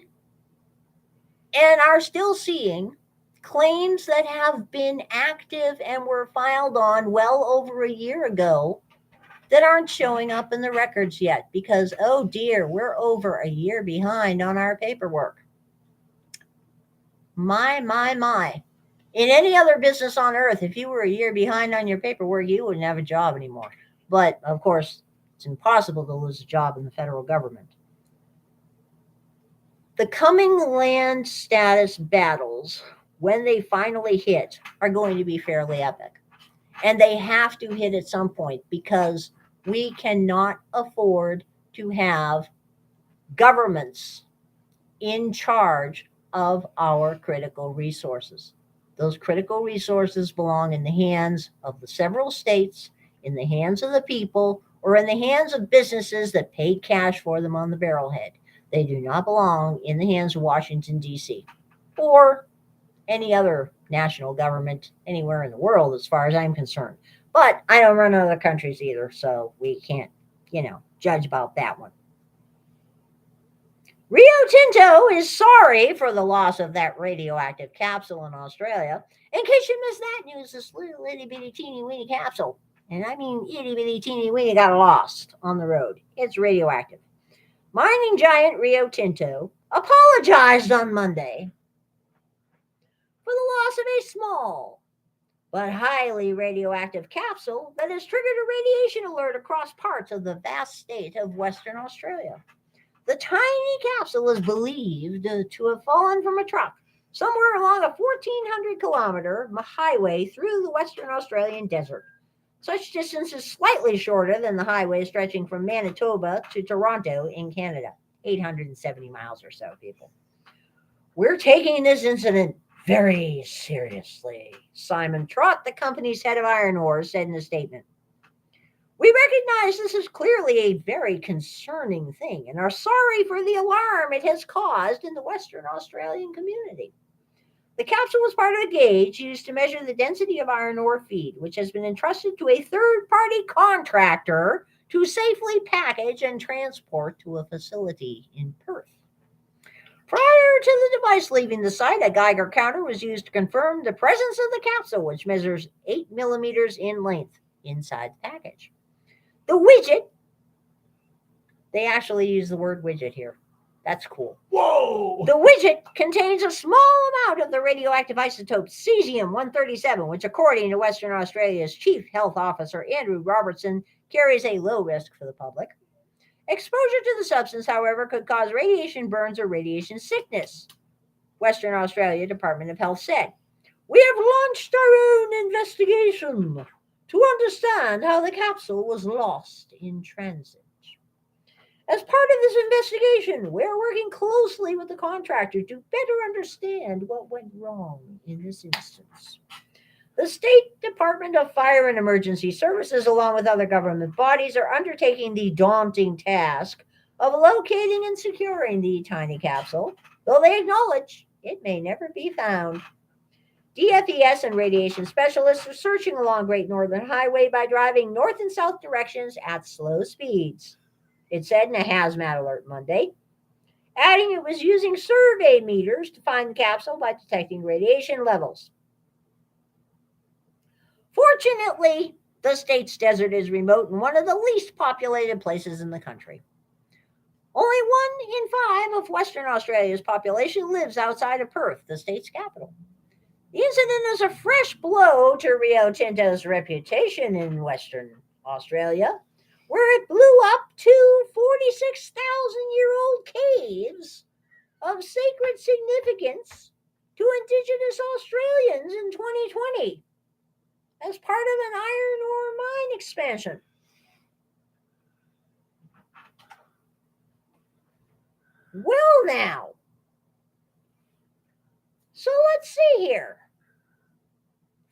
and are still seeing claims that have been active and were filed on well over a year ago that aren't showing up in the records yet because, oh dear, we're over a year behind on our paperwork. My. In any other business on earth, if you were a year behind on your paperwork, you wouldn't have a job anymore. But, of course, it's impossible to lose a job in the federal government. The coming land status battles, when they finally hit, are going to be fairly epic. And they have to hit at some point because we cannot afford to have governments in charge of our critical resources. Those critical resources belong in the hands of the several states, in the hands of the people, or in the hands of businesses that paid cash for them on the barrelhead. They do not belong in the hands of Washington, D.C., or any other national government anywhere in the world, as far as I'm concerned. But I don't run other countries either, so we can't, judge about that one. Rio Tinto is sorry for the loss of that radioactive capsule in Australia. In case you missed that news, this little itty bitty teeny weeny capsule, and I mean itty bitty teeny weeny, got lost on the road. It's radioactive. Mining giant Rio Tinto apologized on Monday for the loss of a small but highly radioactive capsule that has triggered a radiation alert across parts of the vast state of Western Australia. The tiny capsule is believed to have fallen from a truck somewhere along a 1,400-kilometer highway through the Western Australian desert. Such distance is slightly shorter than the highway stretching from Manitoba to Toronto in Canada, 870 miles or so, people. We're taking this incident very seriously, Simon Trott, the company's head of iron ore, said in a statement. We recognize this is clearly a very concerning thing and are sorry for the alarm it has caused in the Western Australian community. The capsule was part of a gauge used to measure the density of iron ore feed, which has been entrusted to a third-party contractor to safely package and transport to a facility in Perth. Prior to the device leaving the site, a Geiger counter was used to confirm the presence of the capsule, which measures 8 millimeters in length inside the package. The widget, they actually use the word widget here. That's cool. Whoa! The widget contains a small amount of the radioactive isotope cesium-137, which, according to Western Australia's Chief Health Officer Andrew Robertson, carries a low risk for the public. Exposure to the substance, however, could cause radiation burns or radiation sickness, Western Australia Department of Health said. We have launched our own investigation to understand how the capsule was lost in transit. As part of this investigation, we're working closely with the contractor to better understand what went wrong in this instance. The State Department of Fire and Emergency Services, along with other government bodies, are undertaking the daunting task of locating and securing the tiny capsule, though they acknowledge it may never be found. DFES and radiation specialists are searching along Great Northern Highway by driving north and south directions at slow speeds, it said in a hazmat alert Monday, adding it was using survey meters to find the capsule by detecting radiation levels. Fortunately, the state's desert is remote and one of the least populated places in the country. Only 1 in 5 of Western Australia's population lives outside of Perth, the state's capital. The incident is a fresh blow to Rio Tinto's reputation in Western Australia, where it blew up 2 46,000-year-old caves of sacred significance to Indigenous Australians in 2020 as part of an iron ore mine expansion. Well, now, so let's see here.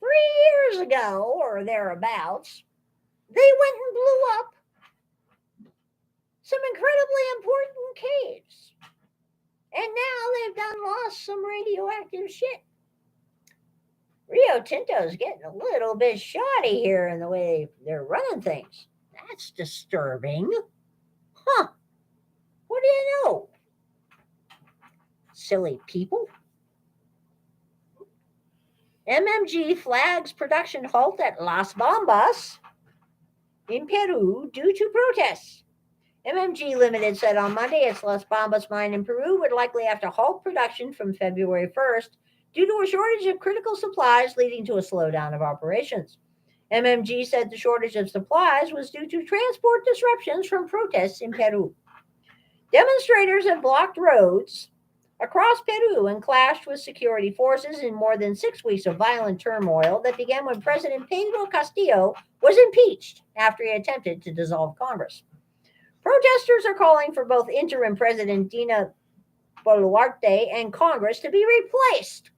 3 years ago, or thereabouts, they went and blew up some incredibly important caves. And now they've done lost some radioactive shit. Rio Tinto's getting a little bit shoddy here in the way they're running things. That's disturbing. Huh. What do you know? Silly people. MMG flags production halt at Las Bambas in Peru due to protests. MMG Limited said on Monday its Las Bambas mine in Peru would likely have to halt production from February 1st due to a shortage of critical supplies leading to a slowdown of operations. MMG said the shortage of supplies was due to transport disruptions from protests in Peru. Demonstrators have blocked roads across Peru and clashed with security forces in more than 6 weeks of violent turmoil that began when President Pedro Castillo was impeached after he attempted to dissolve Congress. Protesters are calling for both interim President Dina Boluarte and Congress to be replaced,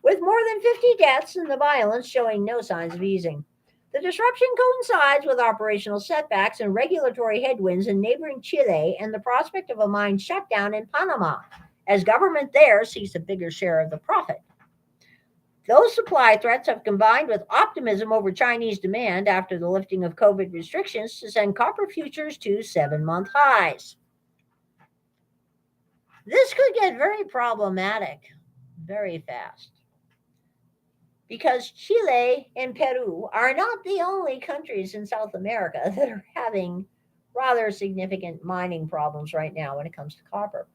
with more than 50 deaths and the violence showing no signs of easing. The disruption coincides with operational setbacks and regulatory headwinds in neighboring Chile and the prospect of a mine shutdown in Panama, as government there seeks a bigger share of the profit. Those supply threats have combined with optimism over Chinese demand after the lifting of COVID restrictions to send copper futures to 7-month highs. This could get very problematic very fast, because Chile and Peru are not the only countries in South America that are having rather significant mining problems right now when it comes to copper.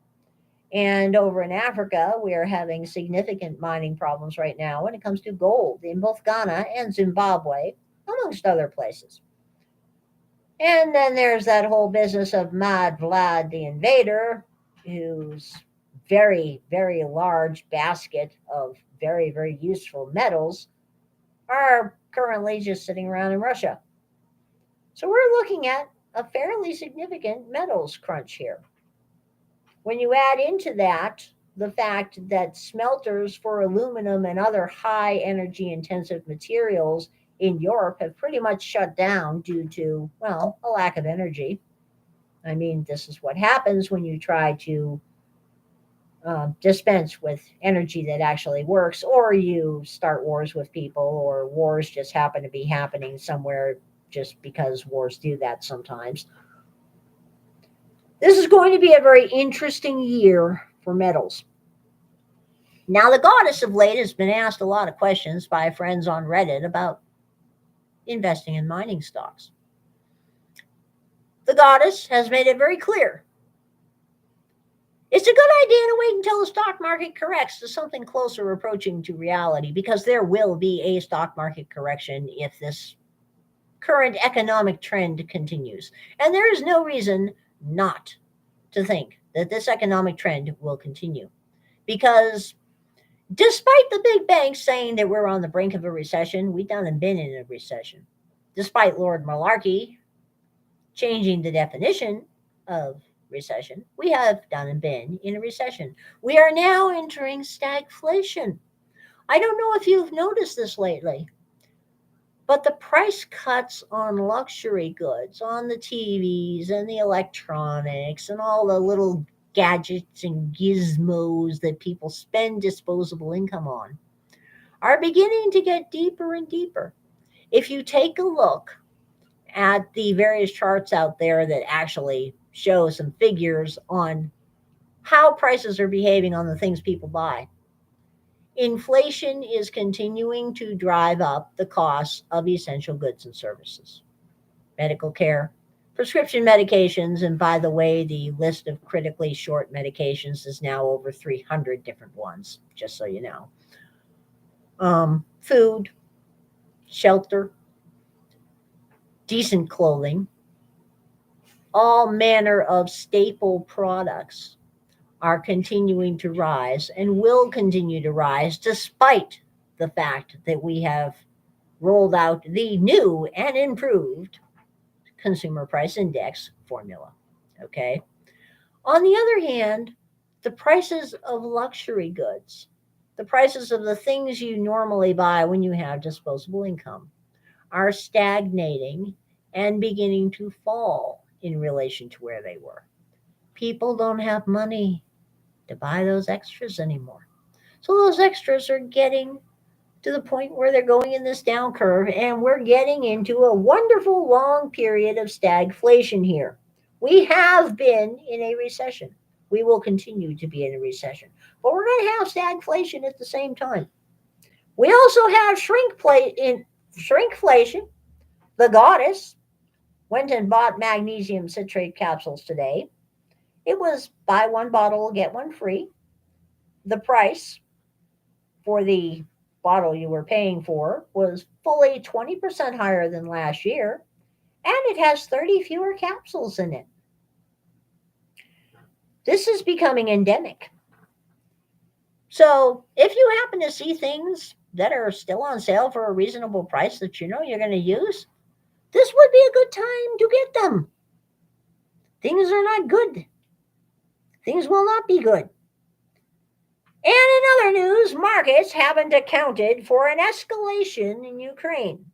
And over in Africa, we are having significant mining problems right now when it comes to gold in both Ghana and Zimbabwe, amongst other places. And then there's that whole business of Mad Vlad the Invader, whose very, very large basket of very, very useful metals are currently just sitting around in Russia. So we're looking at a fairly significant metals crunch here. When you add into that the fact that smelters for aluminum and other high energy intensive materials in Europe have pretty much shut down due to, well, a lack of energy. I mean, this is what happens when you try to dispense with energy that actually works, or you start wars with people, or wars just happen to be happening somewhere just because wars do that sometimes. This is going to be a very interesting year for metals. Now, the goddess of late has been asked a lot of questions by friends on Reddit about investing in mining stocks. The goddess has made it very clear. It's a good idea to wait until the stock market corrects to something closer approaching to reality, because there will be a stock market correction if this current economic trend continues. And there is no reason not to think that this economic trend will continue. Because despite the big banks saying that we're on the brink of a recession, we done been in a recession. Despite Lord Malarkey changing the definition of recession, we have done and been in a recession. We are now entering stagflation. I don't know if you've noticed this lately, but the price cuts on luxury goods, on the TVs and the electronics and all the little gadgets and gizmos that people spend disposable income on, are beginning to get deeper and deeper. If you take a look at the various charts out there that actually show some figures on how prices are behaving on the things people buy, inflation is continuing to drive up the costs of essential goods and services, medical care, prescription medications, and by the way, the list of critically short medications is now over 300 different ones, just so you know. Food, shelter, decent clothing, all manner of staple products are continuing to rise and will continue to rise despite the fact that we have rolled out the new and improved consumer price index formula. Okay. On the other hand, the prices of luxury goods, the prices of the things you normally buy when you have disposable income, are stagnating and beginning to fall in relation to where they were. People don't have money to buy those extras anymore. So those extras are getting to the point where they're going in this down curve, and we're getting into a wonderful long period of stagflation here. We have been in a recession. We will continue to be in a recession, but we're going to have stagflation at the same time. We also have shrinkflation. The goddess went and bought magnesium citrate capsules today. It was buy one bottle, get one free. The price for the bottle you were paying for was fully 20% higher than last year, and it has 30 fewer capsules in it. This is becoming endemic. So if you happen to see things that are still on sale for a reasonable price that you know you're going to use, this would be a good time to get them. Things are not good. Things will not be good. And in other news, markets haven't accounted for an escalation in Ukraine.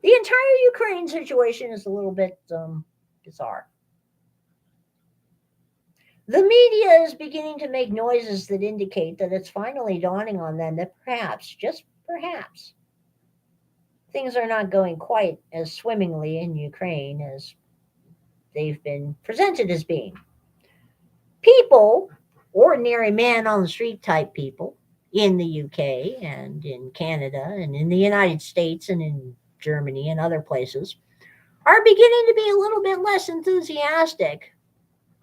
The entire Ukraine situation is a little bit bizarre. The media is beginning to make noises that indicate that it's finally dawning on them that perhaps, just perhaps, things are not going quite as swimmingly in Ukraine as they've been presented as being. People, ordinary man on the street type people in the UK and in Canada and in the United States and in Germany and other places, are beginning to be a little bit less enthusiastic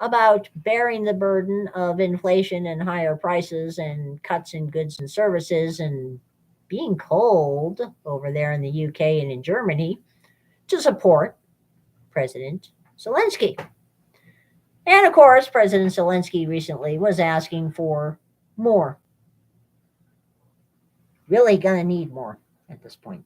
about bearing the burden of inflation and higher prices and cuts in goods and services and being cold over there in the UK and in Germany to support President Zelensky. And of course, President Zelensky recently was asking for more. Really going to need more at this point.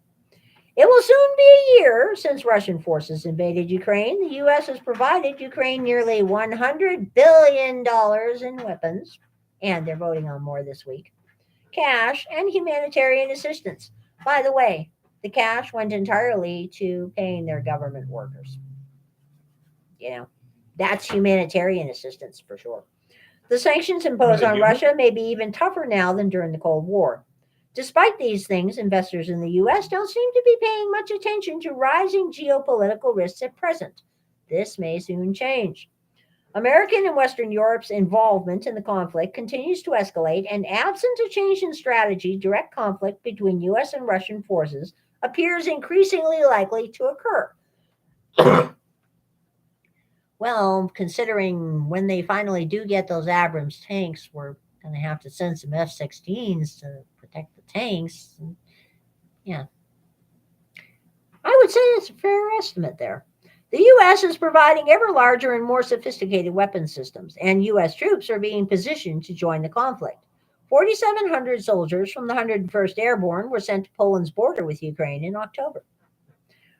It will soon be a year since Russian forces invaded Ukraine. The U.S. has provided Ukraine nearly $100 billion in weapons, and they're voting on more this week, cash, and humanitarian assistance. By the way, the cash went entirely to paying their government workers. You know, that's humanitarian assistance for sure. The sanctions imposed on Russia may be even tougher now than during the Cold War. Despite these things, investors in the U.S. don't seem to be paying much attention to rising geopolitical risks at present. This may soon change. American and Western Europe's involvement in the conflict continues to escalate, and absent a change in strategy, direct conflict between U.S. and Russian forces appears increasingly likely to occur. Well, considering when they finally do get those Abrams tanks, we're going to have to send some F-16s to protect the tanks. Yeah. I would say it's a fair estimate there. The U.S. is providing ever larger and more sophisticated weapon systems, and U.S. troops are being positioned to join the conflict. 4,700 soldiers from the 101st Airborne were sent to Poland's border with Ukraine in October.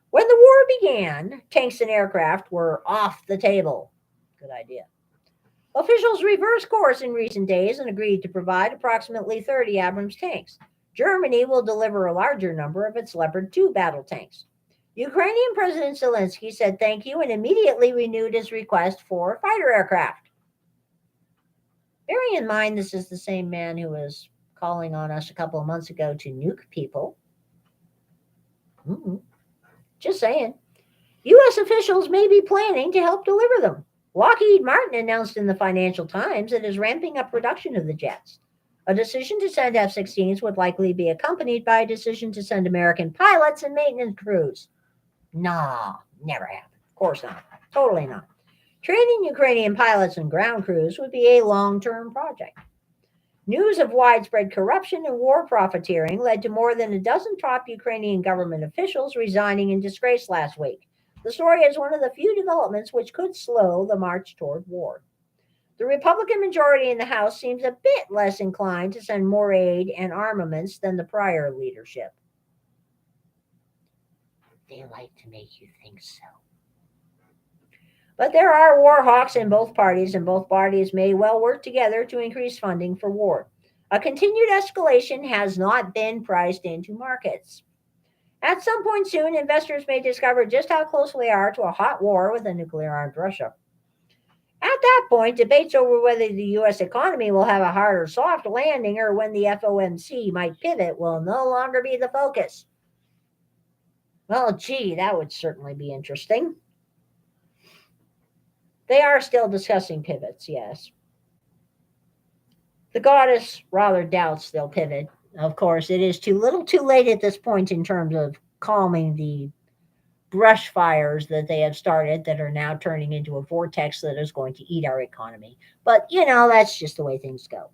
When the war began, tanks and aircraft were off the table. Good idea. Officials reversed course in recent days and agreed to provide approximately 30 Abrams tanks. Germany will deliver a larger number of its Leopard 2 battle tanks. Ukrainian President Zelensky said thank you and immediately renewed his request for fighter aircraft. Bearing in mind this is the same man who was calling on us a couple of months ago to nuke people. Just saying. U.S. officials may be planning to help deliver them. Lockheed Martin announced in the Financial Times it is ramping up production of the jets. A decision to send F-16s would likely be accompanied by a decision to send American pilots and maintenance crews. Nah, never happened. Of course not. Totally not. Training Ukrainian pilots and ground crews would be a long-term project. News of widespread corruption and war profiteering led to more than a dozen top Ukrainian government officials resigning in disgrace last week. The story is one of the few developments which could slow the march toward war. The Republican majority in the House seems a bit less inclined to send more aid and armaments than the prior leadership. They like to make you think so. But there are war hawks in both parties, and both parties may well work together to increase funding for war. A continued escalation has not been priced into markets. At some point soon, investors may discover just how close we are to a hot war with a nuclear-armed Russia. At that point, debates over whether the U.S. economy will have a hard or soft landing or when the FOMC might pivot will no longer be the focus. Well, gee, that would certainly be interesting. They are still discussing pivots, yes. The goddess rather doubts they'll pivot. Of course, it is too little too late at this point in terms of calming the brush fires that they have started that are now turning into a vortex that is going to eat our economy. But, that's just the way things go.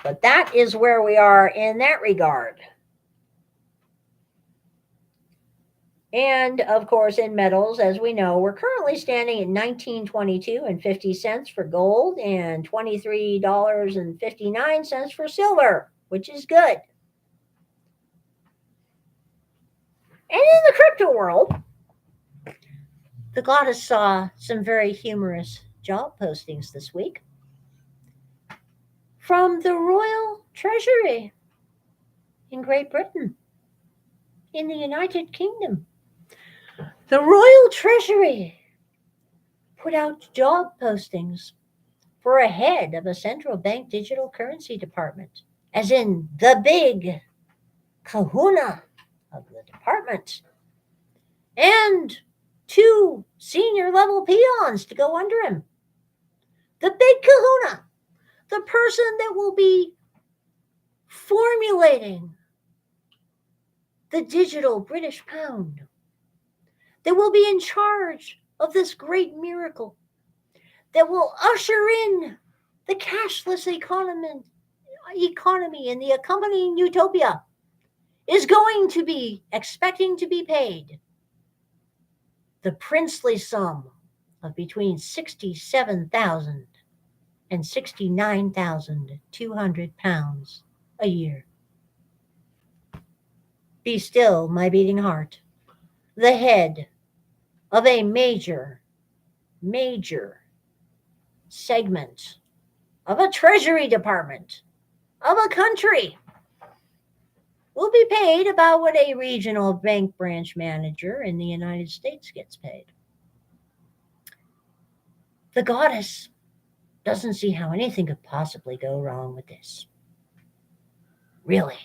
But that is where we are in that regard. And, of course, in metals, as we know, we're currently standing at $19.22.50 for gold and $23.59 for silver, which is good. And in the crypto world, the goddess saw some very humorous job postings this week from the Royal Treasury in Great Britain. in the United Kingdom, the Royal Treasury put out job postings for a head of a central bank digital currency department, as in the big kahuna of the department, and 2 senior level peons to go under him. The big kahuna, the person that will be formulating the digital British pound, that will be in charge of this great miracle, that will usher in the cashless economy and the accompanying utopia, is going to be expecting to be paid the princely sum of between 67,000 and 69,200 pounds a year. Be still, my beating heart, the head of a major segment of a treasury department of a country will be paid about what a regional bank branch manager in the United States gets paid. The goddess doesn't see how anything could possibly go wrong with this. Really.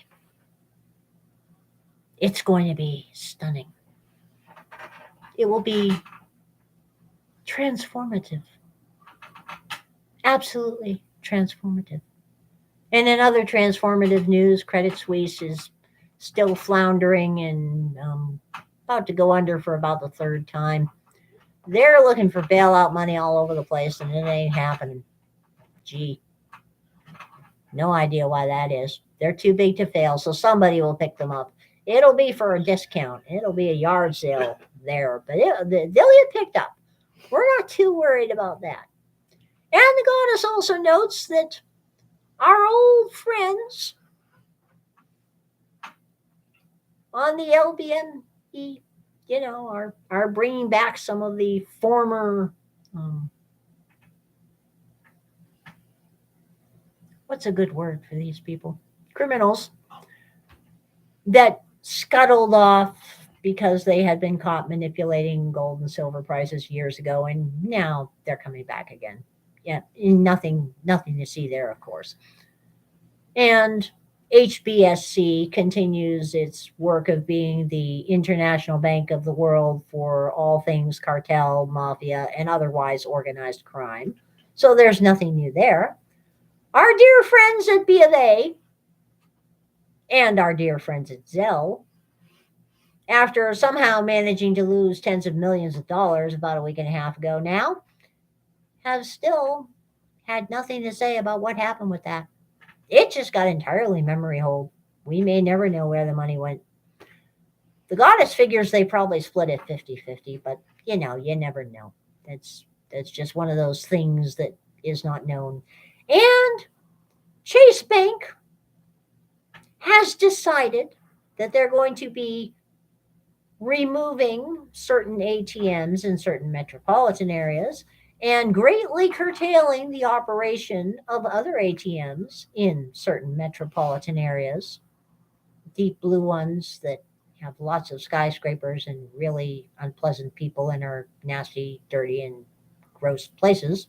It's going to be stunning. It will be transformative. Absolutely transformative. And in other transformative news, Credit Suisse is still floundering and about to go under for about the 3rd time. They're looking for bailout money all over the place, and it ain't happening. Gee, no idea why that is. They're too big to fail, so somebody will pick them up. It'll be for a discount. It'll be a yard sale there, but they'll get picked up. We're not too worried about that. And the goddess also notes that our old friends on the LBME, are bringing back some of the former, what's a good word for these people? Criminals that scuttled off because they had been caught manipulating gold and silver prices years ago, and now they're coming back again. Yeah, nothing to see there, of course. And HBSC continues its work of being the international bank of the world for all things cartel, mafia, and otherwise organized crime. So there's nothing new there. Our dear friends at B of A and our dear friends at Zelle, after somehow managing to lose tens of millions of dollars about a week and a half ago now, have still had nothing to say about what happened with that. It just got entirely memory hold. We may never know where the money went. The goddess figures they probably split it 50-50, but you never know. That's just one of those things that is not known. And Chase Bank has decided that they're going to be removing certain ATMs in certain metropolitan areas and greatly curtailing the operation of other ATMs in certain metropolitan areas, deep blue ones that have lots of skyscrapers and really unpleasant people and are nasty, dirty, and gross places.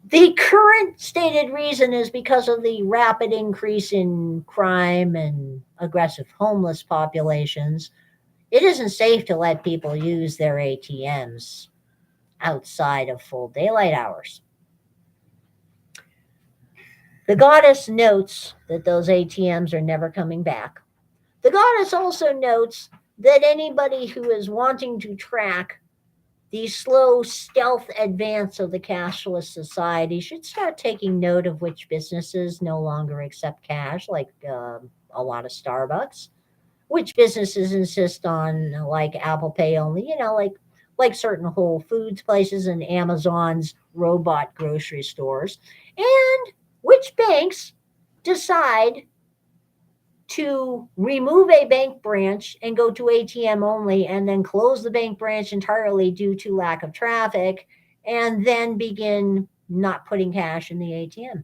The current stated reason is because of the rapid increase in crime and aggressive homeless populations. It isn't safe to let people use their ATMs outside of full daylight hours. The goddess notes that those ATMs are never coming back. The goddess also notes that anybody who is wanting to track the slow stealth advance of the cashless society should start taking note of which businesses no longer accept cash, like a lot of Starbucks, which businesses insist on like Apple Pay only, like certain Whole Foods places and Amazon's robot grocery stores, and which banks decide to remove a bank branch and go to ATM only and then close the bank branch entirely due to lack of traffic and then begin not putting cash in the ATM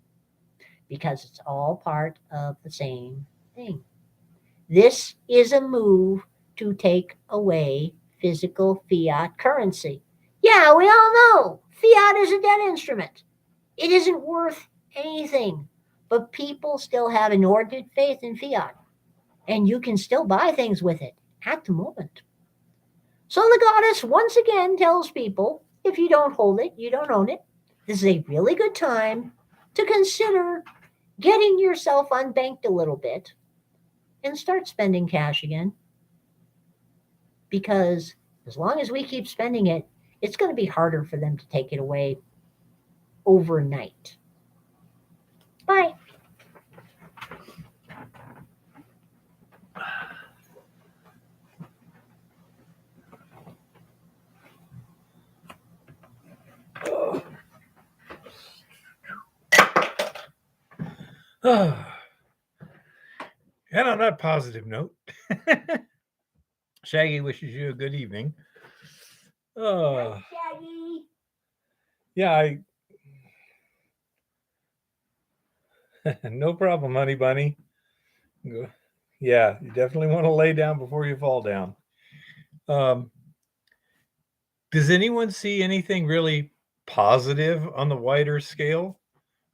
because it's all part of the same thing. This is a move to take away physical fiat currency. Yeah, we all know fiat is a debt instrument. It isn't worth anything, but people still have inordinate faith in fiat, and you can still buy things with it at the moment. So the goddess once again tells people if you don't hold it, you don't own it. This is a really good time to consider getting yourself unbanked a little bit and start spending cash again. Because as long as we keep spending it, it's going to be harder for them to take it away overnight. Bye. And on that positive note, Shaggy wishes you a good evening. Shaggy. Yeah, no problem, honey bunny. Yeah, you definitely want to lay down before you fall down. Does anyone see anything really positive on the wider scale?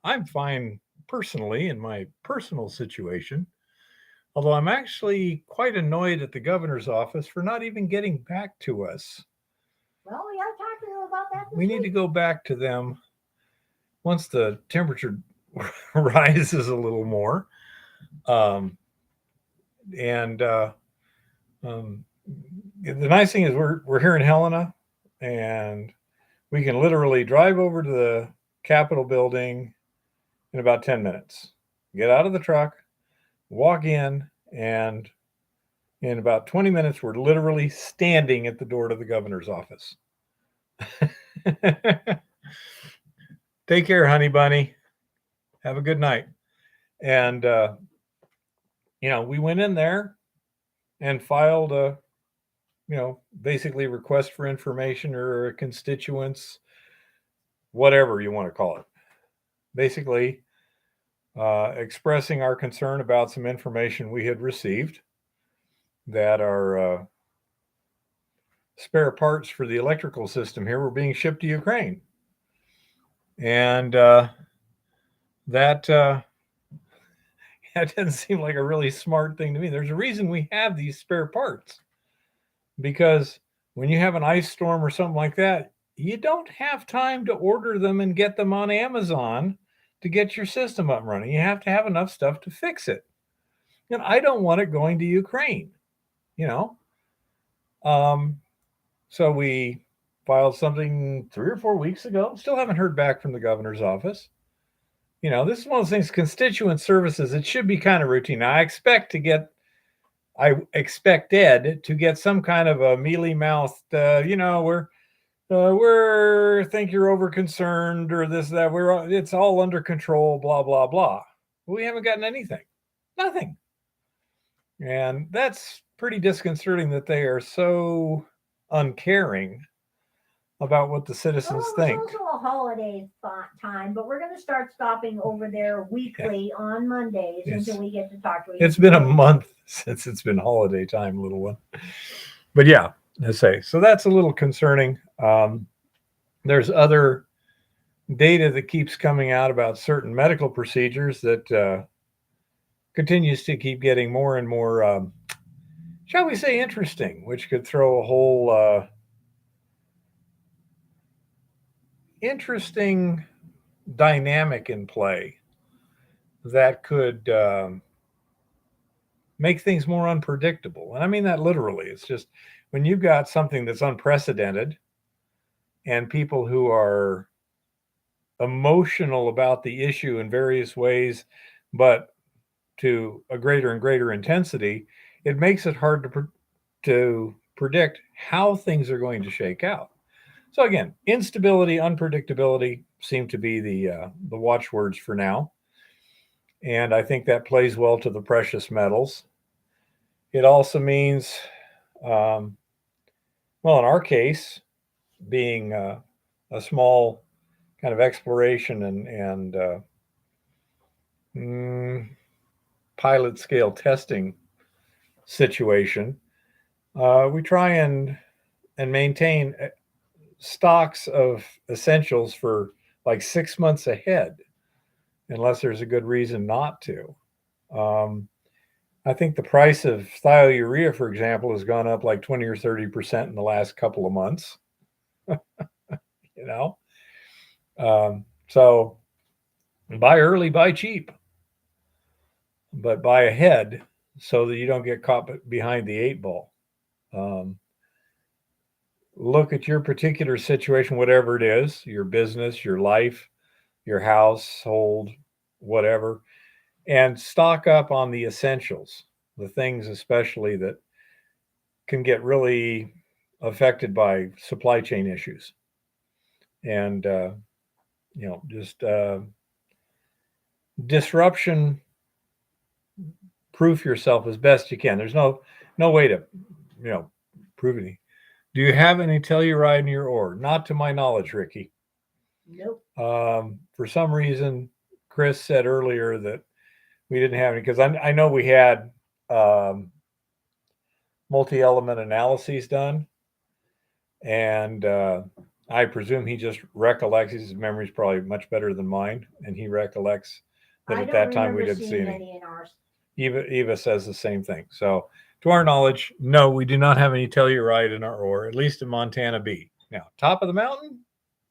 I'm fine personally in my personal situation, although I'm actually quite annoyed at the governor's office for not even getting back to us. Well, we got to talk to them about that. We need to go back to them once the temperature rises a little more. The nice thing is we're here in Helena, and we can literally drive over to the Capitol building in about 10 minutes. Get out of the truck, walk in, and in about 20 minutes, we're literally standing at the door to the governor's office. Take care, honey bunny. Have a good night. And, we went in there and filed a, basically request for information or a constituents, whatever you want to call it. Basically, expressing our concern about some information we had received that our spare parts for the electrical system here were being shipped to Ukraine. And that didn't seem like a really smart thing to me. There's a reason we have these spare parts, because when you have an ice storm or something like that, you don't have time to order them and get them on Amazon to get your system up and running. You have to have enough stuff to fix it. And I don't want it going to Ukraine, So we filed something 3 or 4 weeks ago. Still haven't heard back from the governor's office. This is one of those things, constituent services, it should be kind of routine. I expected to get some kind of a mealy-mouthed, we're think you're over concerned or this, that, it's all under control, blah, blah, blah. We haven't gotten anything, nothing. And that's pretty disconcerting that they are so uncaring about what the citizens think. It's also a holiday time, but we're going to start stopping over there weekly on Mondays until we get to talk to you. It's been a month since it's been holiday time, little one. But yeah, I say, so that's a little concerning. There's other data that keeps coming out about certain medical procedures that continues to keep getting more and more, shall we say, interesting, which could throw a whole interesting dynamic in play that could make things more unpredictable. And I mean that literally. It's just when you've got something that's unprecedented and people who are emotional about the issue in various ways, but to a greater and greater intensity, it makes it hard to predict how things are going to shake out. So again, instability, unpredictability seem to be the watchwords for now. And I think that plays well to the precious metals. It also means, in our case, being a small kind of exploration and pilot scale testing situation, we try and maintain stocks of essentials for like 6 months ahead, unless there's a good reason not to. I think the price of thiourea, for example, has gone up like 20 or 30% in the last couple of months. You know, so buy early, buy cheap, but buy ahead so that you don't get caught behind the eight ball. Look at your particular situation, whatever it is, your business, your life, your household, whatever, and stock up on the essentials, the things especially that can get really affected by supply chain issues. And, just disruption proof yourself as best you can. There's no way to, prove any. Do you have any telluride in your ore? Not to my knowledge, Ricky. Nope. For some reason, Chris said earlier that we didn't have any, because I know we had multi-element analyses done, and I presume he just recollects. His memory's probably much better than mine, and he recollects that I at don't that time we remember didn't see seeing any. in ours. Eva says the same thing. So, to our knowledge, no, we do not have any telluride in our ore, at least in Montana B. Now, top of the mountain,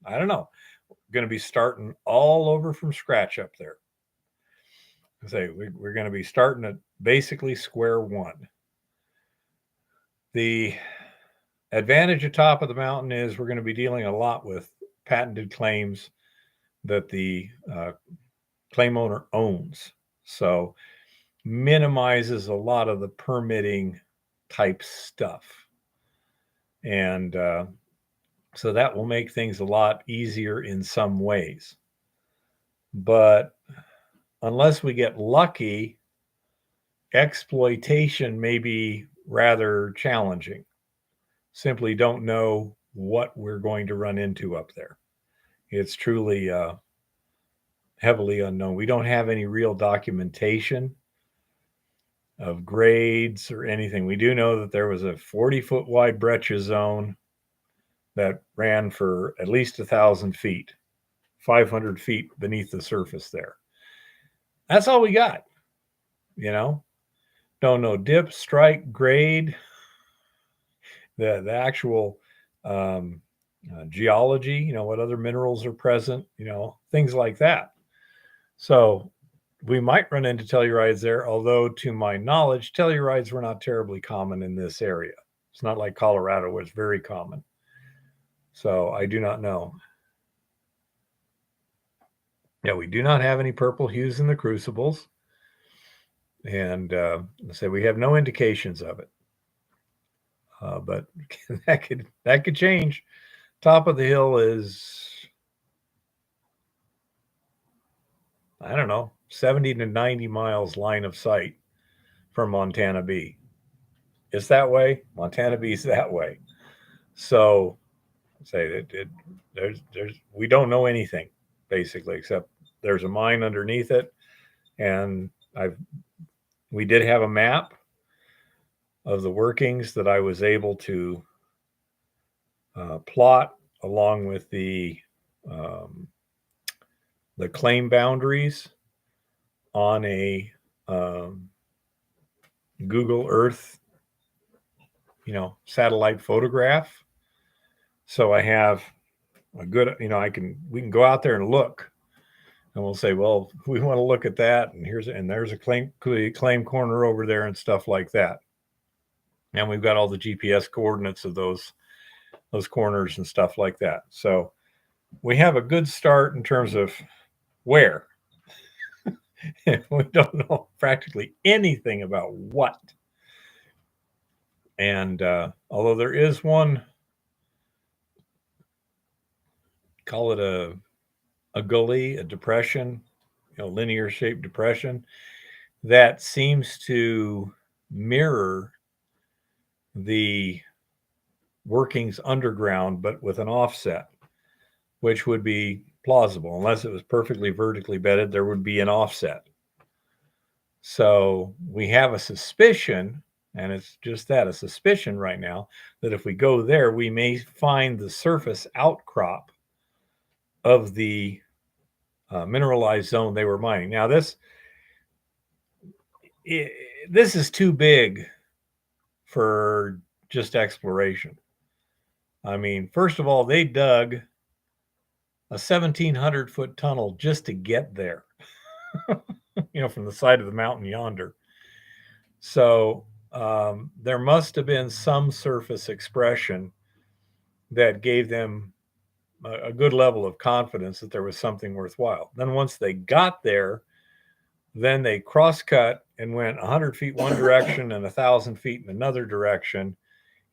I don't know. We're going to be starting all over from scratch up there. We're going to be starting at basically square one. The advantage of top of the mountain is we're going to be dealing a lot with patented claims that the claim owner owns. So minimizes a lot of the permitting type stuff. And so that will make things a lot easier in some ways. But unless we get lucky, exploitation may be rather challenging. Simply don't know what we're going to run into up there. It's truly heavily unknown. We don't have any real documentation of grades or anything. We do know that there was a 40-foot wide breccia zone that ran for at least 1,000 feet, 500 feet beneath the surface there. That's all we got. Don't know dip, strike, grade, the actual geology, what other minerals are present, things like that. So we might run into tellurides there, although to my knowledge, tellurides were not terribly common in this area. It's not like Colorado, where it's very common. So I do not know. Yeah, we do not have any purple hues in the crucibles. And so we have no indications of it. But that could change. Top of the hill is, I don't know, 70 to 90 miles line of sight from Montana B. It's that way. Montana B is that way. So we don't know anything basically, except there's a mine underneath it. And we did have a map of the workings that I was able to plot along with the claim boundaries on a Google Earth, satellite photograph. So I have a good, we can go out there and look, and we'll say, well, we want to look at that, and there's a claim corner over there and stuff like that. And we've got all the GPS coordinates of those corners and stuff like that. So we have a good start in terms of where. We don't know practically anything about what. And although there is one, call it a gully, a depression, linear shaped depression, that seems to mirror the workings underground, but with an offset, which would be plausible. Unless it was perfectly vertically bedded, there would be an offset. So we have a suspicion, And it's just that, a suspicion right now that if we go there, we may find the surface outcrop of the mineralized zone they were mining. Now, this is too big for just exploration. I mean, first of all, they dug a 1,700-foot tunnel just to get there, from the side of the mountain yonder. So there must have been some surface expression that gave them a good level of confidence that there was something worthwhile. Then once they got there, then they cross-cut and went 100 feet one direction and 1,000 feet in another direction.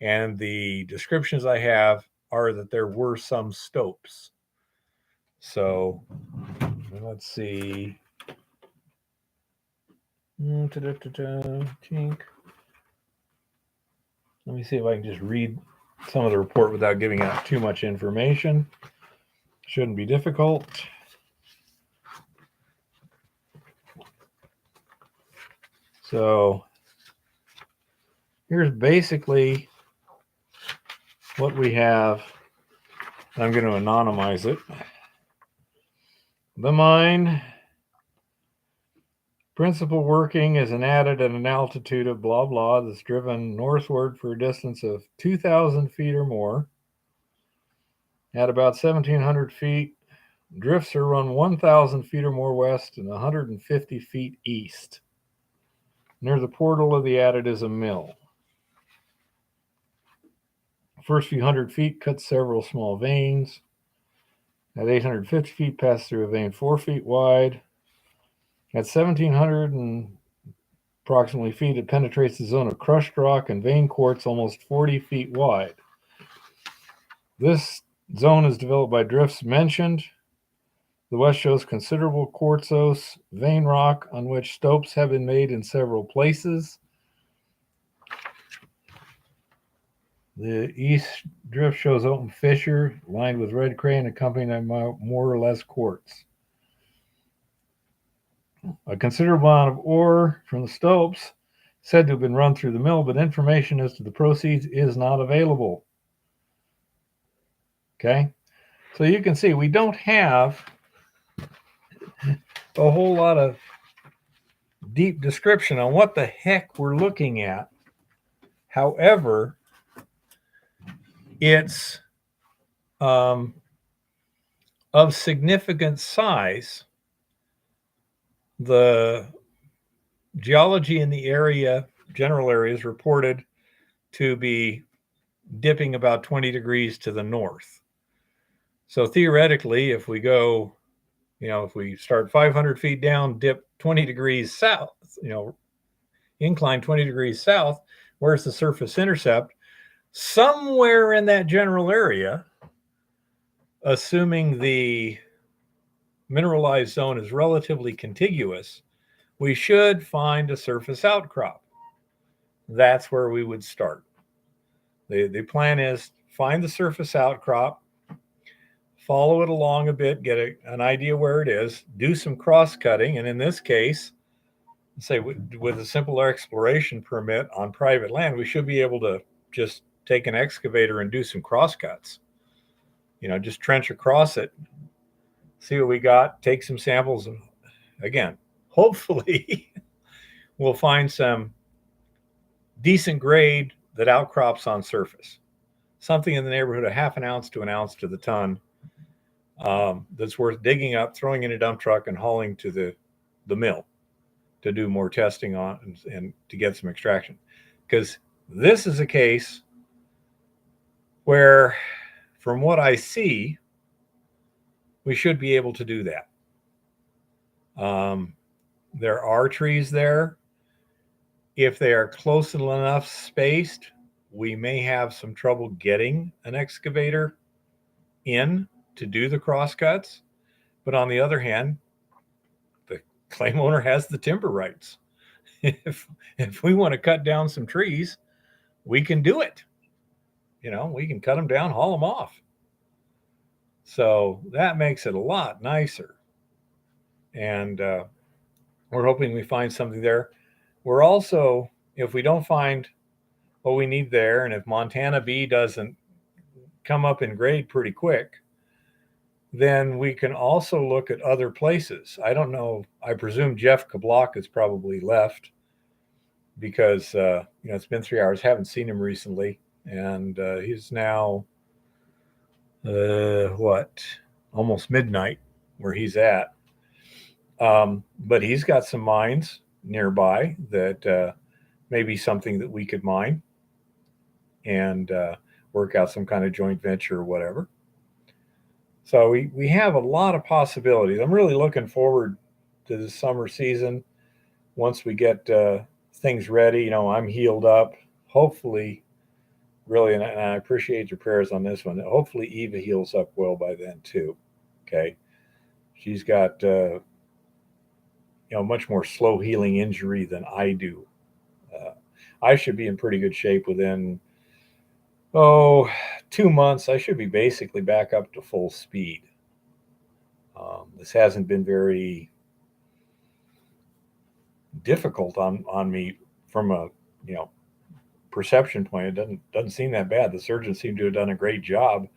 And the descriptions I have are that there were some stopes. So let's see. Let me see if I can just read some of the report without giving out too much information. Shouldn't be difficult. So here's basically what we have. I'm going to anonymize it. The mine principal working is an adit at an altitude of blah blah that's driven northward for a distance of 2,000 feet or more. At about 1,700 feet, drifts are run 1,000 feet or more west and 150 feet east. Near the portal of the adit is a mill. First few hundred feet cut several small veins. At 850 feet, pass through a vein 4 feet wide. At 1,700 and approximately feet, it penetrates the zone of crushed rock and vein quartz almost 40 feet wide. This zone is developed by drifts mentioned. The west shows considerable quartzose vein rock on which stopes have been made in several places. The east drift shows open fissure lined with red crane accompanied by more or less quartz. A considerable amount of ore from the stopes said to have been run through the mill, but information as to the proceeds is not available. Okay, so you can see we don't have a whole lot of deep description on what the heck we're looking at. However, it's of significant size. The geology in the area, general areas, reported to be dipping about 20 degrees to the north. So theoretically, if we go, if we start 500 feet down, dip 20 degrees south, incline 20 degrees south, where's the surface intercept? Somewhere in that general area, assuming the mineralized zone is relatively contiguous, we should find a surface outcrop. That's where we would start. The plan is find the surface outcrop, follow it along a bit, get an idea where it is, do some cross-cutting, and in this case, say with a simple exploration permit on private land, we should be able to just take an excavator and do some cross-cuts. Just trench across it, see what we got, take some samples, and again, hopefully we'll find some decent grade that outcrops on surface. Something in the neighborhood of half an ounce to an ounce to the ton that's worth digging up, throwing in a dump truck, and hauling to the mill to do more testing on and to get some extraction. Because this is a case where, from what I see, we should be able to do that. There are trees there. If they are close enough spaced, we may have some trouble getting an excavator in to do the crosscuts. But on the other hand, the claim owner has the timber rights. If we want to cut down some trees, we can do it. We can cut them down, haul them off. So that makes it a lot nicer. And we're hoping we find something there. We're also if we don't find what we need there, and if Montana B doesn't come up in grade pretty quick, then we can also look at other places. I don't know. I presume Jeff Kablock has probably left because it's been 3 hours. Haven't seen him recently, and he's now what, almost midnight where he's at. But he's got some mines nearby that may be something that we could mine and work out some kind of joint venture or whatever. So we have a lot of possibilities. I'm really looking forward to the summer season. Once we get things ready, I'm healed up. Hopefully, really, and I appreciate your prayers on this one. Hopefully, Eva heals up well by then too. Okay, she's got much more slow healing injury than I do. I should be in pretty good shape within 2 months. I should be basically back up to full speed. This hasn't been very difficult on me from a perception point. It doesn't seem that bad. The surgeons seem to have done a great job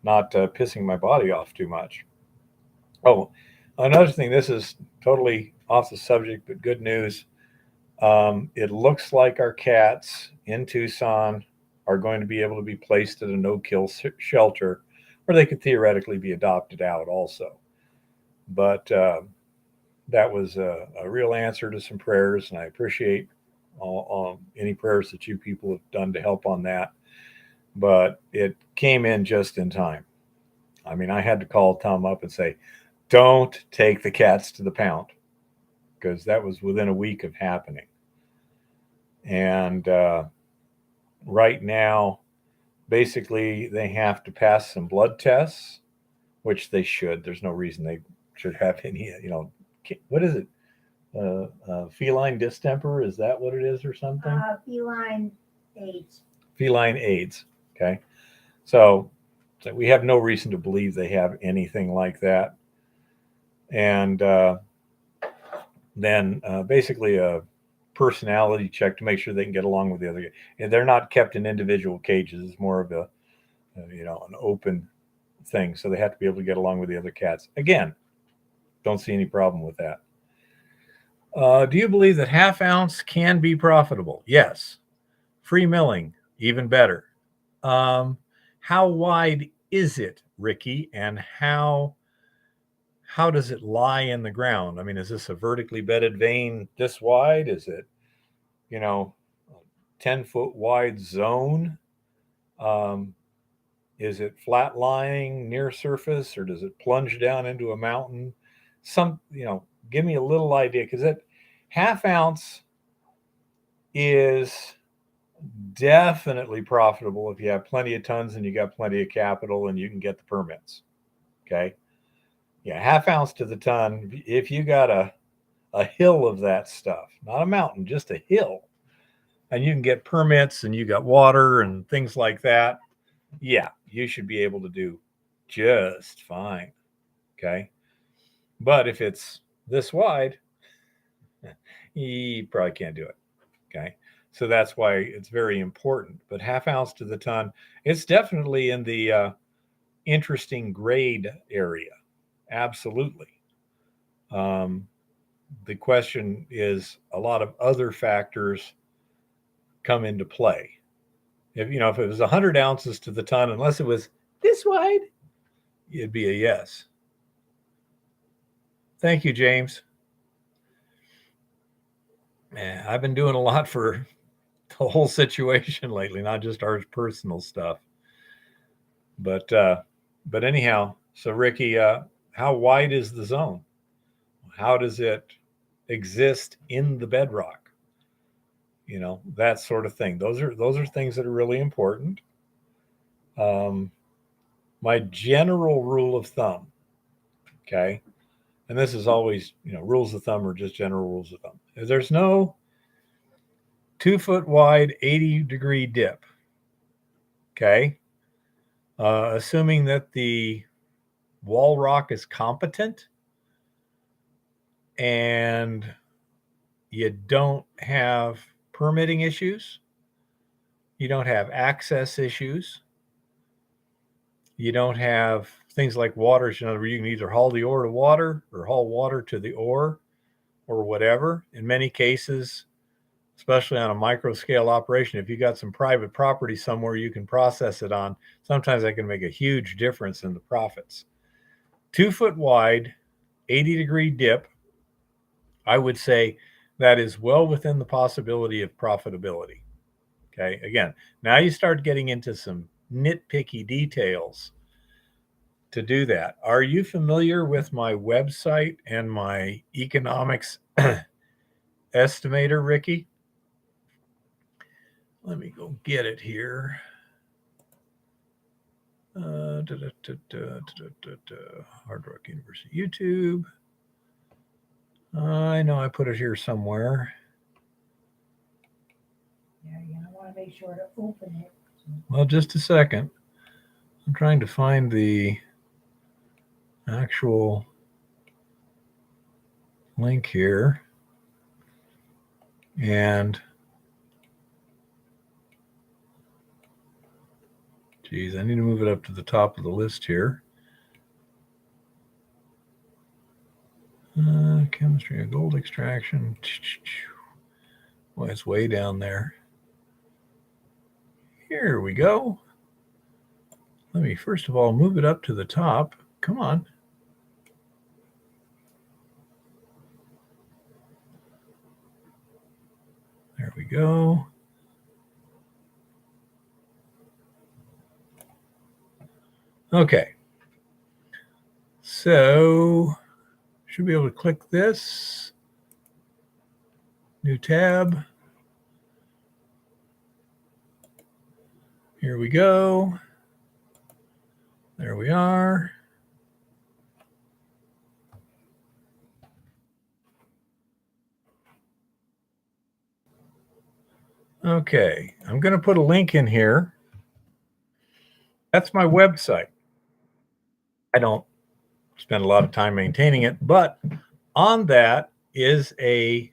not pissing my body off too much. Oh, another thing, this is totally off the subject, but good news. It looks like our cats in Tucson are going to be able to be placed at a no-kill shelter where they could theoretically be adopted out also. But that was a real answer to some prayers, and I appreciate any prayers that you people have done to help on that. But it came in just in time. I mean, I had to call Tom up and say, don't take the cats to the pound, because that was within a week of happening. And right now, basically, they have to pass some blood tests, which they should. There's no reason they should have any, what is it? Feline distemper? Is that what it is or something? Feline AIDS. Feline AIDS. Okay. So we have no reason to believe they have anything like that. And then basically a personality check to make sure they can get along with the other. And they're not kept in individual cages. It's more of a, an open thing. So they have to be able to get along with the other cats. Again, don't see any problem with that. Do you believe that half ounce can be profitable? Yes. Free milling, even better. How wide is it, Ricky? And how does it lie in the ground? I mean, is this a vertically bedded vein this wide? Is it, 10-foot wide zone? Is it flat lying near surface, or does it plunge down into a mountain? Give me a little idea, because that half ounce is definitely profitable if you have plenty of tons and you got plenty of capital and you can get the permits. Okay. Yeah. Half ounce to the ton. If you got a hill of that stuff, not a mountain, just a hill, and you can get permits and you got water and things like that. Yeah. You should be able to do just fine. Okay. But if it's this wide, you probably can't do it. Okay. So that's why it's very important. But half ounce to the ton, it's definitely in the interesting grade area. Absolutely. The question is, a lot of other factors come into play. If it was 100 ounces to the ton, unless it was this wide, it'd be a yes. Thank you, James. I've been doing a lot for the whole situation lately, not just our personal stuff. But anyhow, so Ricky, how wide is the zone? How does it exist in the bedrock? That sort of thing. Those are things that are really important. My general rule of thumb, okay, and this is always, rules of thumb are just general rules of thumb. If there's no 2-foot wide, 80-degree dip, okay, assuming that the wall rock is competent and you don't have permitting issues. You don't have access issues. You don't have things like water. In other words, you can either haul the ore to water or haul water to the ore or whatever. In many cases, especially on a micro scale operation, if you got some private property somewhere you can process it on, sometimes that can make a huge difference in the profits. 2 foot wide, 80-degree dip, I would say that is well within the possibility of profitability. Okay, again, now you start getting into some nitpicky details to do that. Are you familiar with my website and my economics estimator, Ricky? Let me go get it here. Hard Rock University YouTube. I know I put it here somewhere. Yeah, you want to make sure to open it. Well, just a second. I'm trying to find the actual link here. And geez, I need to move it up to the top of the list here. Chemistry of gold extraction. Boy, it's way down there. Here we go. Let me first of all move it up to the top. Come on. There we go. Okay. So should be able to click this. New tab. Here we go. There we are. Okay, I'm going to put a link in here. That's my website. I don't spend a lot of time maintaining it, but on that is a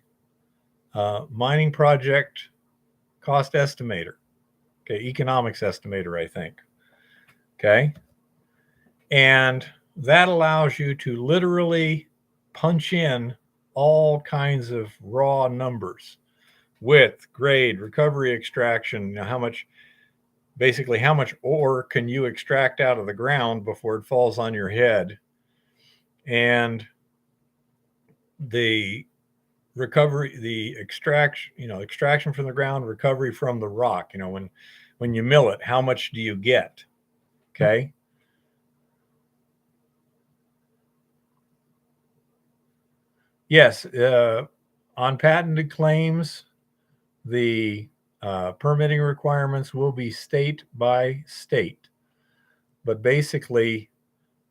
mining project cost estimator. Okay, economics estimator, I think. Okay. And that allows you to literally punch in all kinds of raw numbers: width, grade, recovery, extraction, how much, basically how much ore can you extract out of the ground before it falls on your head, and the recovery, the extraction from the ground, recovery from the rock. When you mill it, how much do you get? Okay. Yes, on patented claims, the permitting requirements will be state by state, but basically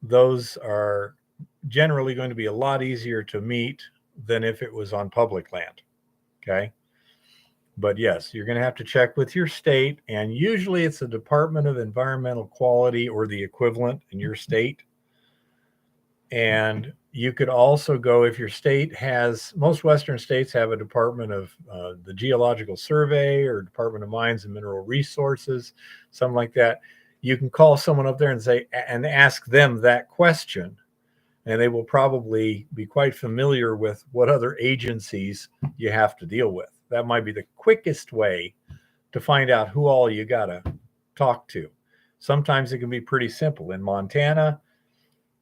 those are generally going to be a lot easier to meet than if it was on public land. Okay. But yes, you're going to have to check with your state, and usually it's the Department of Environmental Quality or the equivalent in your state. And you could also go, if your state has, most Western states have a Department of the Geological Survey or Department of Mines and Mineral Resources, something like that. You can call someone up there and say, and ask them that question, and they will probably be quite familiar with what other agencies you have to deal with. That might be the quickest way to find out who all you got to talk to. Sometimes it can be pretty simple. In Montana,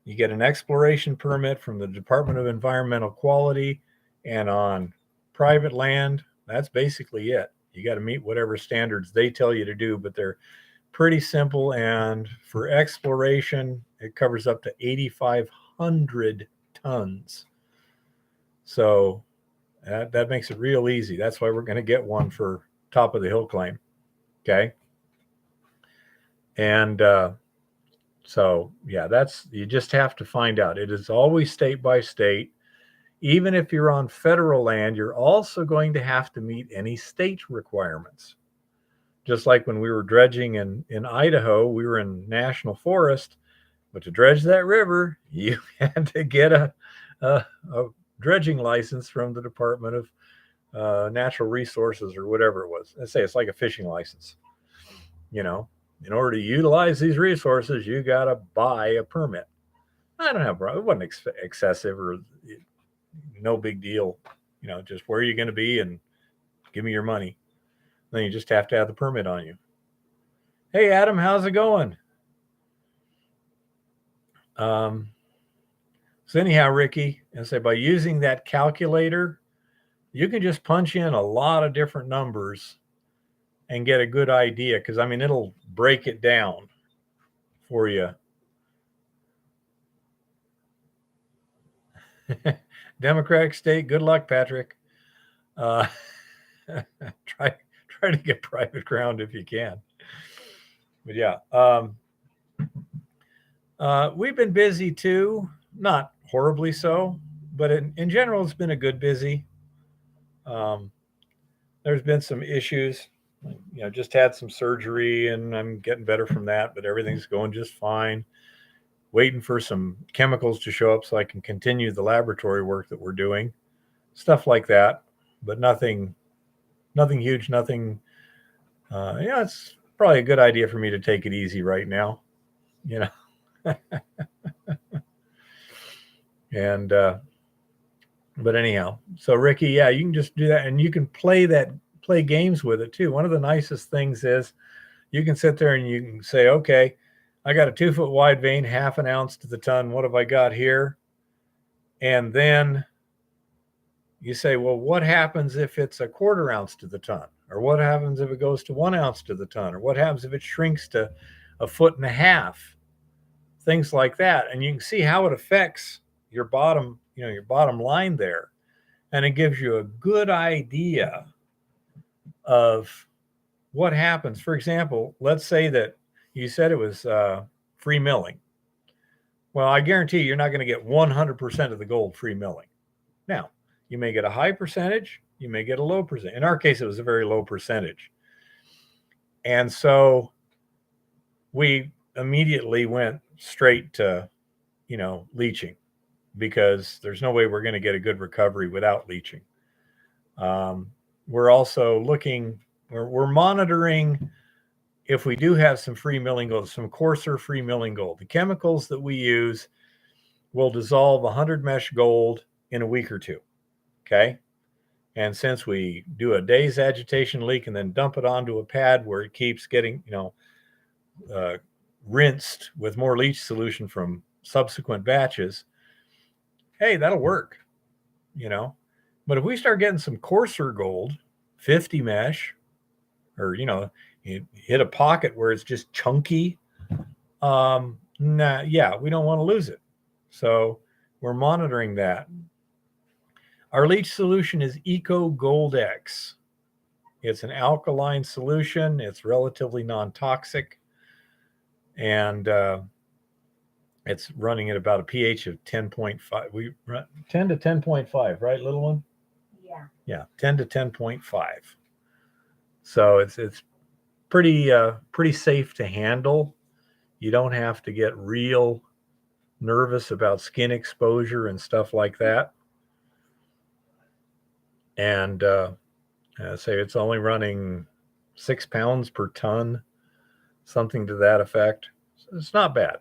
you get an exploration permit from the Department of Environmental Quality, and on private land, that's basically it. You got to meet whatever standards they tell you to do, but they're pretty simple. And for exploration, it covers up to 8,500 tons. So that makes it real easy. That's why we're going to get one for top of the hill claim. Okay. And so, yeah, you just have to find out. It is always state by state. Even if you're on federal land, you're also going to have to meet any state requirements. Just like when we were dredging in Idaho, we were in national forest, but to dredge that river, you had to get a dredging license from the Department natural resources or whatever it was. Let's say it's like a fishing license. You know, in order to utilize these resources, you got to buy a permit. I don't have, it wasn't excessive or no big deal. You know, just where are you going to be and give me your money. Then you just have to have the permit on you. Hey, Adam, how's it going? So anyhow, Ricky, and say by using that calculator, you can just punch in a lot of different numbers and get a good idea. Because I mean, it'll break it down for you. Democratic state. Good luck, Patrick. Try to get private ground if you can. But yeah, we've been busy too. Not horribly so, but in general, it's been a good busy. There's been some issues. You know, just had some surgery and I'm getting better from that, but everything's going just fine. Waiting for some chemicals to show up so I can continue the laboratory work that we're doing. Stuff like that, but nothing huge, nothing. Yeah, it's probably a good idea for me to take it easy right now, you know. And but anyhow, so Ricky, yeah, you can just do that, and you can play games with it too. One of the nicest things is you can sit there and you can say, okay, I got a 2 foot wide vein, 1/2 ounce to the ton. What have I got here? And then you say, well, what happens if it's a 1/4 ounce to the ton? Or what happens if it goes to 1 ounce to the ton? Or what happens if it shrinks to 1.5 feet? Things like that. And you can see how it affects your bottom, you know, your bottom line there. And it gives you a good idea of what happens. For example, let's say that you said it was free milling. Well, I guarantee you're not going to get 100% of the gold free milling. Now, you may get a high percentage, you may get a low percent. In our case, it was a very low percentage. And so we immediately went straight to, you know, leaching, because there's no way we're going to get a good recovery without leaching. We're also looking, we're monitoring if we do have some free milling gold, some coarser free milling gold. The chemicals that we use will dissolve 100 mesh gold in a week or two. Okay. And since we do a day's agitation leak and then dump it onto a pad where it keeps getting, you know, rinsed with more leach solution from subsequent batches, hey, that'll work, you know. But if we start getting some coarser gold, 50 mesh, or, you know, you hit a pocket where it's just chunky, yeah, we don't want to lose it. So we're monitoring that. Our leach solution is Eco Gold X. It's an alkaline solution. It's relatively non-toxic. And it's running at about a pH of 10.5. We run 10 to 10.5, right, little one? Yeah. Yeah, 10 to 10.5. So it's pretty safe to handle. You don't have to get real nervous about skin exposure and stuff like that. And say it's only running 6 pounds per ton, something to that effect. So it's not bad.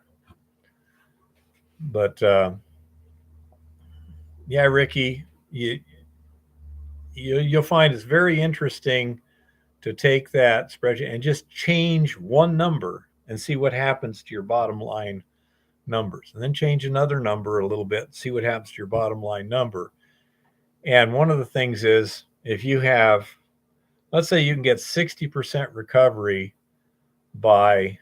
But yeah, Ricky, you'll find it's very interesting to take that spreadsheet and just change one number and see what happens to your bottom line numbers, and then change another number a little bit, see what happens to your bottom line number. And one of the things is, if you have, let's say you can get 60% recovery by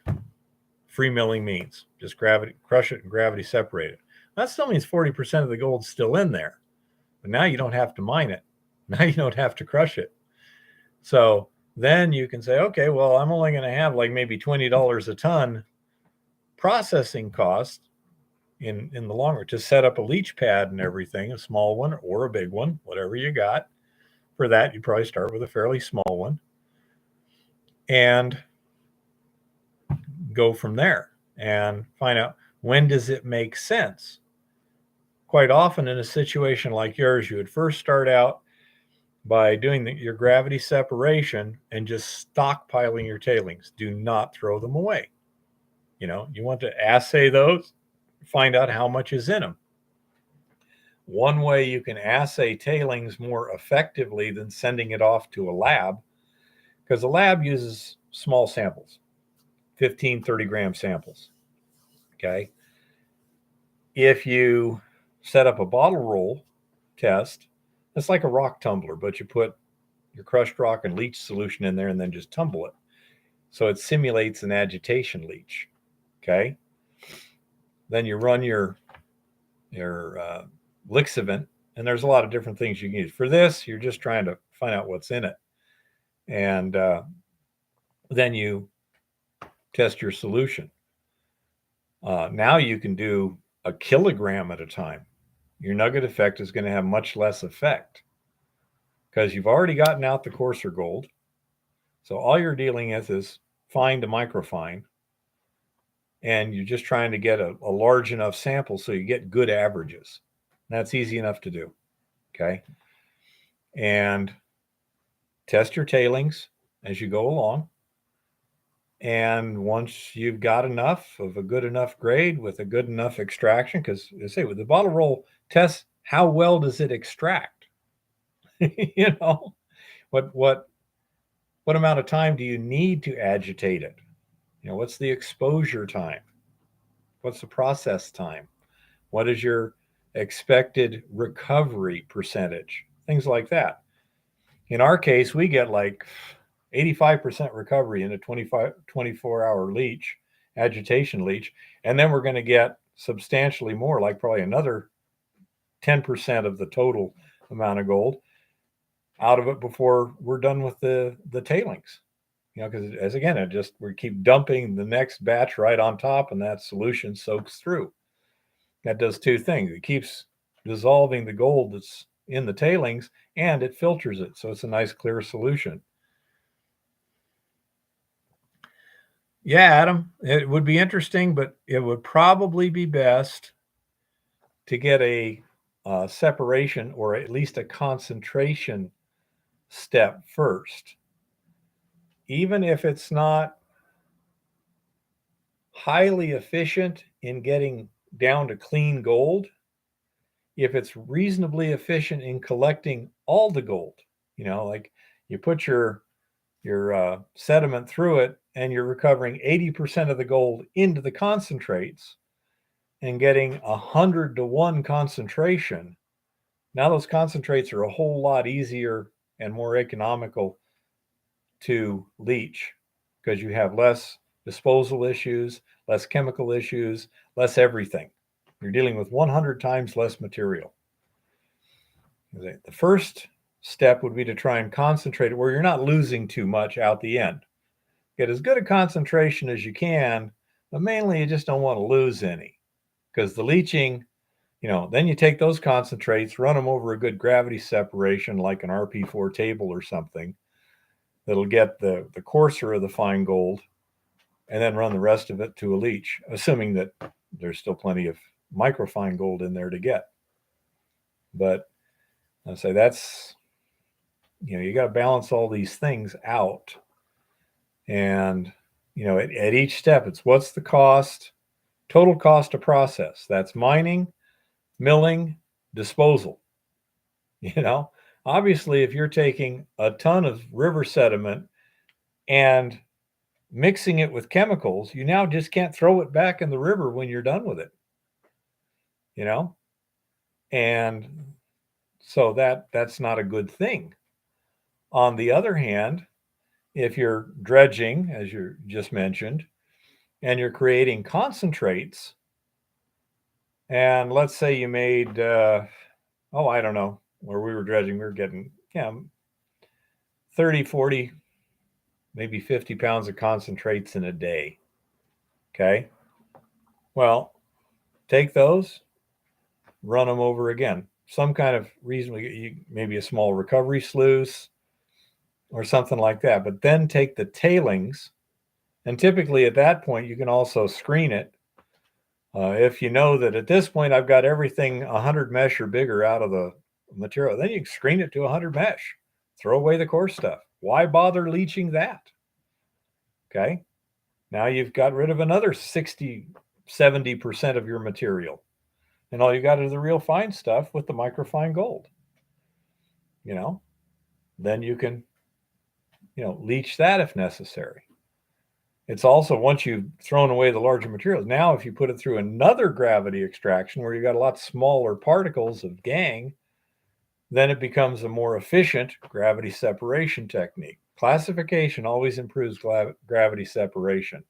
free milling means, just gravity, crush it and gravity separate it. That still means 40% of the gold's still in there, but now you don't have to mine it. Now you don't have to crush it. So then you can say, okay, well, I'm only going to have like maybe $20 a ton processing cost in the long run to set up a leach pad and everything, a small one or a big one, whatever you got. For that, you probably start with a fairly small one and go from there and find out, when does it make sense? Quite often in a situation like yours, you would first start out by doing your gravity separation and just stockpiling your tailings. Do not throw them away. You want to assay those, find out how much is in them. One way you can assay tailings more effectively than sending it off to a lab, because the lab uses small samples, 15, 30 gram samples. Okay. If you set up a bottle roll test, it's like a rock tumbler, but you put your crushed rock and leach solution in there and then just tumble it. So it simulates an agitation leach. Okay. Then you run your Lixivant, and there's a lot of different things you can use. For this, you're just trying to find out what's in it. And then you test your solution. Now you can do a kilogram at a time. Your nugget effect is going to have much less effect because you've already gotten out the coarser gold. So all you're dealing with is fine to microfine. And you're just trying to get a large enough sample so you get good averages. That's easy enough to do. Okay. And test your tailings as you go along. And once you've got enough of a good enough grade with a good enough extraction, because I say with the bottle roll test, how well does it extract? What amount of time do you need to agitate it? What's the exposure time? What's the process time? What is your expected recovery percentage? Things like that. In our case, we get like 85% recovery in a 24-hour leach, agitation leach, and then we're going to get substantially more, like probably another 10% of the total amount of gold out of it before we're done with the tailings. Because as again, we keep dumping the next batch right on top, and that solution soaks through. That does two things. It keeps dissolving the gold that's in the tailings, and it filters it, so it's a nice clear solution. Yeah, Adam, it would be interesting, but it would probably be best to get a separation or at least a concentration step first. Even if it's not highly efficient in getting down to clean gold, if it's reasonably efficient in collecting all the gold, like you put your sediment through it and you're recovering 80% of the gold into the concentrates and getting 100-to-1 concentration. Now those concentrates are a whole lot easier and more economical to leach because you have less disposal issues, less chemical issues, less everything. You're dealing with 100 times less material. The first step would be to try and concentrate it where you're not losing too much out the end. Get as good a concentration as you can, but mainly you just don't want to lose any because the leaching, then you take those concentrates, run them over a good gravity separation like an RP4 table or something that'll get the coarser of the fine gold, and then run the rest of it to a leach, assuming that there's still plenty of microfine gold in there to get. But I say that's, you got to balance all these things out. And, at each step, it's what's the cost, total cost to process. That's mining, milling, disposal. Obviously, if you're taking a ton of river sediment and mixing it with chemicals, you now just can't throw it back in the river when you're done with it. And so that's not a good thing. On the other hand, if you're dredging, as you just mentioned, and you're creating concentrates, and let's say you made, I don't know, where we were dredging, we were getting 30, 40, maybe 50 pounds of concentrates in a day. Okay. Well, take those, run them over again. Some kind of reasonably, maybe a small recovery sluice or something like that. But then take the tailings, and typically at that point, you can also screen it. If you know that at this point, I've got everything 100 mesh or bigger out of the material, then you can screen it to 100 mesh. throw away the coarse stuff. Why bother leaching that? Okay. Now you've got rid of another 60, 70% of your material. And all you got is the real fine stuff with the microfine gold. Then you can, leach that if necessary. It's also, once you've thrown away the larger materials, now if you put it through another gravity extraction where you got a lot smaller particles of gangue, then it becomes a more efficient gravity separation technique. Classification always improves gravity separation.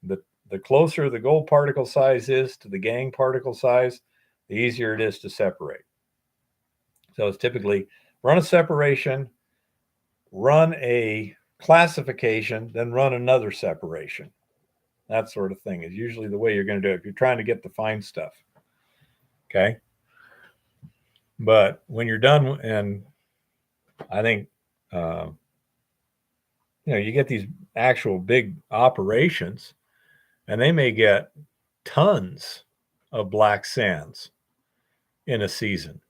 The closer the gold particle size is to the gangue particle size, the easier it is to separate. So it's typically run a separation, run a classification, then run another separation. That sort of thing is usually the way you're going to do it if you're trying to get the fine stuff. Okay. But when you're done, and I think, you get these actual big operations, and they may get tons of black sands in a season.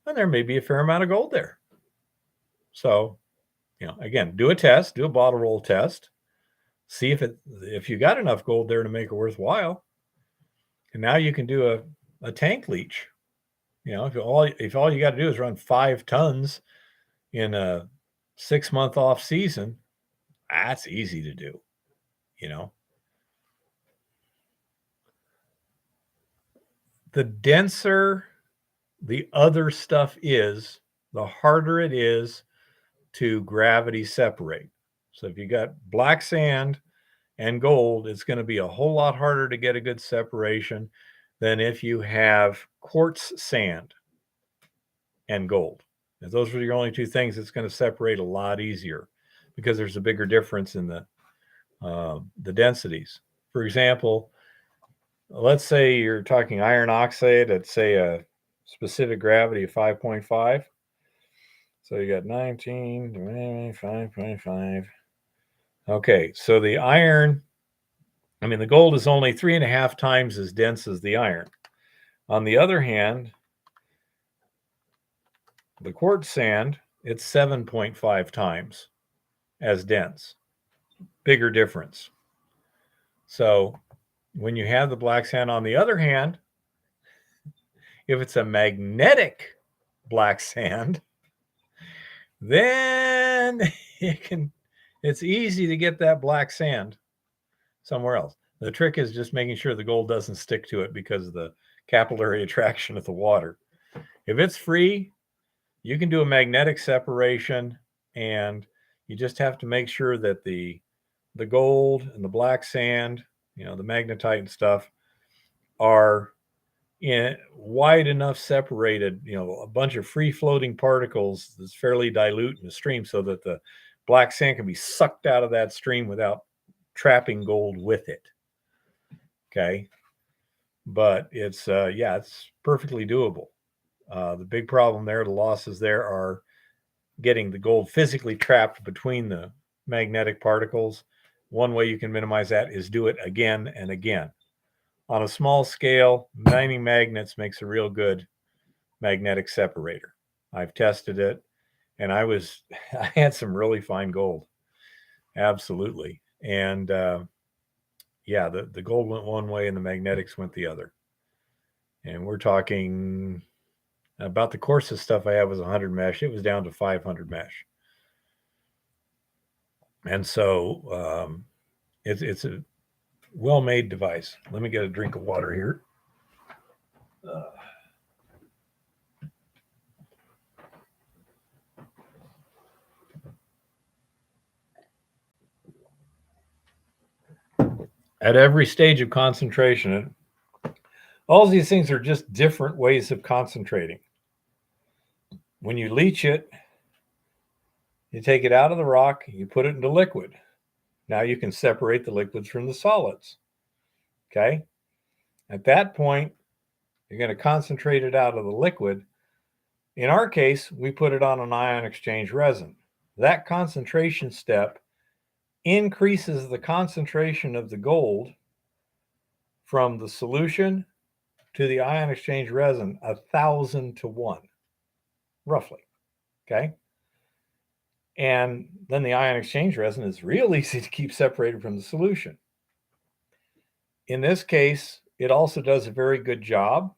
And there may be a fair amount of gold there. So, again, do a test, do a bottle roll test, see if you got enough gold there to make it worthwhile. And now you can do a tank leach. If all you got to do is run 5 tons in a 6-month off season, that's easy to do. The denser the other stuff is, the harder it is to gravity separate. So if you got black sand and gold, it's going to be a whole lot harder to get a good separation than if you have quartz sand and gold. If those are your only two things, it's going to separate a lot easier because there's a bigger difference in the densities. For example, let's say you're talking iron oxide at, say, a specific gravity of 5.5. So you got 19, 5.5. Okay, so the iron, the gold is only 3.5 times as dense as the iron. On the other hand, the quartz sand, it's 7.5 times as dense. Bigger difference. So when you have the black sand, on the other hand, if it's a magnetic black sand, then it's easy to get that black sand somewhere else. The trick is just making sure the gold doesn't stick to it because of the capillary attraction of the water. If it's free, you can do a magnetic separation, and you just have to make sure that the gold and the black sand, the magnetite and stuff, are in wide enough separated, a bunch of free floating particles that's fairly dilute in the stream so that the black sand can be sucked out of that stream without trapping gold with it. Okay. But it's perfectly doable. The big problem there, the losses there, are getting the gold physically trapped between the magnetic particles. One way you can minimize that is do it again and again. On a small scale, mining magnets makes a real good magnetic separator. I've tested it, and I had some really fine gold. Absolutely. And the gold went one way and the magnetics went the other. And we're talking about the coarsest stuff I had was 100 mesh. It was down to 500 mesh. And so it's a well-made device. Let me get a drink of water here. At every stage of concentration, all these things are just different ways of concentrating. When you leach it, you take it out of the rock, you put it into liquid. Now you can separate the liquids from the solids. Okay? At that point, you're going to concentrate it out of the liquid. In our case, we put it on an ion exchange resin. That concentration step increases the concentration of the gold from the solution to the ion exchange resin 1,000 to 1, roughly. Okay? And then the ion exchange resin is real easy to keep separated from the solution. In this case, it also does a very good job,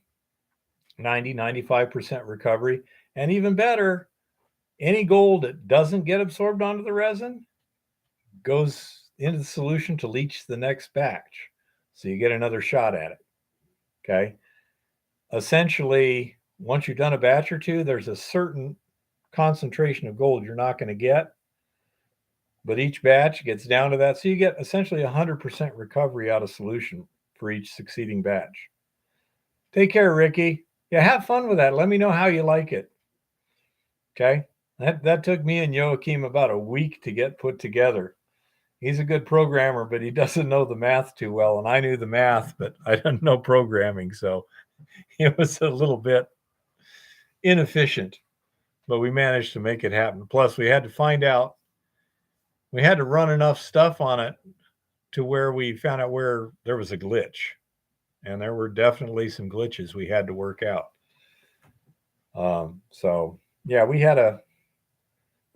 95% recovery. And even better, any gold that doesn't get absorbed onto the resin goes into the solution to leach the next batch. So you get another shot at it. Okay. Essentially, once you've done a batch or two, there's a certain concentration of gold you're not going to get. But each batch gets down to that. So you get essentially 100% recovery out of solution for each succeeding batch. Take care, Ricky. Yeah, have fun with that. Let me know how you like it. Okay. That took me and Joachim about a week to get put together. He's a good programmer, but he doesn't know the math too well. And I knew the math, but I didn't know programming. So it was a little bit inefficient, but we managed to make it happen. Plus, we had to find out, we had to run enough stuff on it to where we found out where there was a glitch. And there were definitely some glitches we had to work out. So yeah, we had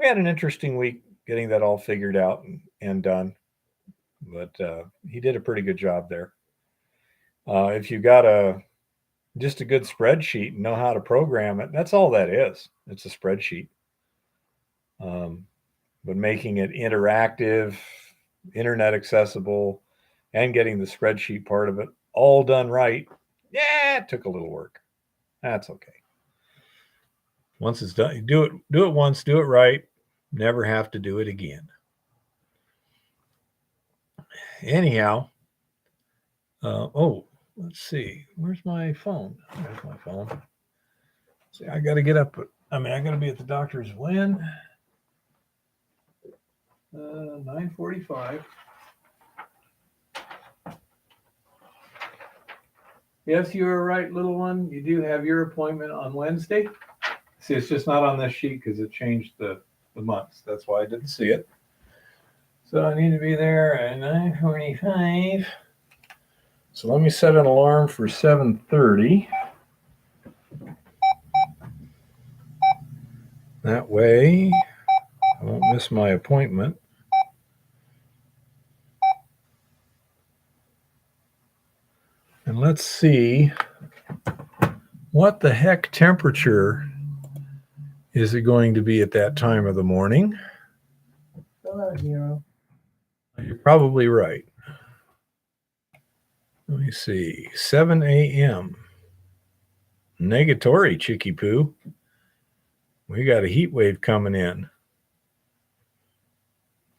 an interesting week getting that all figured out and done. But he did a pretty good job there. If you got just a good spreadsheet and know how to program it, that's all that is. It's a spreadsheet. But making it interactive, internet accessible, and getting the spreadsheet part of it all done right, yeah, it took a little work. That's okay. Once it's done, you do it once, do it right, never have to do it again. Anyhow, let's see. Where's my phone? There's my phone. See, I got to get up. I got to be at the doctor's when? 9:45. Yes, you were right, little one. You do have your appointment on Wednesday. See, it's just not on this sheet because it changed the months. That's why I didn't see it. So I need to be there at 9:45. So let me set an alarm for 7:30. That way I won't miss my appointment. And let's see, what the heck temperature is it going to be at that time of the morning? Below 0. You're probably right. Let me see. 7 a.m. Negatory, Chicky Poo. We got a heat wave coming in.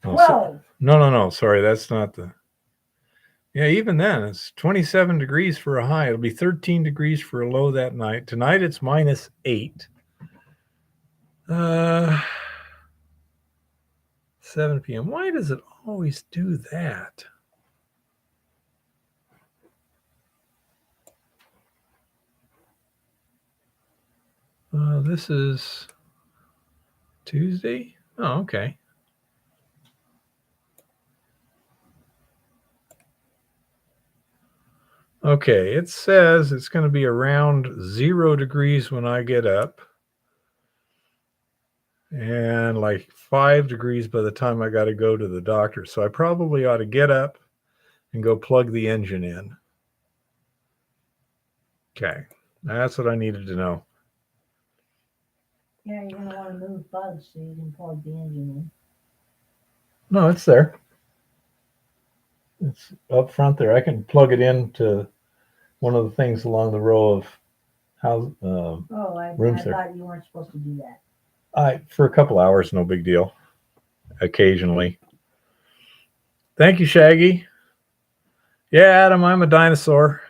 Oh, 12. No. Sorry, that's not the. Yeah, even then, it's 27 degrees for a high. It'll be 13 degrees for a low that night. Tonight, it's -8. 7 p.m. Why does it always do that? This is Tuesday. Oh, okay. Okay, it says it's going to be around 0 degrees when I get up and like 5 degrees by the time I got to go to the doctor. So I probably ought to get up and go plug the engine in. Okay, that's what I needed to know. Yeah, you're going to want to move bugs so you can plug the engine in. No, it's there. It's up front there. I can plug it into one of the things along the row of house I rooms there. thought you weren't supposed to do that. For a couple hours, no big deal. Occasionally. Thank you, Shaggy. Yeah, Adam, I'm a dinosaur.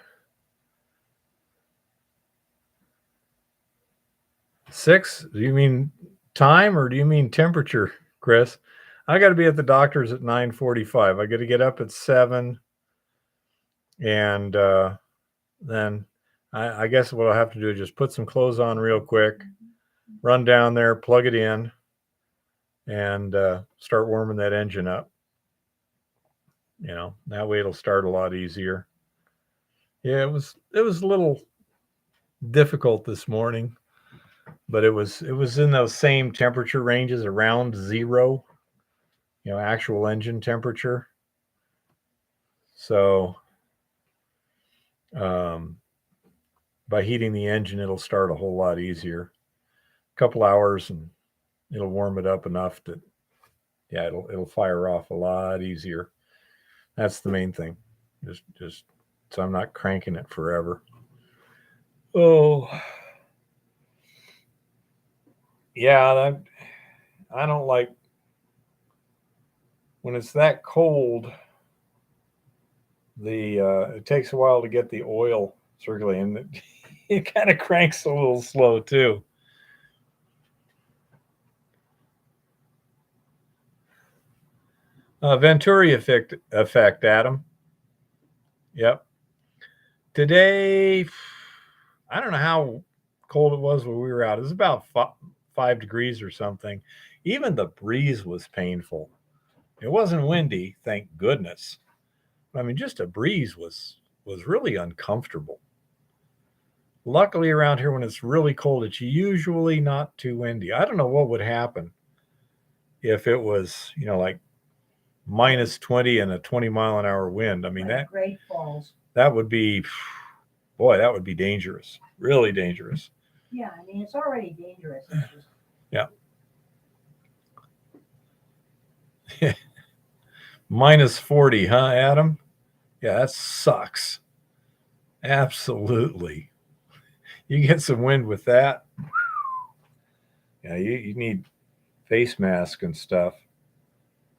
6? Do you mean time or do you mean temperature, Chris? I got to be at the doctor's at 9:45. I got to get up at 7. And then I guess what I'll have to do is just put some clothes on real quick, run down there, plug it in, and start warming that engine up. That way it'll start a lot easier. Yeah, it was a little difficult this morning. but it was in those same temperature ranges around zero, actual engine temperature. So by heating the engine, it'll start a whole lot easier. A couple hours and it'll warm it up enough that it'll fire off a lot easier. That's the main thing. Just so I'm not cranking it forever. Oh, yeah, I don't like when it's that cold. It takes a while to get the oil circulating. It kind of cranks a little slow too. Venturi effect, Adam. Yep. Today, I don't know how cold it was when we were out. It was about 5 degrees or something. Even the breeze was painful. It wasn't windy, thank goodness. I mean, just a breeze was really uncomfortable. Luckily, around here, when it's really cold, it's usually not too windy. I don't know what would happen if it was, like -20 and a 20-mile-an-hour wind. I mean, Like Great Falls. that would be, boy, that would be dangerous, really dangerous. Yeah, I mean, it's already dangerous. It's just... Yeah. -40, huh, Adam? Yeah, that sucks. Absolutely. You get some wind with that. Yeah, you need face mask and stuff.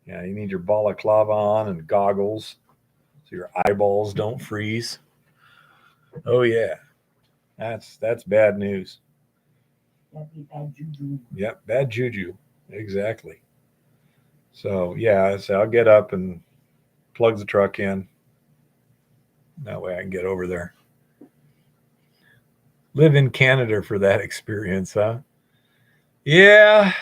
Yeah, you need your balaclava on and goggles so your eyeballs don't freeze. Oh yeah, that's bad news. That'd be bad juju. Yep, bad juju. Exactly. So yeah, so I'll get up and plug the truck in. That way I can get over there. Live in Canada for that experience, huh? Yeah.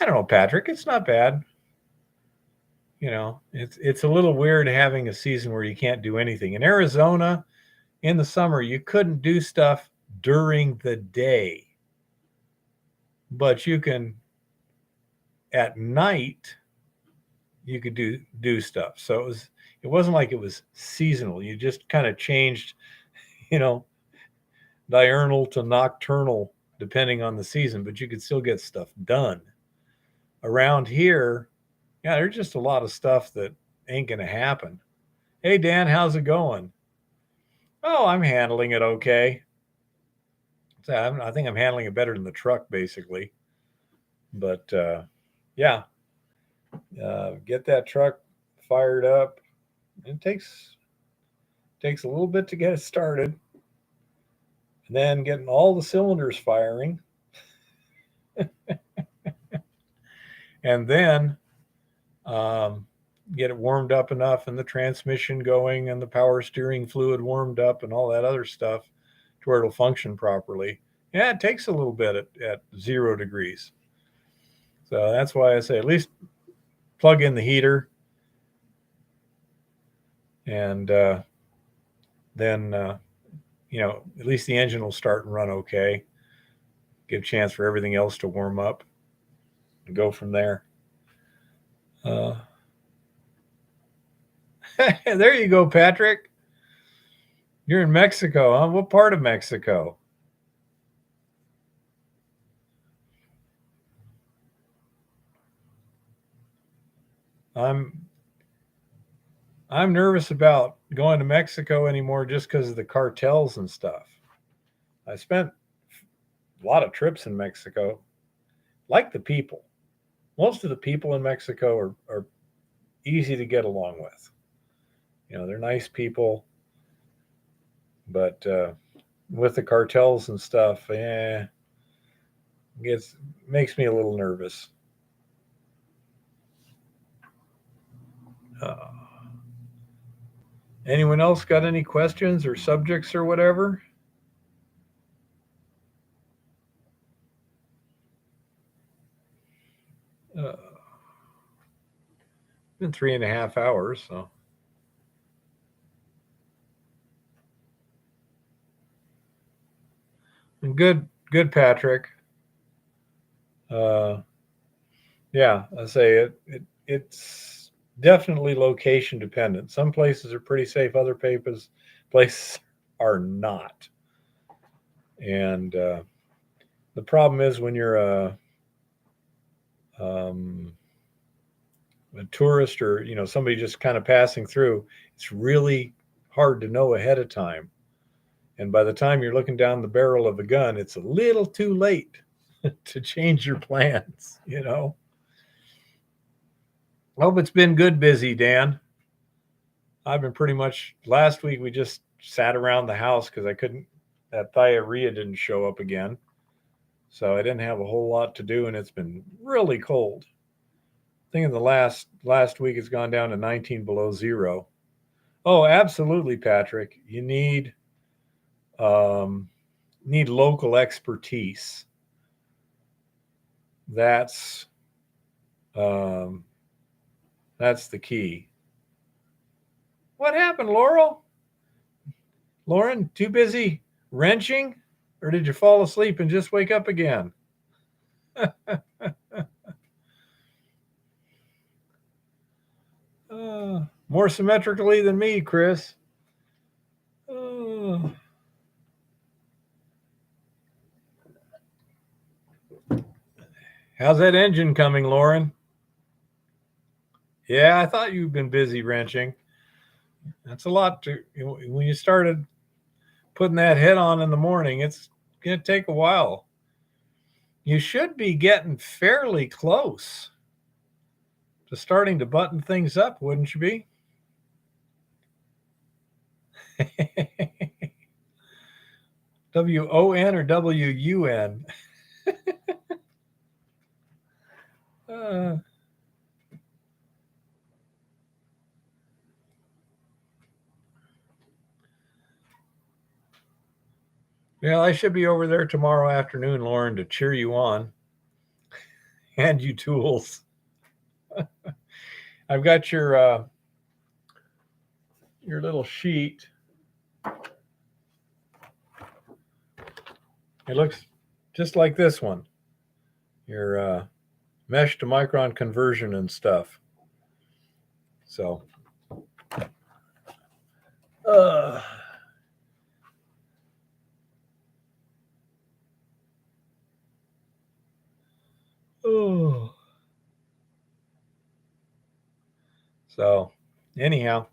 I don't know, Patrick. It's not bad. It's a little weird having a season where you can't do anything. In Arizona, in the summer, you couldn't do stuff during the day, but you can at night. You could do stuff. So it wasn't like it was seasonal. You just kind of changed, diurnal to nocturnal depending on the season, but you could still get stuff done. Around here, yeah, there's just a lot of stuff that ain't going to happen. Hey, Dan, how's it going? Oh, I'm handling it okay. So I think I'm handling it better than the truck, basically. But yeah, get that truck fired up. It takes a little bit to get it started. And then getting all the cylinders firing. And then get it warmed up enough and the transmission going and the power steering fluid warmed up and all that other stuff to where it'll function properly. Yeah, it takes a little bit at 0 degrees. So that's why I say at least plug in the heater and then, at least the engine will start and run okay. Give a chance for everything else to warm up and go from there. There you go, Patrick. You're in Mexico, huh? What part of Mexico? I'm nervous about going to Mexico anymore just because of the cartels and stuff. I spent a lot of trips in Mexico. Like the people. Most of the people in Mexico are easy to get along with. They're nice people. But with the cartels and stuff, it makes me a little nervous. Anyone else got any questions or subjects or whatever? Been 3.5 hours, so. Good, Patrick. Yeah, I say it's definitely location dependent. Some places are pretty safe, other places are not. And the problem is when you're a tourist or somebody just kind of passing through, it's really hard to know ahead of time. And by the time you're looking down the barrel of the gun, it's a little too late to change your plans, I hope it's been good busy, Dan. I've been pretty much, last week we just sat around the house because that diarrhea didn't show up again. So I didn't have a whole lot to do, and it's been really cold. I think in the last week it's gone down to 19 below zero. Oh, absolutely, Patrick. You need local expertise. That's the key. What happened, Lauren, too busy wrenching? Or did you fall asleep and just wake up again? More symmetrically than me, Chris. How's that engine coming, Lauren? Yeah, I thought you've been busy wrenching. That's a lot when you started putting that head on in the morning, it's going to take a while. You should be getting fairly close to starting to button things up, wouldn't you be? W-O-N or W-U-N? Well, I should be over there tomorrow afternoon, Lauren, to cheer you on. Hand you tools. I've got your little sheet. It looks just like this one. Your mesh to micron conversion and stuff. So, So, anyhow,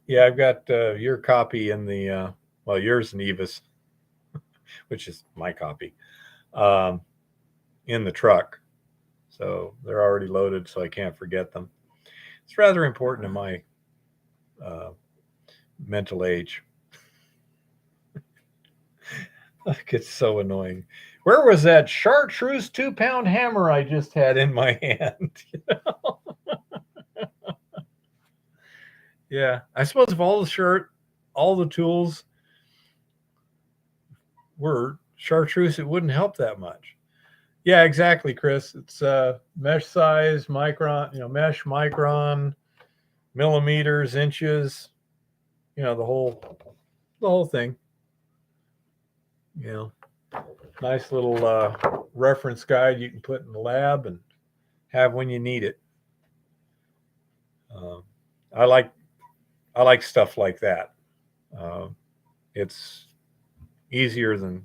yeah, I've got your copy in the yours and Eva's, which is my copy, in the truck. So they're already loaded, so I can't forget them. It's rather important in my mental age. It's so annoying. Where was that chartreuse 2-pound hammer I just had in my hand? Yeah, I suppose if all the tools were chartreuse, it wouldn't help that much. Yeah, exactly, Chris. It's mesh size, micron, mesh micron, millimeters, inches, the whole thing. Nice little reference guide you can put in the lab and have when you need it. I like stuff like that. It's easier than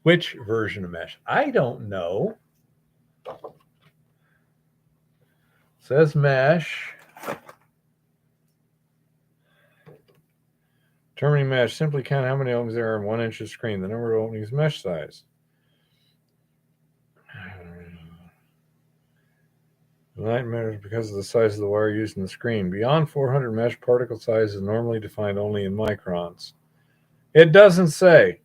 which version of mesh? I don't know. Says mesh. Determining mesh, simply count how many openings there are in 1 inch of screen. The number of openings, mesh size. The light matters because of the size of the wire used in the screen. Beyond 400 mesh, particle size is normally defined only in microns. It doesn't say.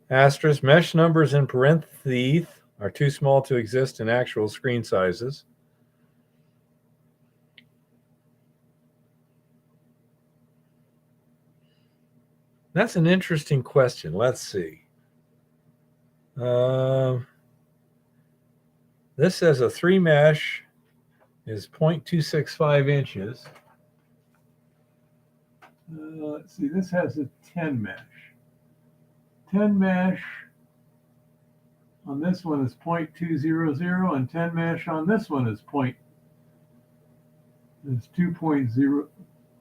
Asterisk, mesh numbers in parentheses are too small to exist in actual screen sizes. That's an interesting question. Let's see. This says a 3 mesh is 0.265 inches. Let's see, this has a 10 mesh. 10 mesh on this one is 0.200, and 10 mesh on this one is 2.0,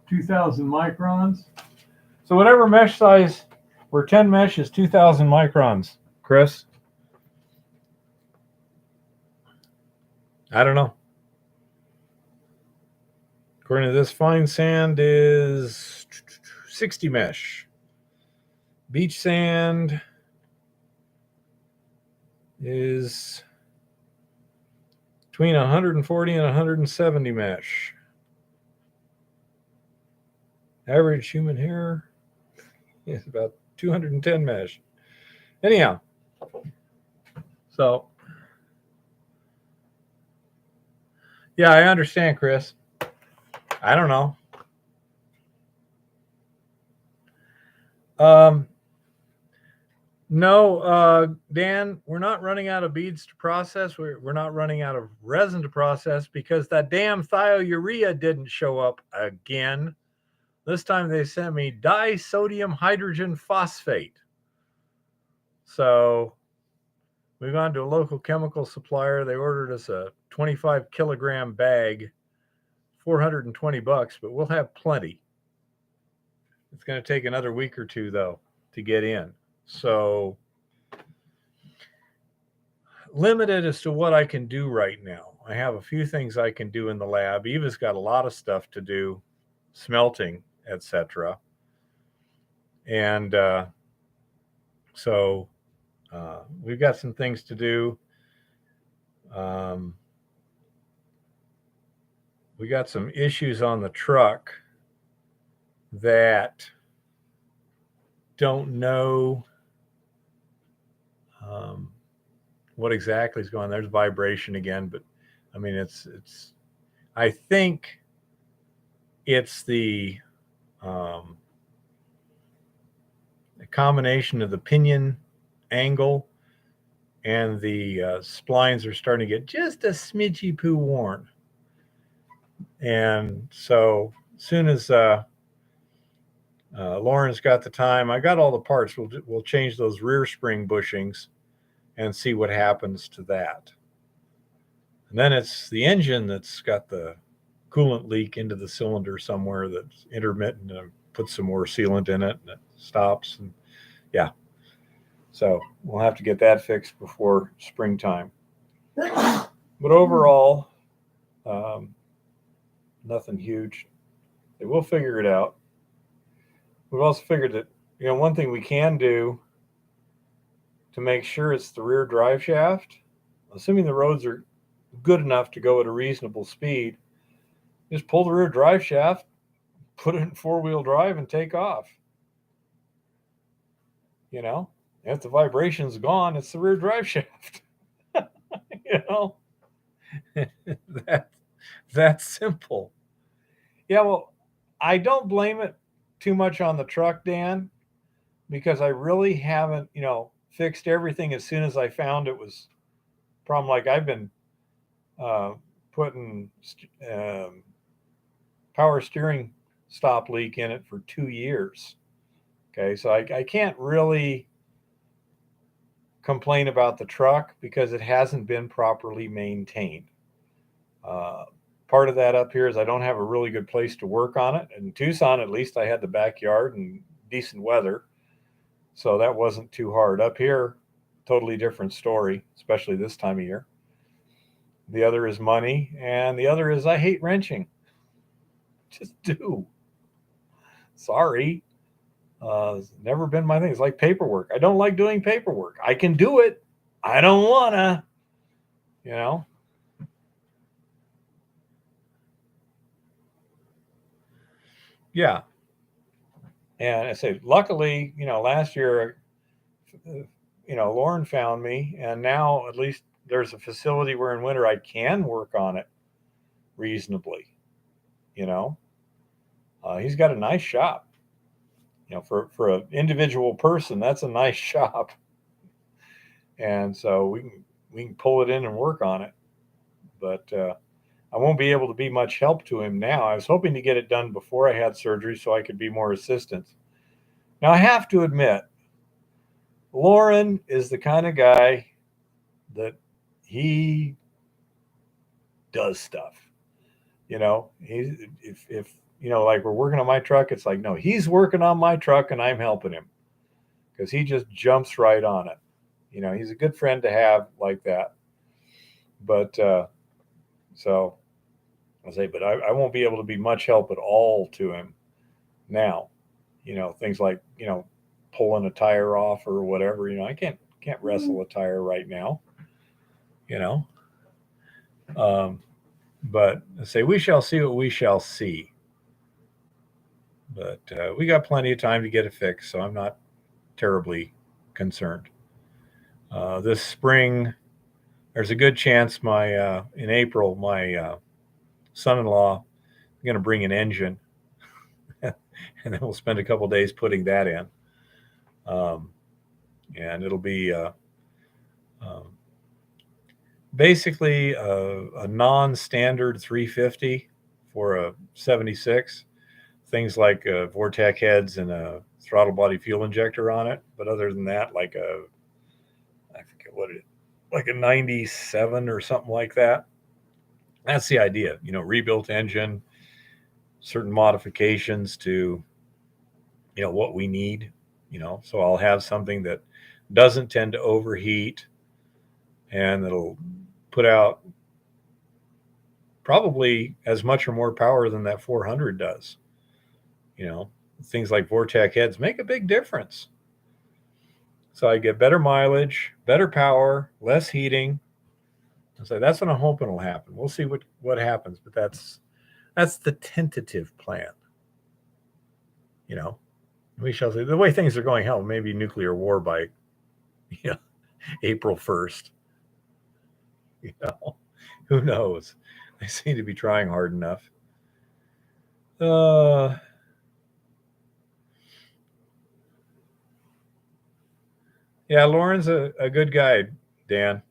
2,000 microns. So whatever mesh size, where 10 mesh is 2,000 microns, Chris? I don't know. According to this, fine sand is 60 mesh. Beach sand is between 140 and 170 mesh. Average human hair is about 210 mesh. Anyhow, so yeah, I understand, Chris. I don't know. No, Dan, we're not running out of beads to process. We're not running out of resin to process because that damn thiourea didn't show up again. This time they sent me disodium hydrogen phosphate. So we've gone to a local chemical supplier. They ordered us a 25 kilogram bag, $420, but we'll have plenty. It's going to take another week or two, though, to get in. So limited as to what I can do right now. I have a few things I can do in the lab. Eva's got a lot of stuff to do, smelting, etc. And so we've got some things to do. We got some issues on the truck that don't know what exactly is going on. There's vibration again, but I mean, it's I think it's the combination of the pinion angle and the splines are starting to get just a smidgy poo worn. And so as soon as Lauren's got the time, I got all the parts. We'll change those rear spring bushings and see what happens to that. And then it's the engine that's got the coolant leak into the cylinder somewhere that's intermittent, and put some more sealant in it and it stops. And yeah, so we'll have to get that fixed before springtime. But overall, nothing huge. We'll figure it out. We've also figured that, one thing we can do to make sure it's the rear drive shaft, assuming the roads are good enough to go at a reasonable speed, just pull the rear drive shaft, put it in four-wheel drive, and take off. If the vibration's gone, it's the rear drive shaft. That's simple. Yeah, well, I don't blame it too much on the truck, Dan, because I really haven't, fixed everything as soon as I found it was a problem. Like I've been putting power steering stop leak in it for 2 years. Okay, so I can't really complain about the truck because it hasn't been properly maintained. Part of that up here is I don't have a really good place to work on it. In Tucson, at least I had the backyard and decent weather, so that wasn't too hard. Up here, totally different story, especially this time of year. The other is money, and the other is I hate wrenching. Just do. Sorry. It's never been my thing. It's like paperwork. I don't like doing paperwork. I can do it. I don't wanna, Yeah. And I say, luckily, last year, Lauren found me, and now at least there's a facility where in winter I can work on it reasonably. He's got a nice shop. For an individual person, that's a nice shop. And so we can pull it in and work on it. But I won't be able to be much help to him now. I was hoping to get it done before I had surgery so I could be more assistance. Now, I have to admit, Lauren is the kind of guy that he does stuff. If like we're working on my truck, it's like, no, he's working on my truck and I'm helping him because he just jumps right on it. He's a good friend to have like that. But so I'll say, but I won't be able to be much help at all to him now. Things like, pulling a tire off or whatever. I can't wrestle a tire right now. But I say we shall see what we shall see. But we got plenty of time to get it fixed, so I'm not terribly concerned. This spring, there's a good chance in April, my son-in-law is going to bring an engine, and then we'll spend a couple days putting that in. And it'll be basically a non-standard 350 for a 76. Things like Vortec heads and a throttle body fuel injector on it. But other than that, I forget what it is, like a 97 or something like that. That's the idea, rebuilt engine, certain modifications to, what we need, so I'll have something that doesn't tend to overheat and that'll put out probably as much or more power than that 400 does. Things like Vortec heads make a big difference. So I get better mileage, better power, less heating. So that's what I'm hoping will happen. We'll see what happens, but that's the tentative plan. We shall see. The way things are going, hell, maybe nuclear war by April 1st. Who knows? They seem to be trying hard enough. Yeah, Lauren's a good guy, Dan.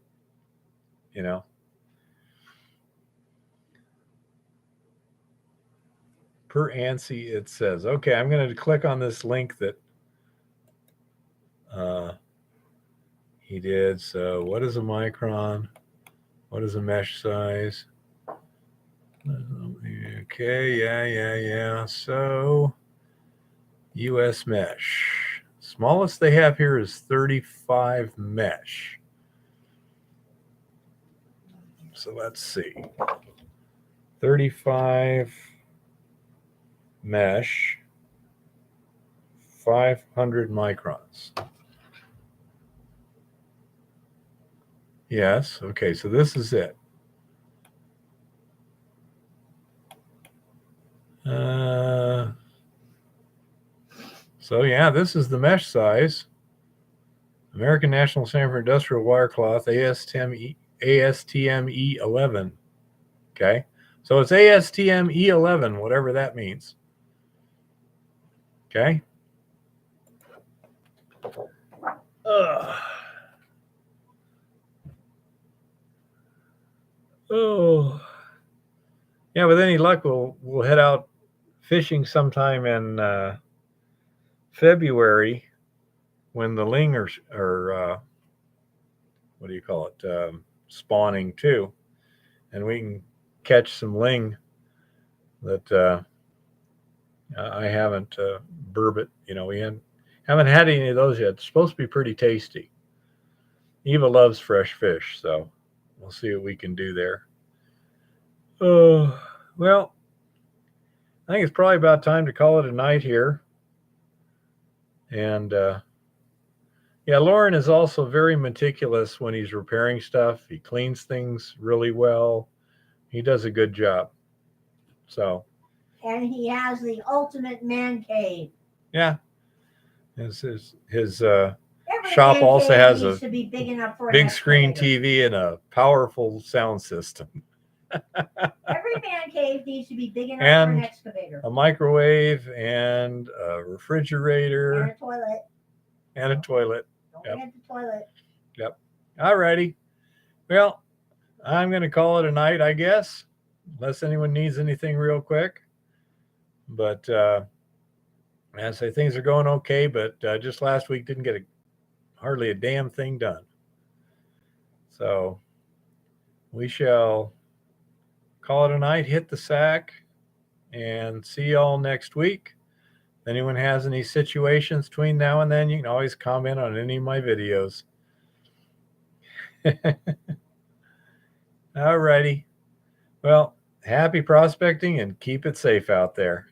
Per ANSI, it says. Okay, I'm going to click on this link that he did. So what is a micron? What is a mesh size? Okay, yeah. So US mesh. Smallest they have here is 35 mesh. So let's see. 35 mesh, 500 microns. Yes, okay, so this is it. So yeah, this is the mesh size. American National Center for Industrial Wire Cloth, ASTM E11. Okay, so it's ASTM E11, whatever that means. Okay. Oh. Yeah, with any luck, we'll head out fishing sometime in February when the ling are what do you call it? Spawning too, and we can catch some ling that I haven't burbot. We haven't had any of those yet. It's supposed to be pretty tasty. Eva loves fresh fish, so we'll see what we can do there. Well, I think it's probably about time to call it a night here. And yeah, Lauren is also very meticulous when he's repairing stuff. He cleans things really well. He does a good job. So. And he has the ultimate man cave. Yeah. His shop also has a big screen TV and a powerful sound system. Every man cave needs to be big enough for an excavator. A microwave and a refrigerator. And a toilet. And a toilet. Don't forget the toilet. Yep. All righty. Well, I'm going to call it a night, I guess. unless anyone needs anything real quick. But I say things are going okay, but just last week didn't get hardly a damn thing done. So we shall call it a night, hit the sack, and see y'all next week. If anyone has any situations between now and then, you can always comment on any of my videos. All righty. Well, happy prospecting and keep it safe out there.